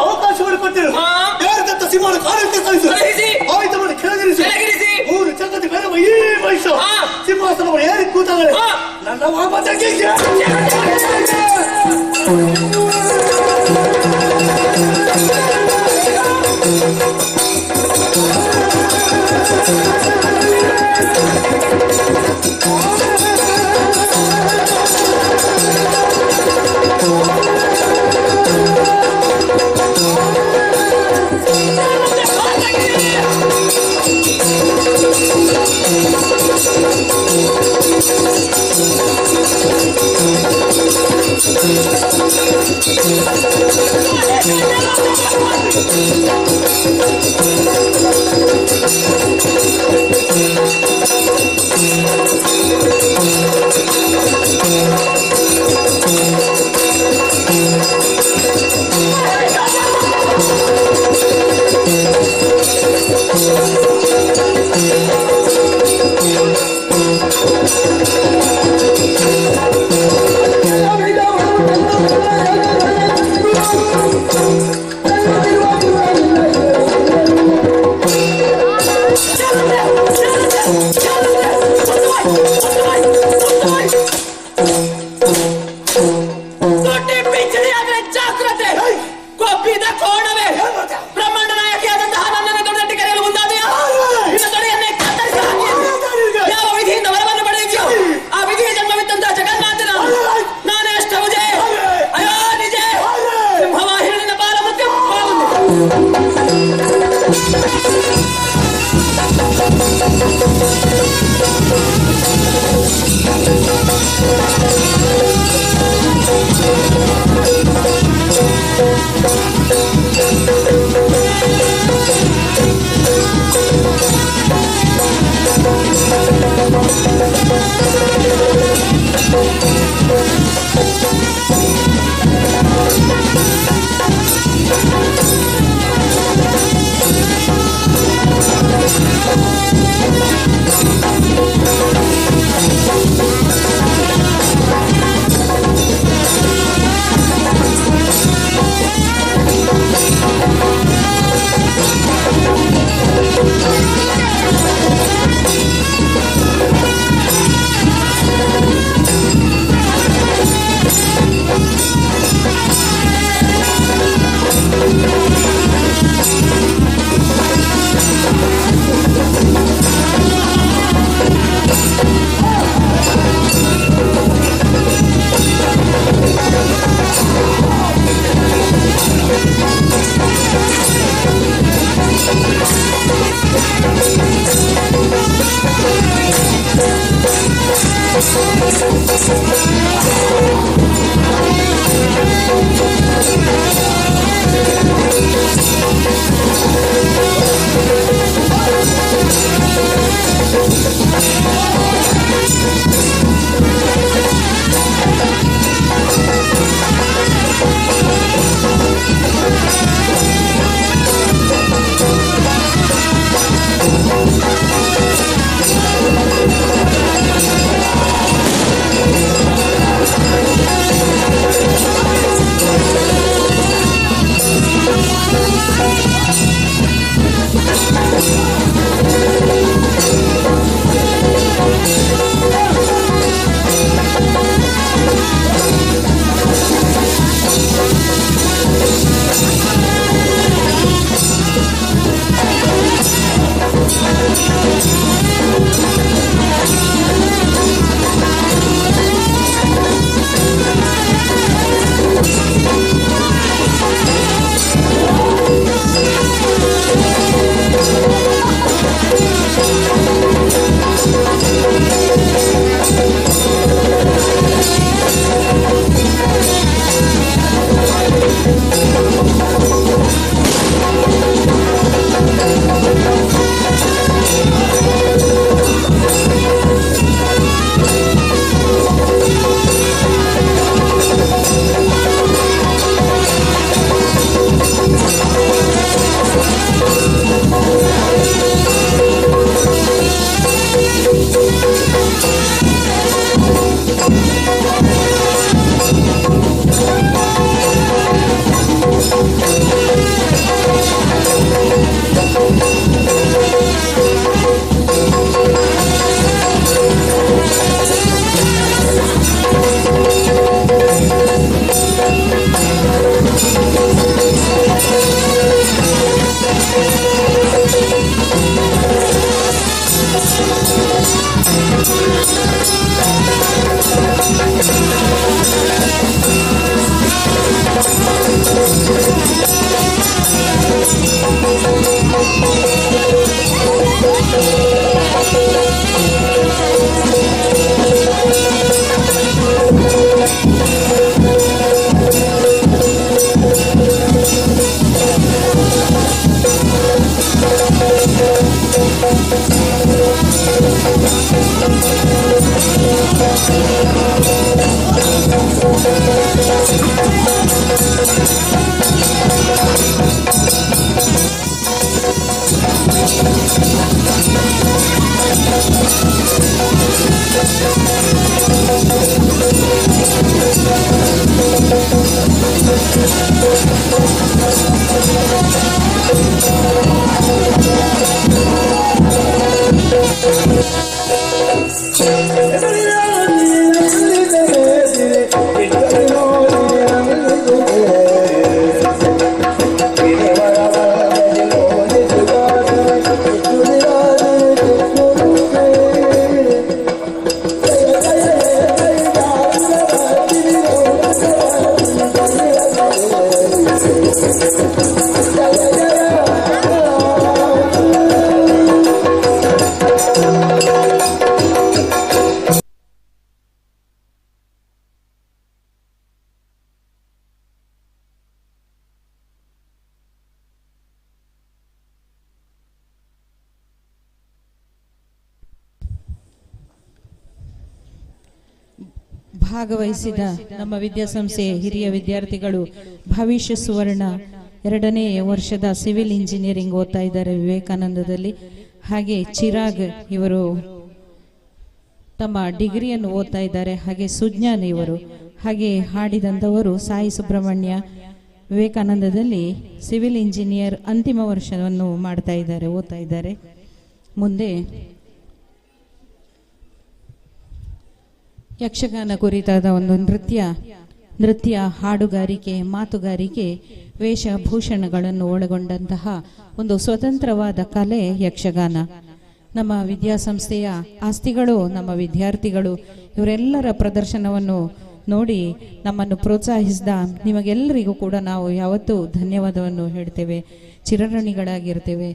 ಅವಕಾಶವನ್ನು ಕೊಟ್ಟಿರು. ಬೇರೆದಂತ ಸಿಂಹನ ಕಾಲಕ್ಕೆ ಕಳಿಸಿ ಆಯುಧವನ್ನು ಕೆಳಗಿರಿಸಿ ಮೂರು ಜಗತ್ತು ಬೇರೆ ಈ ವಯಸ್ಸು ಸಿಂಹಾಸನವನ್ನು ಏರಿ ಕೂತಾಗಲೇ ನನ್ನ ವಾಪಸ್ಸಾಗಿ ಭಾಗವಹಿಸಿದ ನಮ್ಮ ವಿದ್ಯಾಸಂಸ್ಥೆಯ ಹಿರಿಯ ವಿದ್ಯಾರ್ಥಿಗಳು ಭವಿಷ್ಯ ಸುವರ್ಣ 2ನೇ ವರ್ಷದ ಸಿವಿಲ್ ಇಂಜಿನಿಯರಿಂಗ್ ಓದ್ತಾ ಇದ್ದಾರೆ ವಿವೇಕಾನಂದದಲ್ಲಿ. ಹಾಗೆ ಚಿರಾಗ್ ಇವರು ತಮ್ಮ ಡಿಗ್ರಿಯನ್ನು ಓದ್ತಾ ಇದ್ದಾರೆ. ಹಾಗೆ ಸುಜ್ಞಾನ್ ಇವರು. ಹಾಗೆ ಹಾಡಿದಂಥವರು ಸಾಯಿ ಸುಬ್ರಹ್ಮಣ್ಯ ವಿವೇಕಾನಂದದಲ್ಲಿ ಸಿವಿಲ್ ಇಂಜಿನಿಯರ್ ಅಂತಿಮ ವರ್ಷವನ್ನು ಮಾಡ್ತಾ ಇದ್ದಾರೆ, ಓದ್ತಾ ಇದ್ದಾರೆ. ಮುಂದೆ ಯಕ್ಷಗಾನ ಕುರಿತಾದ ಒಂದು ನೃತ್ಯ, ಹಾಡುಗಾರಿಕೆ, ಮಾತುಗಾರಿಕೆ, ವೇಷಭೂಷಣಗಳನ್ನು ಒಳಗೊಂಡಂತಹ ಒಂದು ಸ್ವತಂತ್ರವಾದ ಕಲೆ ಯಕ್ಷಗಾನ. ನಮ್ಮ ವಿದ್ಯಾಸಂಸ್ಥೆಯ ಆಸ್ತಿಗಳು, ನಮ್ಮ ವಿದ್ಯಾರ್ಥಿಗಳು ಇವರೆಲ್ಲರ ಪ್ರದರ್ಶನವನ್ನು ನೋಡಿ ನಮ್ಮನ್ನು ಪ್ರೋತ್ಸಾಹಿಸಿದ ನಿಮಗೆಲ್ಲರಿಗೂ ಕೂಡ ನಾವು ಯಾವತ್ತೂ ಧನ್ಯವಾದವನ್ನು ಹೇಳ್ತೇವೆ, ಚಿರಋಣಿಗಳಾಗಿರ್ತೇವೆ.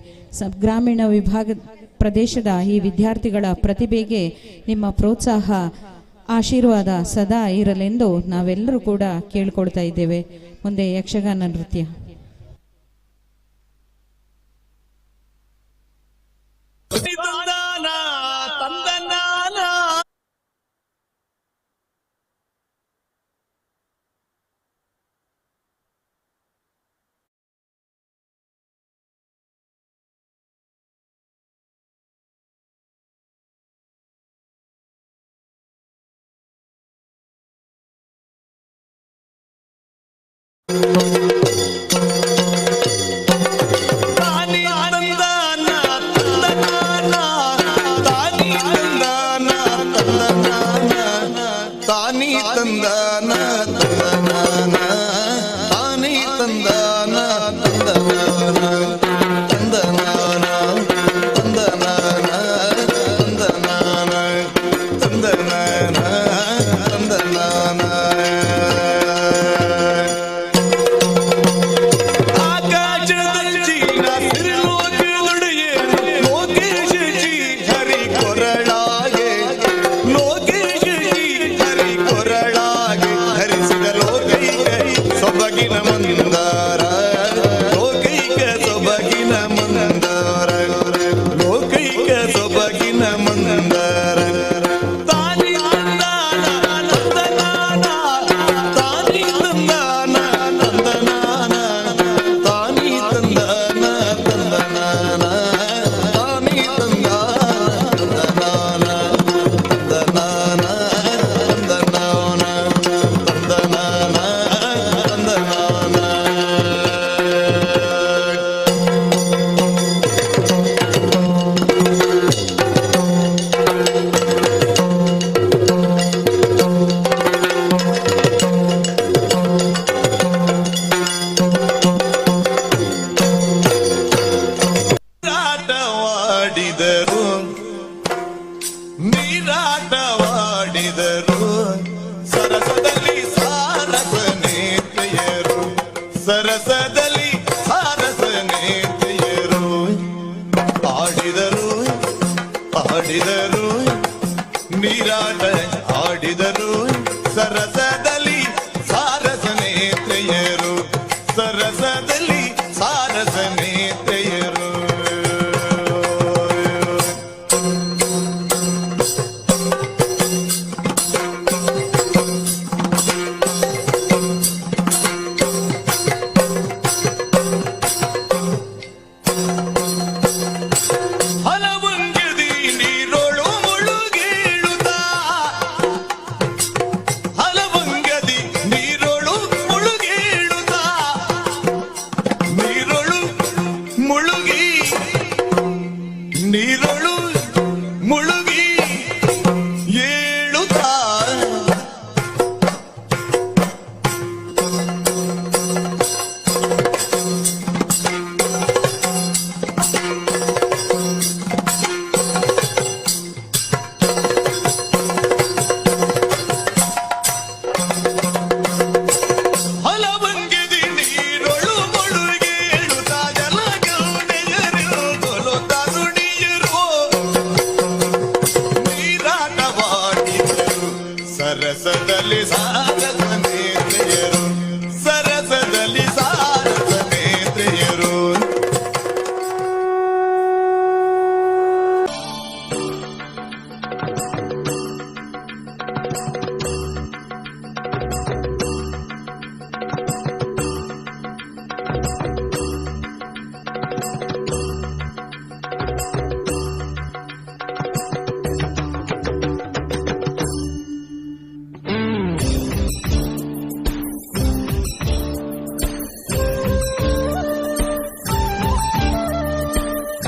ಗ್ರಾಮೀಣ ವಿಭಾಗ ಪ್ರದೇಶದ ಈ ವಿದ್ಯಾರ್ಥಿಗಳ ಪ್ರತಿಭೆಗೆ ನಿಮ್ಮ ಪ್ರೋತ್ಸಾಹ, ಆಶೀರ್ವಾದ ಸದಾ ಇರಲೆಂದು ನಾವೆಲ್ಲರೂ ಕೂಡ ಕೇಳ್ಕೊಳ್ತಾ ಇದ್ದೇವೆ. ಮುಂದೆ ಯಕ್ಷಗಾನ ನೃತ್ಯ.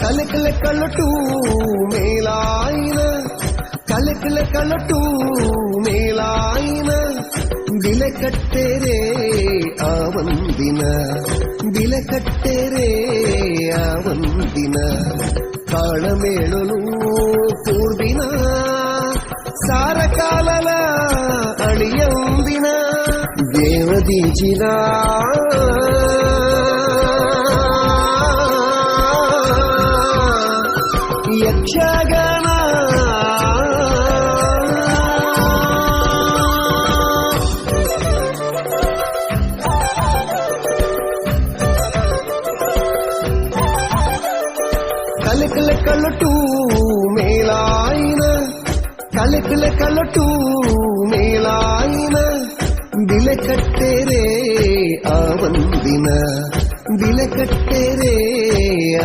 ಕಲಕಲ ಕಲಟು ಮೇಲಾಯಿನ ಕಲಕಲ ಕಲಟು ಮೇಲಾಯಿನ ಬಿಲೆ ಕಟ್ಟೆರೆ ಆ ಒಂದಿನ ಬಿಲೆ ಕಟ್ಟೆರೆ ಆ ಒಂದಿನ ಕಾಳಮೇಳಲು ಪೂರ್ದಿನ ಸಾರಕಾಲಲ ಅಳಿಯಂದಿನ ದೇವದೀಜಿನ ಯಕ್ಷಗಾನ ಕಲಕಲ ಕಲಟು ಮೇಲಾಯಿನ ಕಲಕಲ ಕಲಟು ಮೇಲಾಯಿನ ಬಿಲೆ ಕಟ್ಟೆರೆ ಆ ಒಂದಿನ ಬಿಲೆ ಕಟ್ಟೆರೆ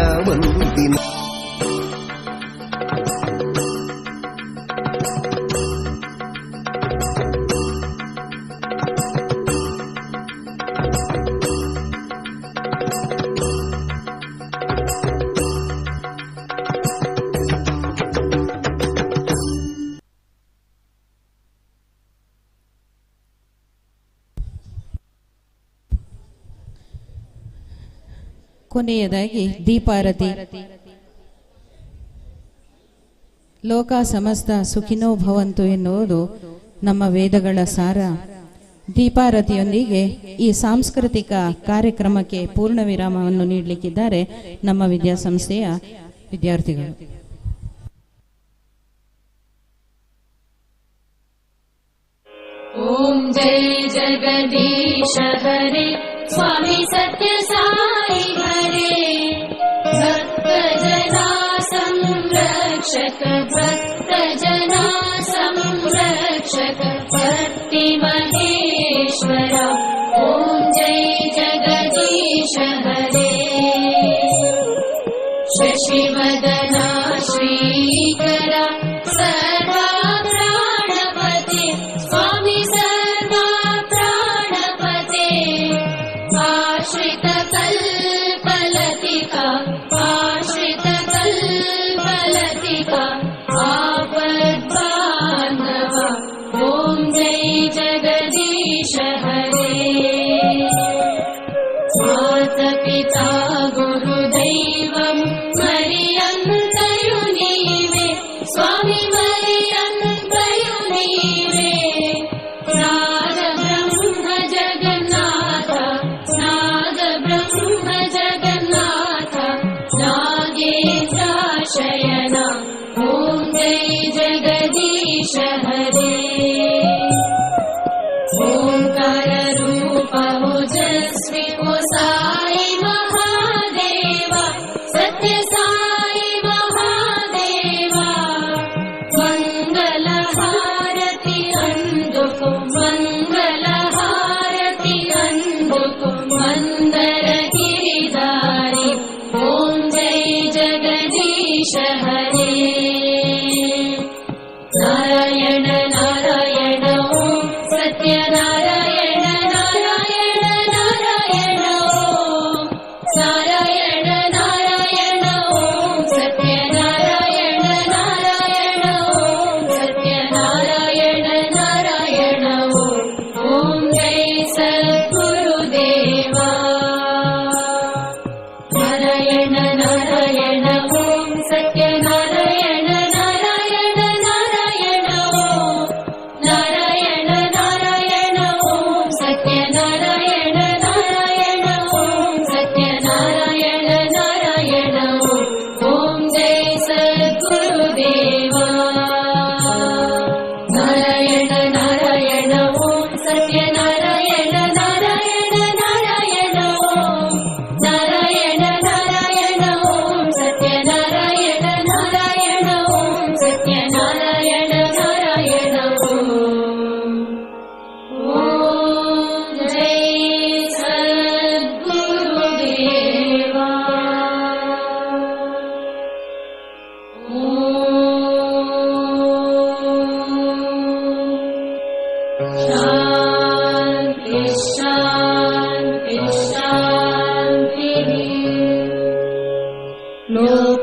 ಆ ಒಂದಿನ ಕೊನೆಯದಾಗಿ ದೀಪಾರತಿ. ಲೋಕ ಸಮಸ್ತ ಸುಖಿನೋ ಭವಂತು ಎನ್ನುವುದು ನಮ್ಮ ವೇದಗಳ ಸಾರ. ದೀಪಾರತಿಯೊಂದಿಗೆ ಈ ಸಾಂಸ್ಕೃತಿಕ ಕಾರ್ಯಕ್ರಮಕ್ಕೆ ಪೂರ್ಣ ವಿರಾಮವನ್ನು ನೀಡಲಿಕ್ಕಿದ್ದಾರೆ ನಮ್ಮ ವಿದ್ಯಾಸಂಸ್ಥೆಯ ವಿದ್ಯಾರ್ಥಿಗಳು. ಓಂ ಜೈ ಜಗದೀಶ ಹರೇ स्वामी सत्य साई हरे भक्त जना संरक्षक भक्त जना संरक्षक भक्ति महेश्वरा ओम जय जगदीश हरे शशिवदना श्रीकरा सर्वा प्राणपते स्वामी सर्वा प्राणपते आश्रित कल्पलतिका आश्रित कल्पलतिका आपद्बान्धवा ॐ जय जगदीश हरे मातपिता गुरुदैवं मरियन्तयु नीवे स्वामी मरियन्तयु नीवे नादब्रह्म जगन्नाथ नादब्रह्म जगन्नाथ नागेन्द्राशयन ॐ जय जगदीश हरे ओंकार रूप ओजस्वी ओ साई महादेव सत्य साई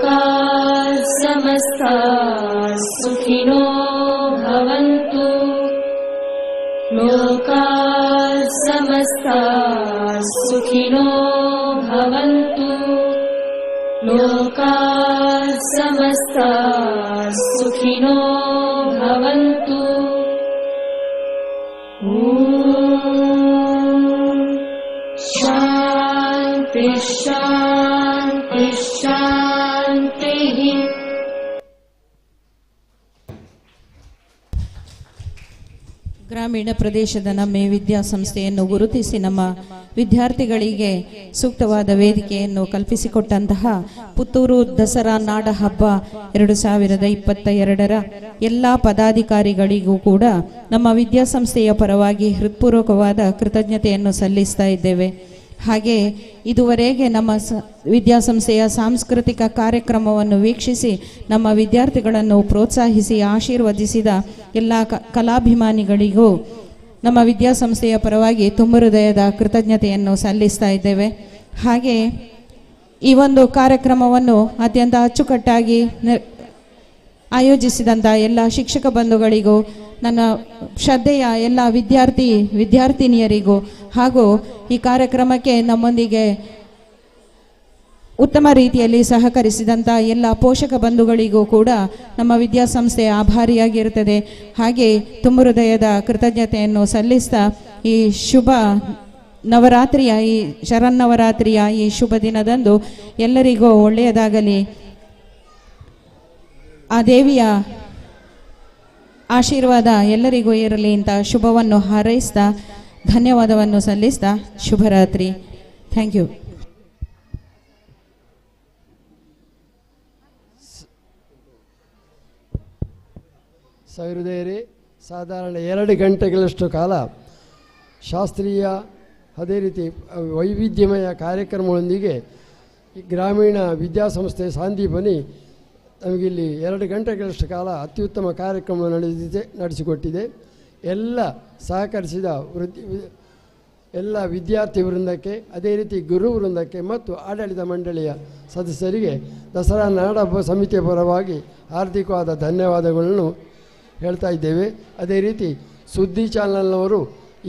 लोकाः समस्ताः सुखिनो भवन्तु लोकाः समस्ताः सुखिनो भवन्तु लोकाः समस्ताः सुखिनो भवन्तु शान्ति शान्ति शान्तिः ಗ್ರಾಮೀಣ ಪ್ರದೇಶದ ನಮ್ಮ ವಿದ್ಯಾಸಂಸ್ಥೆಯನ್ನು ಗುರುತಿಸಿ ನಮ್ಮ ವಿದ್ಯಾರ್ಥಿಗಳಿಗೆ ಸೂಕ್ತವಾದ ವೇದಿಕೆಯನ್ನು ಕಲ್ಪಿಸಿಕೊಟ್ಟಂತಹ ಪುತ್ತೂರು ದಸರಾ ನಾಡ ಹಬ್ಬ 2022ರ ಎಲ್ಲ ಪದಾಧಿಕಾರಿಗಳಿಗೂ ಕೂಡ ನಮ್ಮ ವಿದ್ಯಾಸಂಸ್ಥೆಯ ಪರವಾಗಿ ಹೃತ್ಪೂರ್ವಕವಾದ ಕೃತಜ್ಞತೆಯನ್ನು ಸಲ್ಲಿಸ್ತಾ ಇದ್ದೇವೆ. ಹಾಗೆ ಇದುವರೆಗೆ ನಮ್ಮ ವಿದ್ಯಾಸಂಸ್ಥೆಯ ಸಾಂಸ್ಕೃತಿಕ ಕಾರ್ಯಕ್ರಮವನ್ನು ವೀಕ್ಷಿಸಿ ನಮ್ಮ ವಿದ್ಯಾರ್ಥಿಗಳನ್ನು ಪ್ರೋತ್ಸಾಹಿಸಿ ಆಶೀರ್ವದಿಸಿದ ಎಲ್ಲ ಕಲಾಭಿಮಾನಿಗಳಿಗೂ ನಮ್ಮ ವಿದ್ಯಾಸಂಸ್ಥೆಯ ಪರವಾಗಿ ತುಂಬ ಹೃದಯದ ಕೃತಜ್ಞತೆಯನ್ನು ಸಲ್ಲಿಸ್ತಾ ಇದ್ದೇವೆ. ಹಾಗೆ ಈ ಒಂದು ಕಾರ್ಯಕ್ರಮವನ್ನು ಅತ್ಯಂತ ಅಚ್ಚುಕಟ್ಟಾಗಿ ಆಯೋಜಿಸಿದಂಥ ಎಲ್ಲ ಶಿಕ್ಷಕ ಬಂಧುಗಳಿಗೂ, ನನ್ನ ಶ್ರದ್ಧೆಯ ಎಲ್ಲ ವಿದ್ಯಾರ್ಥಿನಿಯರಿಗೂ ಹಾಗೂ ಈ ಕಾರ್ಯಕ್ರಮಕ್ಕೆ ನಮ್ಮೊಂದಿಗೆ ಉತ್ತಮ ರೀತಿಯಲ್ಲಿ ಸಹಕರಿಸಿದಂಥ ಎಲ್ಲ ಪೋಷಕ ಬಂಧುಗಳಿಗೂ ಕೂಡ ನಮ್ಮ ವಿದ್ಯಾಸಂಸ್ಥೆ ಆಭಾರಿಯಾಗಿರುತ್ತದೆ. ಹಾಗೆ ತುಂಬ ಹೃದಯದ ಕೃತಜ್ಞತೆಯನ್ನು ಸಲ್ಲಿಸ್ತಾ ಈ ಶುಭ ನವರಾತ್ರಿಯ ಈ ಶರನ್ನವರಾತ್ರಿಯ ಈ ಶುಭ ದಿನದಂದು ಎಲ್ಲರಿಗೂ ಒಳ್ಳೆಯದಾಗಲಿ, ಆ ದೇವಿಯ ಆಶೀರ್ವಾದ ಎಲ್ಲರಿಗೂ ಇರಲಿ ಅಂತ ಶುಭವನ್ನು ಹಾರೈಸ್ತಾ ಧನ್ಯವಾದವನ್ನು ಸಲ್ಲಿಸ್ತಾ ಶುಭರಾತ್ರಿ. Thank you. ಸಹೃದಯರೇ, ಸಾಧಾರಣ 2 ಗಂಟೆಗಳಷ್ಟು ಕಾಲ ಶಾಸ್ತ್ರೀಯ ಅದೇ ರೀತಿ ವೈವಿಧ್ಯಮಯ ಕಾರ್ಯಕ್ರಮಗಳೊಂದಿಗೆ ಗ್ರಾಮೀಣ ವಿದ್ಯಾಸಂಸ್ಥೆ ಸಾಂದೀಪನಿ ನಮಗಿಲ್ಲಿ 2 ಗಂಟೆಗಳಷ್ಟು ಕಾಲ ಅತ್ಯುತ್ತಮ ಕಾರ್ಯಕ್ರಮ ನಡೆಸಿಕೊಟ್ಟಿದೆ. ಎಲ್ಲ ಸಹಕರಿಸಿದ ಎಲ್ಲ ವಿದ್ಯಾರ್ಥಿ ವೃಂದಕ್ಕೆ, ಅದೇ ರೀತಿ ಗುರು ವೃಂದಕ್ಕೆ ಮತ್ತು ಆಡಳಿತ ಮಂಡಳಿಯ ಸದಸ್ಯರಿಗೆ ದಸರಾ ನಾಡಹಬ್ಬ ಸಮಿತಿಯ ಪರವಾಗಿ ಹಾರ್ದಿಕವಾದ ಧನ್ಯವಾದಗಳನ್ನು ಹೇಳ್ತಾ ಇದ್ದೇವೆ. ಅದೇ ರೀತಿ ಸುದ್ದಿ ಚಾನಲ್ನವರು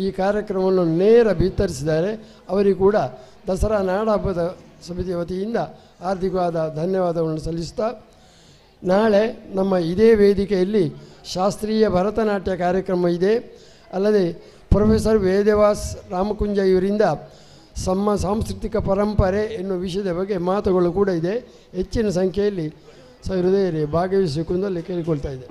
ಈ ಕಾರ್ಯಕ್ರಮವನ್ನು ನೇರ ಬಿತ್ತರಿಸಿದ್ದಾರೆ. ಅವರಿಗೂ ಕೂಡ ದಸರಾ ನಾಡಹಬ್ಬದ ಸಮಿತಿಯ ವತಿಯಿಂದ ಹಾರ್ದಿಕವಾದ ಧನ್ಯವಾದಗಳನ್ನು ಸಲ್ಲಿಸ್ತಾ, ನಾಳೆ ನಮ್ಮ ಇದೇ ವೇದಿಕೆಯಲ್ಲಿ ಶಾಸ್ತ್ರೀಯ ಭರತನಾಟ್ಯ ಕಾರ್ಯಕ್ರಮ ಇದೆ. ಅಲ್ಲದೆ ಪ್ರೊಫೆಸರ್ ವೇದವಾಸ್ ರಾಮಕುಂಜ ಇವರಿಂದ ಸಾಂಸ್ಕೃತಿಕ ಪರಂಪರೆ ಎನ್ನುವ ವಿಷಯದ ಬಗ್ಗೆ ಮಾತುಗಳು ಕೂಡ ಇದೆ. ಹೆಚ್ಚಿನ ಸಂಖ್ಯೆಯಲ್ಲಿ ಸಹೃದಯರೇ ಭಾಗವಹಿಸಿಕೊಂಡಲ್ಲಿ ಕೇಳಿಕೊಳ್ತಾ ಇದೆ.